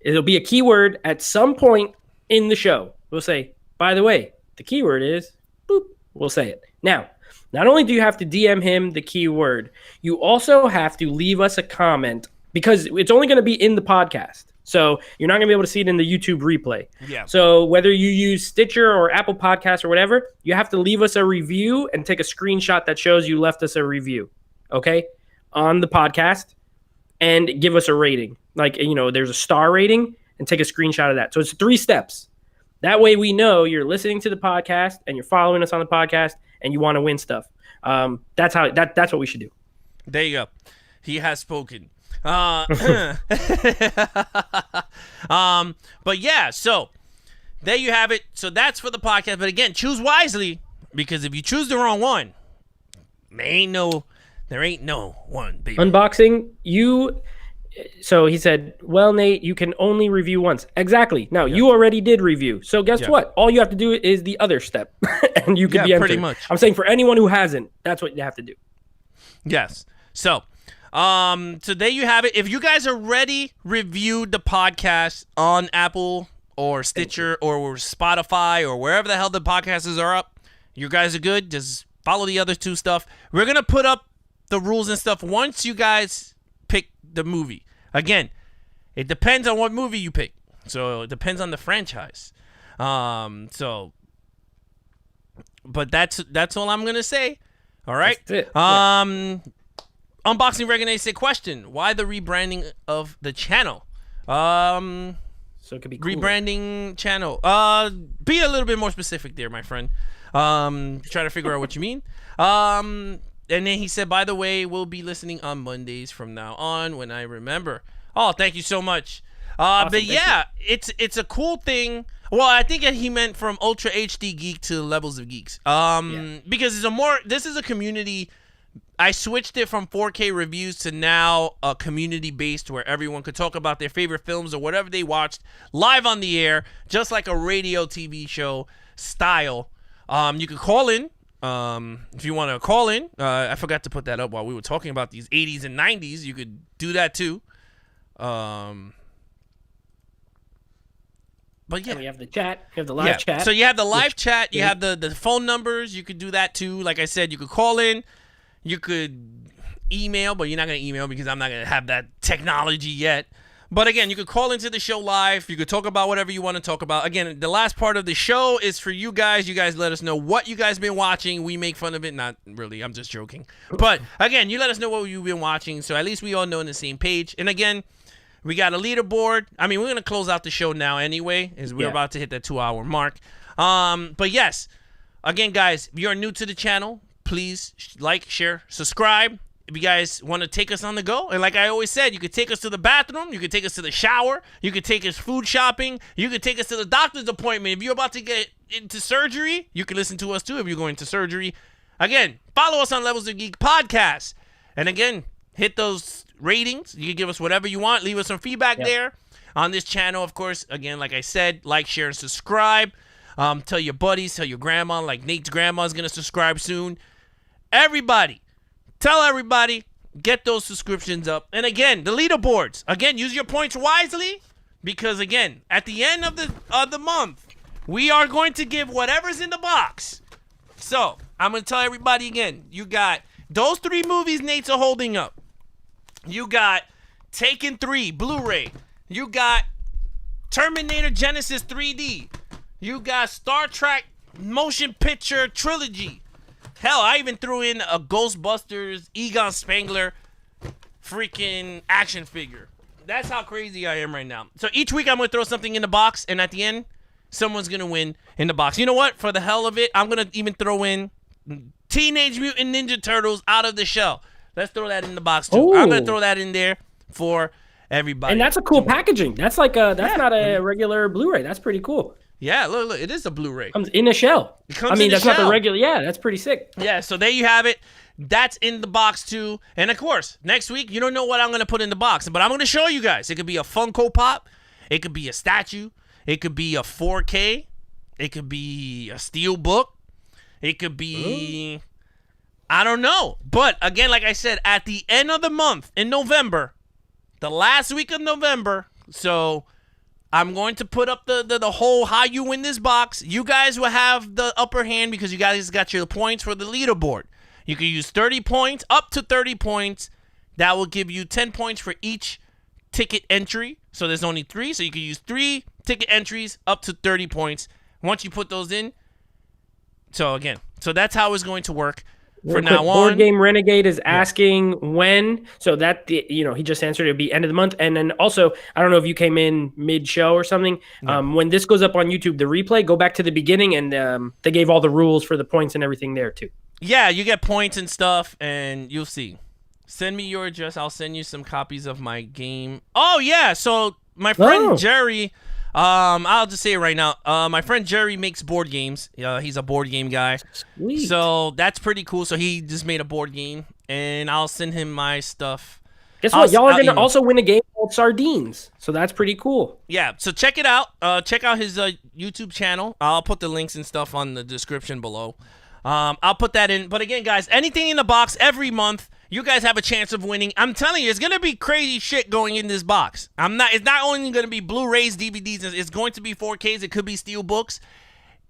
It'll be a keyword at some point in the show. We'll say, by the way, the keyword is boop. We'll say it. Now, not only do you have to DM him the keyword, you also have to leave us a comment, because it's only going to be in the podcast. So you're not going to be able to see it in the YouTube replay. Yeah. So whether you use Stitcher or Apple Podcasts or whatever, you have to leave us a review and take a screenshot that shows you left us a review, okay, on the podcast, and give us a rating. Like, there's a star rating, and take a screenshot of that. So it's 3 steps. That way we know you're listening to the podcast and you're following us on the podcast and you want to win stuff. That's what we should do. There you go. He has spoken. But yeah, so there you have it. So that's for the podcast. But again, choose wisely. Because if you choose the wrong one, there ain't no one, baby. Unboxing, so he said, well, Nate, you can only review once. Exactly. Now, you already did review. So guess what? All you have to do is the other step, and you can be entered. Pretty much. I'm saying for anyone who hasn't, that's what you have to do. Yes. So, so there you have it. If you guys already reviewed the podcast on Apple or Stitcher or Spotify or wherever the hell the podcasts are up, you guys are good. Just follow the other two stuff. We're going to put up the rules and stuff once you guys pick the movie. Again, it depends on what movie you pick. So it depends on the franchise. But that's all I'm going to say. All right. That's it. Unboxing Reggae say question: why the rebranding of the channel? So it could be cooler. Rebranding channel. Be a little bit more specific there, my friend. Try to figure out what you mean. And then he said, by the way, we'll be listening on Mondays from now on when I remember. Oh, thank you so much. Awesome, but yeah, it's a cool thing. Well, I think that he meant from Ultra HD Geek to Levels of Geeks. Because this is a community. I switched it from 4K reviews to now a community based where everyone could talk about their favorite films or whatever they watched live on the air, just like a radio TV show style. You could call in. If you want to call in, I forgot to put that up while we were talking about these 80s and 90s. You could do that too. But yeah, and we have the chat. We have the live chat. So you have the live chat. You have the phone numbers. You could do that too. Like I said, you could call in. You could email, but you're not going to email because I'm not going to have that technology yet. But again, you could call into the show live. You could talk about whatever you want to talk about. Again, the last part of the show is for you guys. You guys let us know what you guys been watching. We make fun of it. Not really. I'm just joking. But again, you let us know what you've been watching. So at least we all know on the same page. And again, we got a leaderboard. I mean, we're going to close out the show now anyway, as we're about to hit that 2-hour mark. But yes, again, guys, if you're new to the channel, please like, share, subscribe. If you guys want to take us on the go, and like I always said, you could take us to the bathroom, you could take us to the shower, you could take us food shopping, you could take us to the doctor's appointment. If you're about to get into surgery, you can listen to us too if you're going to surgery. Again, follow us on Levels of Geek Podcast. And again, hit those ratings. You can give us whatever you want. Leave us some feedback there on this channel. Of course, again, like I said, like, share, and subscribe. Tell your buddies, tell your grandma, like Nate's grandma's going to subscribe soon. Everybody. Tell everybody, get those subscriptions up. And again, the leaderboards. Again, use your points wisely because, again, at the end of the month, we are going to give whatever's in the box. So, I'm going to tell everybody again, you got those 3 movies Nate's are holding up. You got Taken 3 Blu-ray. You got Terminator Genesis 3D. You got Star Trek Motion Picture Trilogy. Hell, I even threw in a Ghostbusters Egon Spengler freaking action figure. That's how crazy I am right now. So each week I'm going to throw something in the box, and at the end, someone's going to win in the box. You know what? For the hell of it, I'm going to even throw in Teenage Mutant Ninja Turtles Out of the Shell. Let's throw that in the box, too. Ooh. I'm going to throw that in there for everybody. And that's a cool packaging. That's like that's not a regular Blu-ray. That's pretty cool. Yeah, look, it is a Blu-ray. Comes in a shell. It comes in a that's shell. not the regular. Yeah, that's pretty sick. Yeah, so there you have it. That's in the box too. And of course, next week, you don't know what I'm going to put in the box, but I'm going to show you guys. It could be a Funko Pop. It could be a statue. It could be a 4K. It could be a steel book. It could be, I don't know. But again, like I said, at the end of the month in November, the last week of November, so I'm going to put up the whole how you win this box. You guys will have the upper hand because you guys got your points for the leaderboard. You can use 30 points, up to 30 points. That will give you 10 points for each ticket entry. So there's only 3, so you can use 3 ticket entries up to 30 points. Once you put those in, so again, so that's how it's going to work. For now on, Board Game Renegade is asking when. So that he just answered it'll be end of the month. And then also, I don't know if you came in mid-show or something. When this goes up on YouTube, the replay, go back to the beginning, and they gave all the rules for the points and everything there too. Yeah, you get points and stuff, and you'll see. Send me your address. I'll send you some copies of my game. Oh yeah, so my friend Jerry I'll just say it right now. My friend Jerry makes board games. He's a board game guy. Sweet. So that's pretty cool. So he just made a board game, and I'll send him my stuff. Guess what? Y'all are going to also win a game called Sardines. So that's pretty cool. Yeah, so check it out. Check out his YouTube channel. I'll put the links and stuff on the description below. I'll put that in. But again, guys, anything in the box every month, you guys have a chance of winning. I'm telling you, it's going to be crazy shit going in this box. It's not only going to be Blu-rays, DVDs. It's going to be 4Ks. It could be steel books.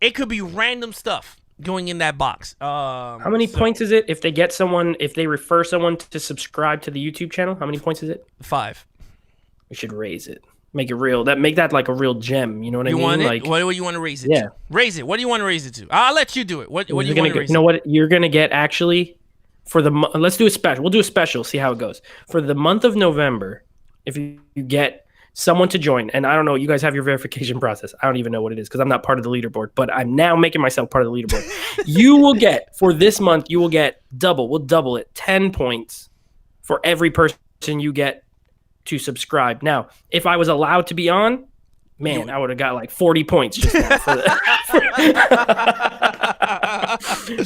It could be random stuff going in that box. How many points is it if they refer someone to subscribe to the YouTube channel? How many points is it? 5. We should raise it. Make it real. Make that like a real gem. You know what I mean? You want it? Like, What do you want to raise it yeah. to? Raise it. What do you want to raise it to? I'll let you do it. What do you want to raise it to? You know what? You're going to get actually for the let's do a special. We'll do a special, see how it goes. For the month of November, if you get someone to join, and I don't know, you guys have your verification process. I don't even know what it is because I'm not part of the leaderboard, but I'm now making myself part of the leaderboard. You will get, for this month, you will get double. We'll double it, 10 points for every person you get to subscribe. Now, if I was allowed to be on, man, I would have got like 40 points just now for that.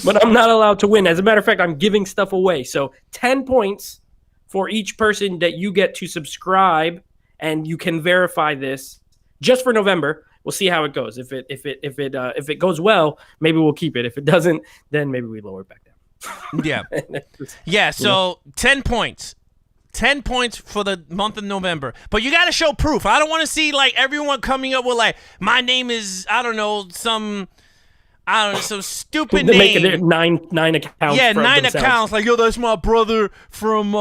But I'm not allowed to win. As a matter of fact, I'm giving stuff away. So 10 points for each person that you get to subscribe, and you can verify this just for November. We'll see how it goes. If it goes well, maybe we'll keep it. If it doesn't, then maybe we lower it back down. Yeah. Yeah, so 10 points. 10 points for the month of November. But you got to show proof. I don't want to see like everyone coming up with like, my name is, some stupid They name. make it nine accounts. Yeah, for 9 themselves. accounts. Like, yo, that's my brother from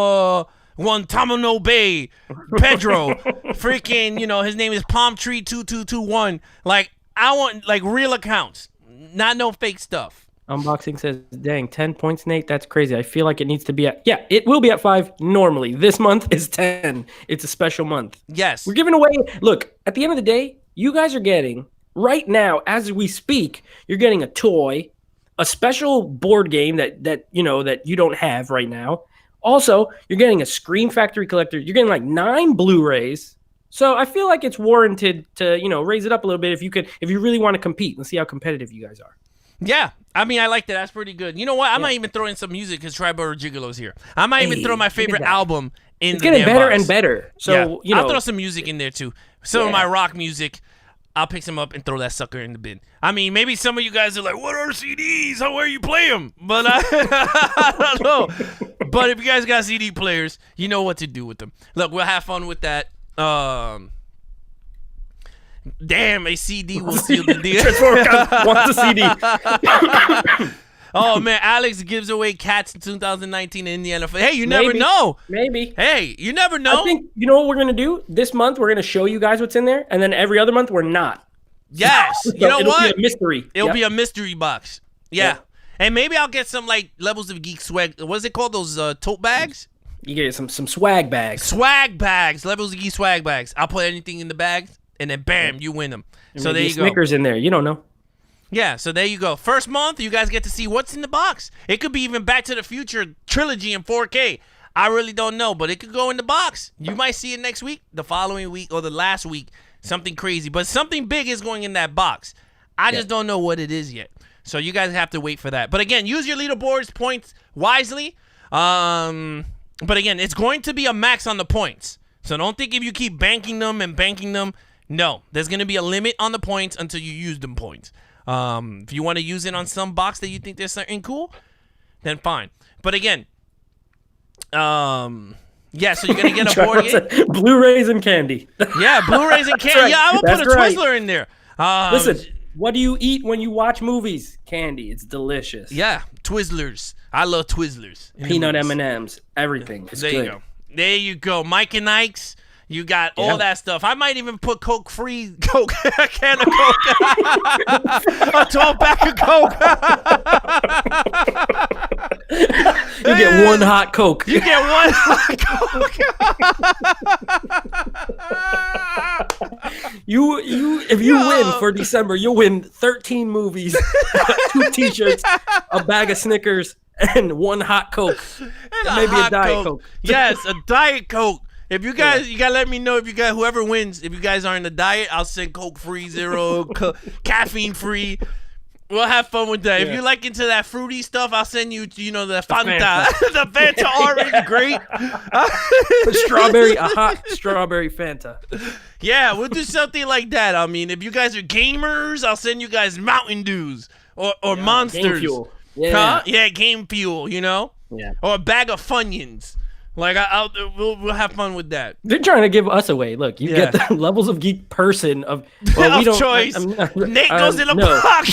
Guantanamo Bay, Pedro. Freaking, his name is Palm Tree 2221. Like, I want like real accounts, not no fake stuff. Unboxing says, dang, 10 points, Nate? That's crazy. I feel like it needs to be at... Yeah, it will be at 5 normally. This month is 10. It's a special month. Yes. We're giving away... Look, at the end of the day, you guys are getting, right now, as we speak, you're getting a toy, a special board game that you don't have right now. Also, you're getting a Scream Factory collector. You're getting like 9 Blu-rays. So I feel like it's warranted to, raise it up a little bit if you really want to compete. Let's see how competitive you guys are. Yeah, I mean, I like that. That's pretty good. You know what? I might even throw in some music because Tribal Gigolo's here. I might even throw my favorite album in. It's getting better and better. So I'll throw some music in there too. Some of my rock music. I'll pick some up and throw that sucker in the bin. I mean, maybe some of you guys are like, "What are CDs? Where you play them?" But I don't know. But if you guys got CD players, you know what to do with them. Look, we'll have fun with that. Damn, a CD will seal the deal. Wants a CD. Oh, man, Alex gives away cats in 2019 in the NFL. Hey, you never know. Maybe. Hey, you never know. I think, you know what we're going to do? This month, we're going to show you guys what's in there, and then every other month, we're not. Yes. So you know it'll what? Be a mystery. It'll be a mystery box. Yeah. And maybe I'll get some, like, Levels of Geek swag. What is it called? Those tote bags? You get some swag bags. Swag bags. Levels of Geek swag bags. I'll put anything in the bag, and then, bam, you win them. So there you go. Snickers in there. You don't know. Yeah, so there you go. First month, you guys get to see what's in the box. It could be even Back to the Future trilogy in 4K. I really don't know, but it could go in the box. You might see it next week, the following week, or the last week. Something crazy. But something big is going in that box. I just don't know what it is yet. So you guys have to wait for that. But again, use your leaderboards points wisely. But again, it's going to be a max on the points. So don't think if you keep banking them and banking them. No, there's going to be a limit on the points until you use them points. If you want to use it on some box that you think there's something cool, then fine. But again, so you're going to get a board game. Blu-rays and candy. Yeah, Blu-rays and candy. Right. Yeah, I will put a Twizzler in there. Listen, what do you eat when you watch movies? Candy. It's delicious. Yeah, Twizzlers. I love Twizzlers. Peanut M&Ms. Everything. It's there good. you go. There you go. Mike and Ike's. You got all that stuff. I might even put Coke-free Coke, a can of Coke, a 12-pack of Coke. You get one hot Coke. You get one hot Coke. If you win for December, you'll win 13 movies, 2 T-shirts, a bag of Snickers, and one hot Coke. And maybe a Diet Coke. Yes, a Diet Coke. If you guys, you gotta let me know if you guys, whoever wins, if you guys are in the diet, I'll send Coke free, zero, caffeine free. We'll have fun with that. If you're like into that fruity stuff, I'll send you, the Fanta. The Fanta orange, great. A hot strawberry Fanta. Yeah, we'll do something like that. I mean, if you guys are gamers, I'll send you guys Mountain Dews or Monsters. Game fuel. Yeah. Huh? Yeah, game fuel, Yeah. Or a bag of Funyuns. Like, we'll have fun with that. They're trying to give us away. Look, you get the levels of geek person of we don't, choice. Nate goes in the box.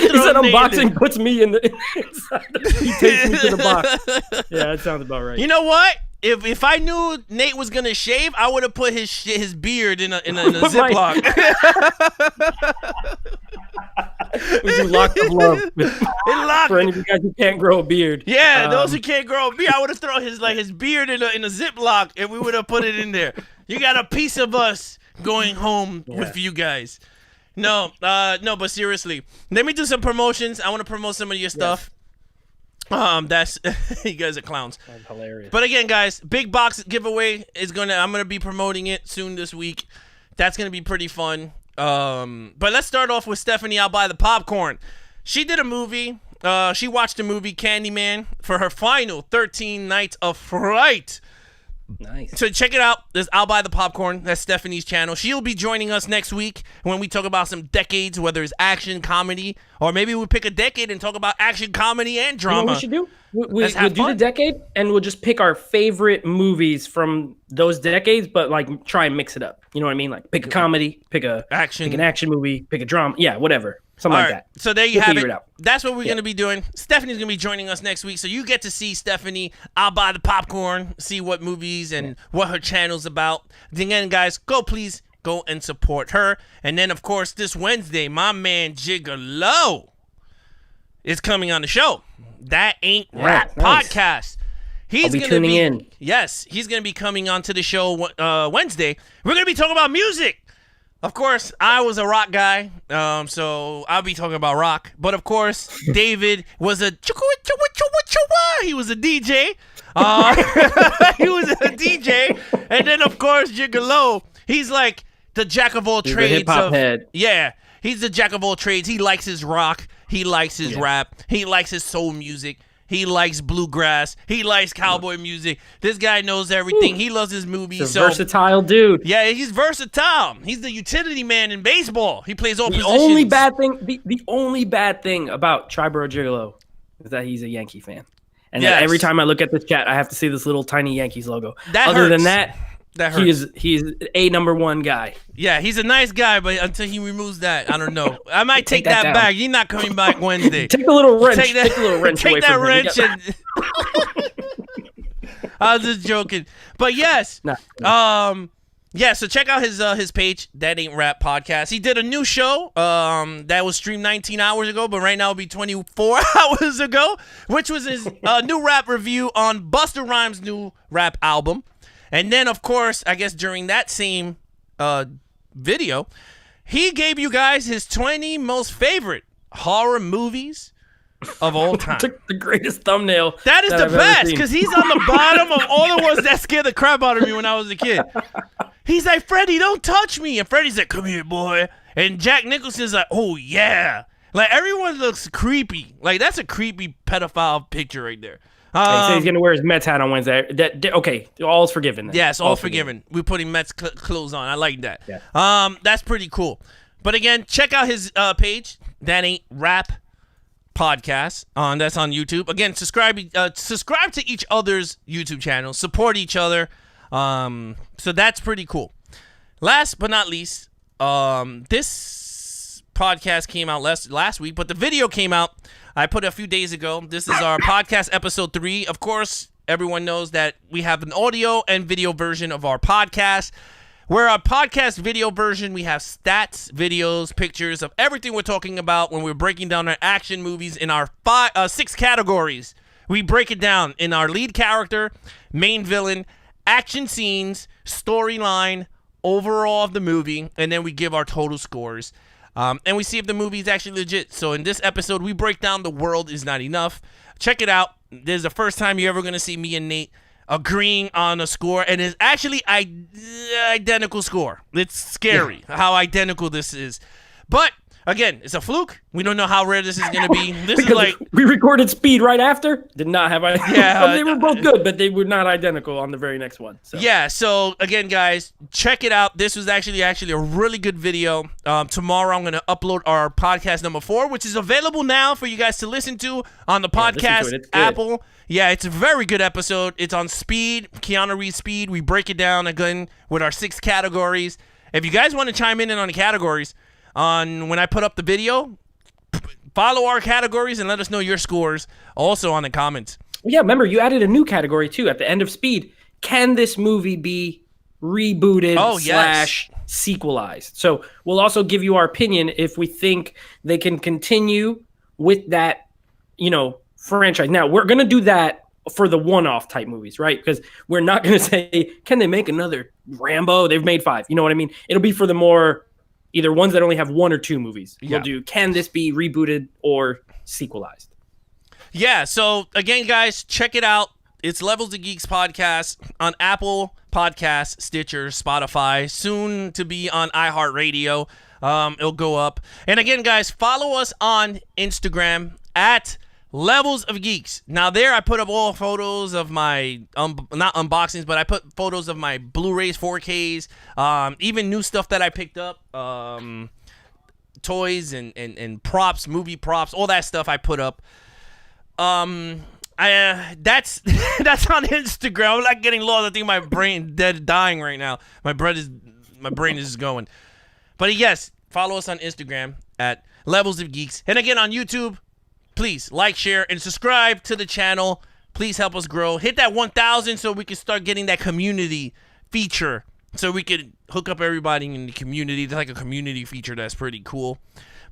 He said unboxing puts me in the inside. He takes me to the box. Yeah, that sounds about right. You know what? If I knew Nate was gonna shave, I would have put his beard in a Ziploc. We do lock of love for any of you guys who can't grow a beard. Yeah, those who can't grow a beard, I would have thrown his beard in a Ziploc, and we would have put it in there. You got a piece of us going home with you guys. No, but seriously, let me do some promotions. I want to promote some of your stuff. That's you guys are clowns. That's hilarious. But again, guys, big box giveaway I'm gonna be promoting it soon this week. That's gonna be pretty fun. But let's start off with Stephanie. I'll buy the popcorn. She did a movie. She watched the movie Candyman for her final 13 nights of fright. Nice. So check it out. There's I'll Buy the Popcorn. That's Stephanie's channel. She'll be joining us next week when we talk about some decades, whether it's action, comedy, or maybe we'll pick a decade and talk about action, comedy, and drama. You know what we should do? We'll do the decade, and we'll just pick our favorite movies from those decades, but like try and mix it up. You know what I mean? Like pick a comedy, pick an action movie, pick a drama. Yeah, whatever. Something like that. So there you have it. That's what we're going to be doing. Stephanie's going to be joining us next week. So you get to see Stephanie. I'll buy the popcorn, see what movies and what her channel's about. Again, guys, please go and support her. And then, of course, this Wednesday, my man Gigolo is coming on the show. That Ain't Rap podcast. He's going to be tuning in. Yes, he's going to be coming onto the show Wednesday. We're going to be talking about music. Of course, I was a rock guy, so I'll be talking about rock. But of course, David was he was a DJ. He was a DJ. And then, of course, Gigolo, he's like the jack of all trades. Hip-hop head. Yeah, he's the jack of all trades. He likes his rock. He likes his rap. He likes his soul music. He likes bluegrass. He likes cowboy music. This guy knows everything. He loves his movies. He's a versatile dude. Yeah, he's versatile. He's the utility man in baseball. He plays all positions. The only bad thing about Triborough Gigolo is that he's a Yankee fan. And that every time I look at this chat, I have to see this little tiny Yankees logo. Other than that hurts. He's a number one guy. Yeah, he's a nice guy, but until he removes that, I don't know. I might take that back. He's not coming back Wednesday. Take the little wrench. Take the little wrench away that from wrench and I was just joking. But yes. So check out his page, That Ain't Rap Podcast. He did a new show that was streamed 19 hours ago, but right now it'll be 24 hours ago, which was his new rap review on Busta Rhymes' new rap album. And then, of course, I guess during that same video, he gave you guys his 20 most favorite horror movies of all time. The greatest thumbnail. That is the best, because he's on the bottom of all the ones that scared the crap out of me when I was a kid. He's like, Freddie, don't touch me. And Freddie's like, come here, boy. And Jack Nicholson's like, oh, yeah. Like, everyone looks creepy. Like, that's a creepy pedophile picture right there. He said he's going to wear his Mets hat on Wednesday. Okay, all's forgiven then. Yes, all forgiven. We're putting Mets clothes on. I like that. Yeah. That's pretty cool. But again, check out his page, That Ain't Rap Podcast. That's on YouTube. Again, subscribe to each other's YouTube channels. Support each other. So that's pretty cool. Last but not least, this podcast came out last week, but the video came out. I put it a few days ago. This is our podcast episode 3. Of course, everyone knows that we have an audio and video version of our podcast. Where our podcast video version, we have stats, videos, pictures of everything we're talking about when we're breaking down our action movies in our 6 categories. We break it down in our lead character, main villain, action scenes, storyline, overall of the movie, and then we give our total scores. And we see if the movie is actually legit. So in this episode, we break down The World Is Not Enough. Check it out. this is the first time you're ever gonna see me and Nate agreeing on a score, and it's actually identical score. It's scary how identical this is, but again, it's a fluke. We don't know how rare this is going to be. This is like we recorded Speed right after. Did not have Yeah, they were both good, but they were not identical on the very next one. So. Yeah. So again, guys, check it out. This was actually a really good video. Tomorrow I'm going to upload our podcast number 4, which is available now for you guys to listen to on the podcast Apple. Yeah, it's a very good episode. It's on Speed, Keanu Reeves Speed. We break it down again with our 6 categories. If you guys want to chime in on the categories. When I put up the video, follow our categories and let us know your scores also on the comments. Yeah, remember, you added a new category, too, at the end of Speed. Can this movie be rebooted / sequelized? So we'll also give you our opinion if we think they can continue with that, franchise. Now, we're going to do that for the one-off type movies, right? Because we're not going to say, can they make another Rambo? They've made 5. You know what I mean? It'll be for the more... either ones that only have 1 or 2 movies. Yeah. We'll do, can this be rebooted or sequelized? Yeah, so again, guys, check it out. It's Levels of Geeks podcast on Apple Podcasts, Stitcher, Spotify, soon to be on iHeartRadio. It'll go up. And again, guys, follow us on Instagram at Levels of Geeks. Now there I put up all photos of my, not unboxings, but I put photos of my Blu-rays, 4Ks, even new stuff that I picked up, toys and props, movie props, all that stuff I put up. That's on Instagram. I'm not getting lost. I think my brain dying right now. My brain is going. But yes, follow us on Instagram at Levels of Geeks. And again on YouTube, please like, share, and subscribe to the channel. Please help us grow. Hit that 1,000 so we can start getting that community feature. So we can hook up everybody in the community. It's like a community feature that's pretty cool.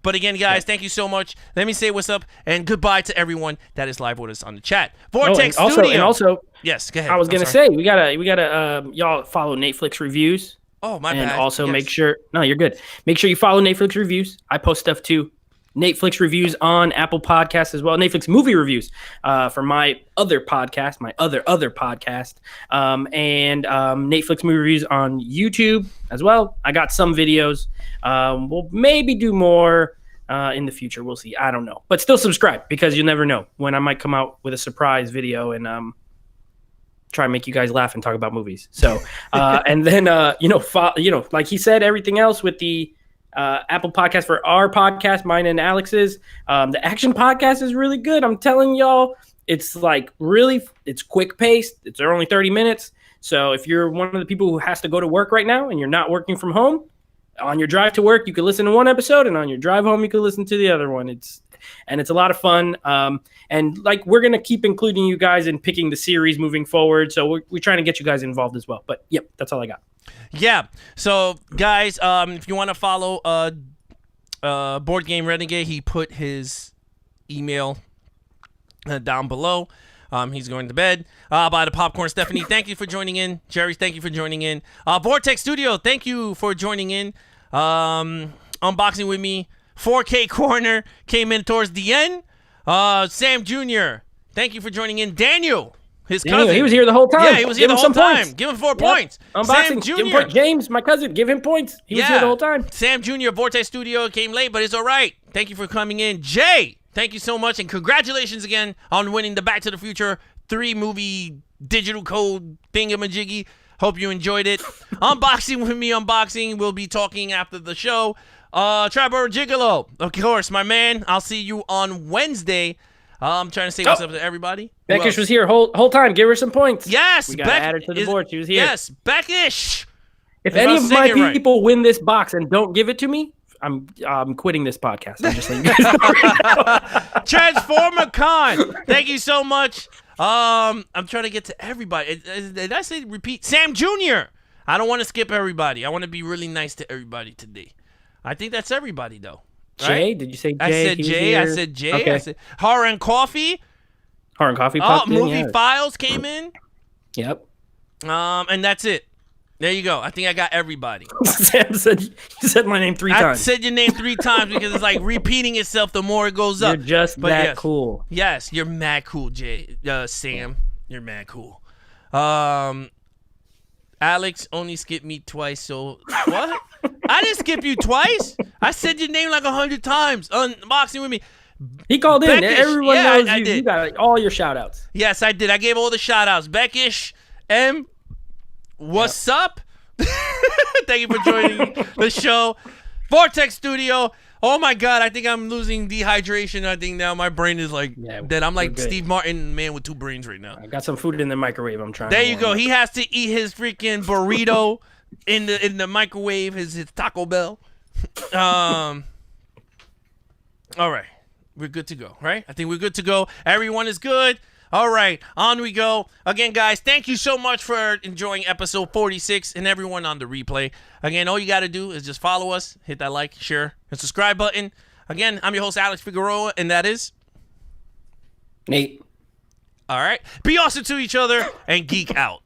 But again, guys, thank you so much. Let me say what's up and goodbye to everyone that is live with us on the chat. Vortex Studio. And also, yes, go ahead. I was gonna say we gotta y'all follow Netflix reviews. Oh, my bad. And also make sure you're good. Make sure you follow Netflix reviews. I post stuff too. Netflix reviews on Apple Podcasts as well. Netflix movie reviews for my other podcast, my other podcast, and Netflix movie reviews on YouTube as well. I got some videos. We'll maybe do more in the future. We'll see. I don't know. But still subscribe because you never know when I might come out with a surprise video and try and make you guys laugh and talk about movies. So and then like he said, everything else with the Apple Podcast for our podcast, mine and Alex's. The Action Podcast is really good. I'm telling y'all, it's it's quick paced. They're only 30 minutes. So if you're one of the people who has to go to work right now and you're not working from home, on your drive to work, you can listen to one episode, and on your drive home, you can listen to the other one. It's a lot of fun. And we're going to keep including you guys in picking the series moving forward. So we're trying to get you guys involved as well. But yep, that's all I got. Yeah. So guys, if you want to follow Board Game Renegade, he put his email down below. He's going to bed. By the popcorn, Stephanie, thank you for joining in. Jerry, thank you for joining in. Vortex Studio, thank you for joining in. Unboxing with me. 4K Corner came in towards the end. Sam Jr., thank you for joining in. Daniel, his cousin. He was here the whole time. Yeah, he was here the whole time. Points. Give him 4 points. Unboxing, Sam Jr. Give him James, my cousin, give him points. He was here the whole time. Sam Jr., Vortex Studio came late, but it's all right. Thank you for coming in. Jay, thank you so much, and congratulations again on winning the Back to the Future 3 movie digital code thingamajiggy. Hope you enjoyed it. Unboxing with me, unboxing. We'll be talking after the show. Tribor Gigolo, of course, my man. I'll see you on Wednesday. I'm trying to say what's up to everybody. Beckish was here whole time. Give her some points. Yes, we got to add her to the board. She was here. Yes, Beckish. If any of my people win this box and don't give it to me, I'm quitting this podcast. I'm just letting you guys know. Transformer Con, thank you so much. I'm trying to get to everybody. Did I say repeat? Sam Jr. I don't want to skip everybody. I want to be really nice to everybody today. I think that's everybody, though. Right? Jay? Did you say Jay? I said Jay. Okay. I said Horror and Coffee. Horror and Coffee popped in, Movie Files came in. Yep. And that's it. There you go. I think I got everybody. Sam said you said my name 3 I times. said your name 3 times because it's like repeating itself the more it goes up. You're just But that yes. cool. Yes, you're mad cool, Sam. You're mad cool. Alex only skipped me twice, so what? I didn't skip you twice. I said your name like 100 times. Unboxing with me. He called in. Beckish. Everyone Yeah, knows I you. did. You got all your shout outs. Yes, I did. I gave all the shout outs. Beckish, M, what's up? Thank you for joining the show. Vortex Studio. Oh my God, I think I'm losing dehydration. I think now my brain is like dead. I'm like we're good. Steve Martin, man with 2 brains right now. I got some food in the microwave. I'm trying. There to you warm go. up. He has to eat his freaking burrito in the microwave. His Taco Bell. All right, we're good to go, right? I think we're good to go. Everyone is good. All right, on we go. Again, guys, thank you so much for enjoying episode 46 and everyone on the replay. Again, all you got to do is just follow us, hit that like, share, and subscribe button. Again, I'm your host, Alex Figueroa, and that is... Nate. All right. Be awesome to each other and geek out.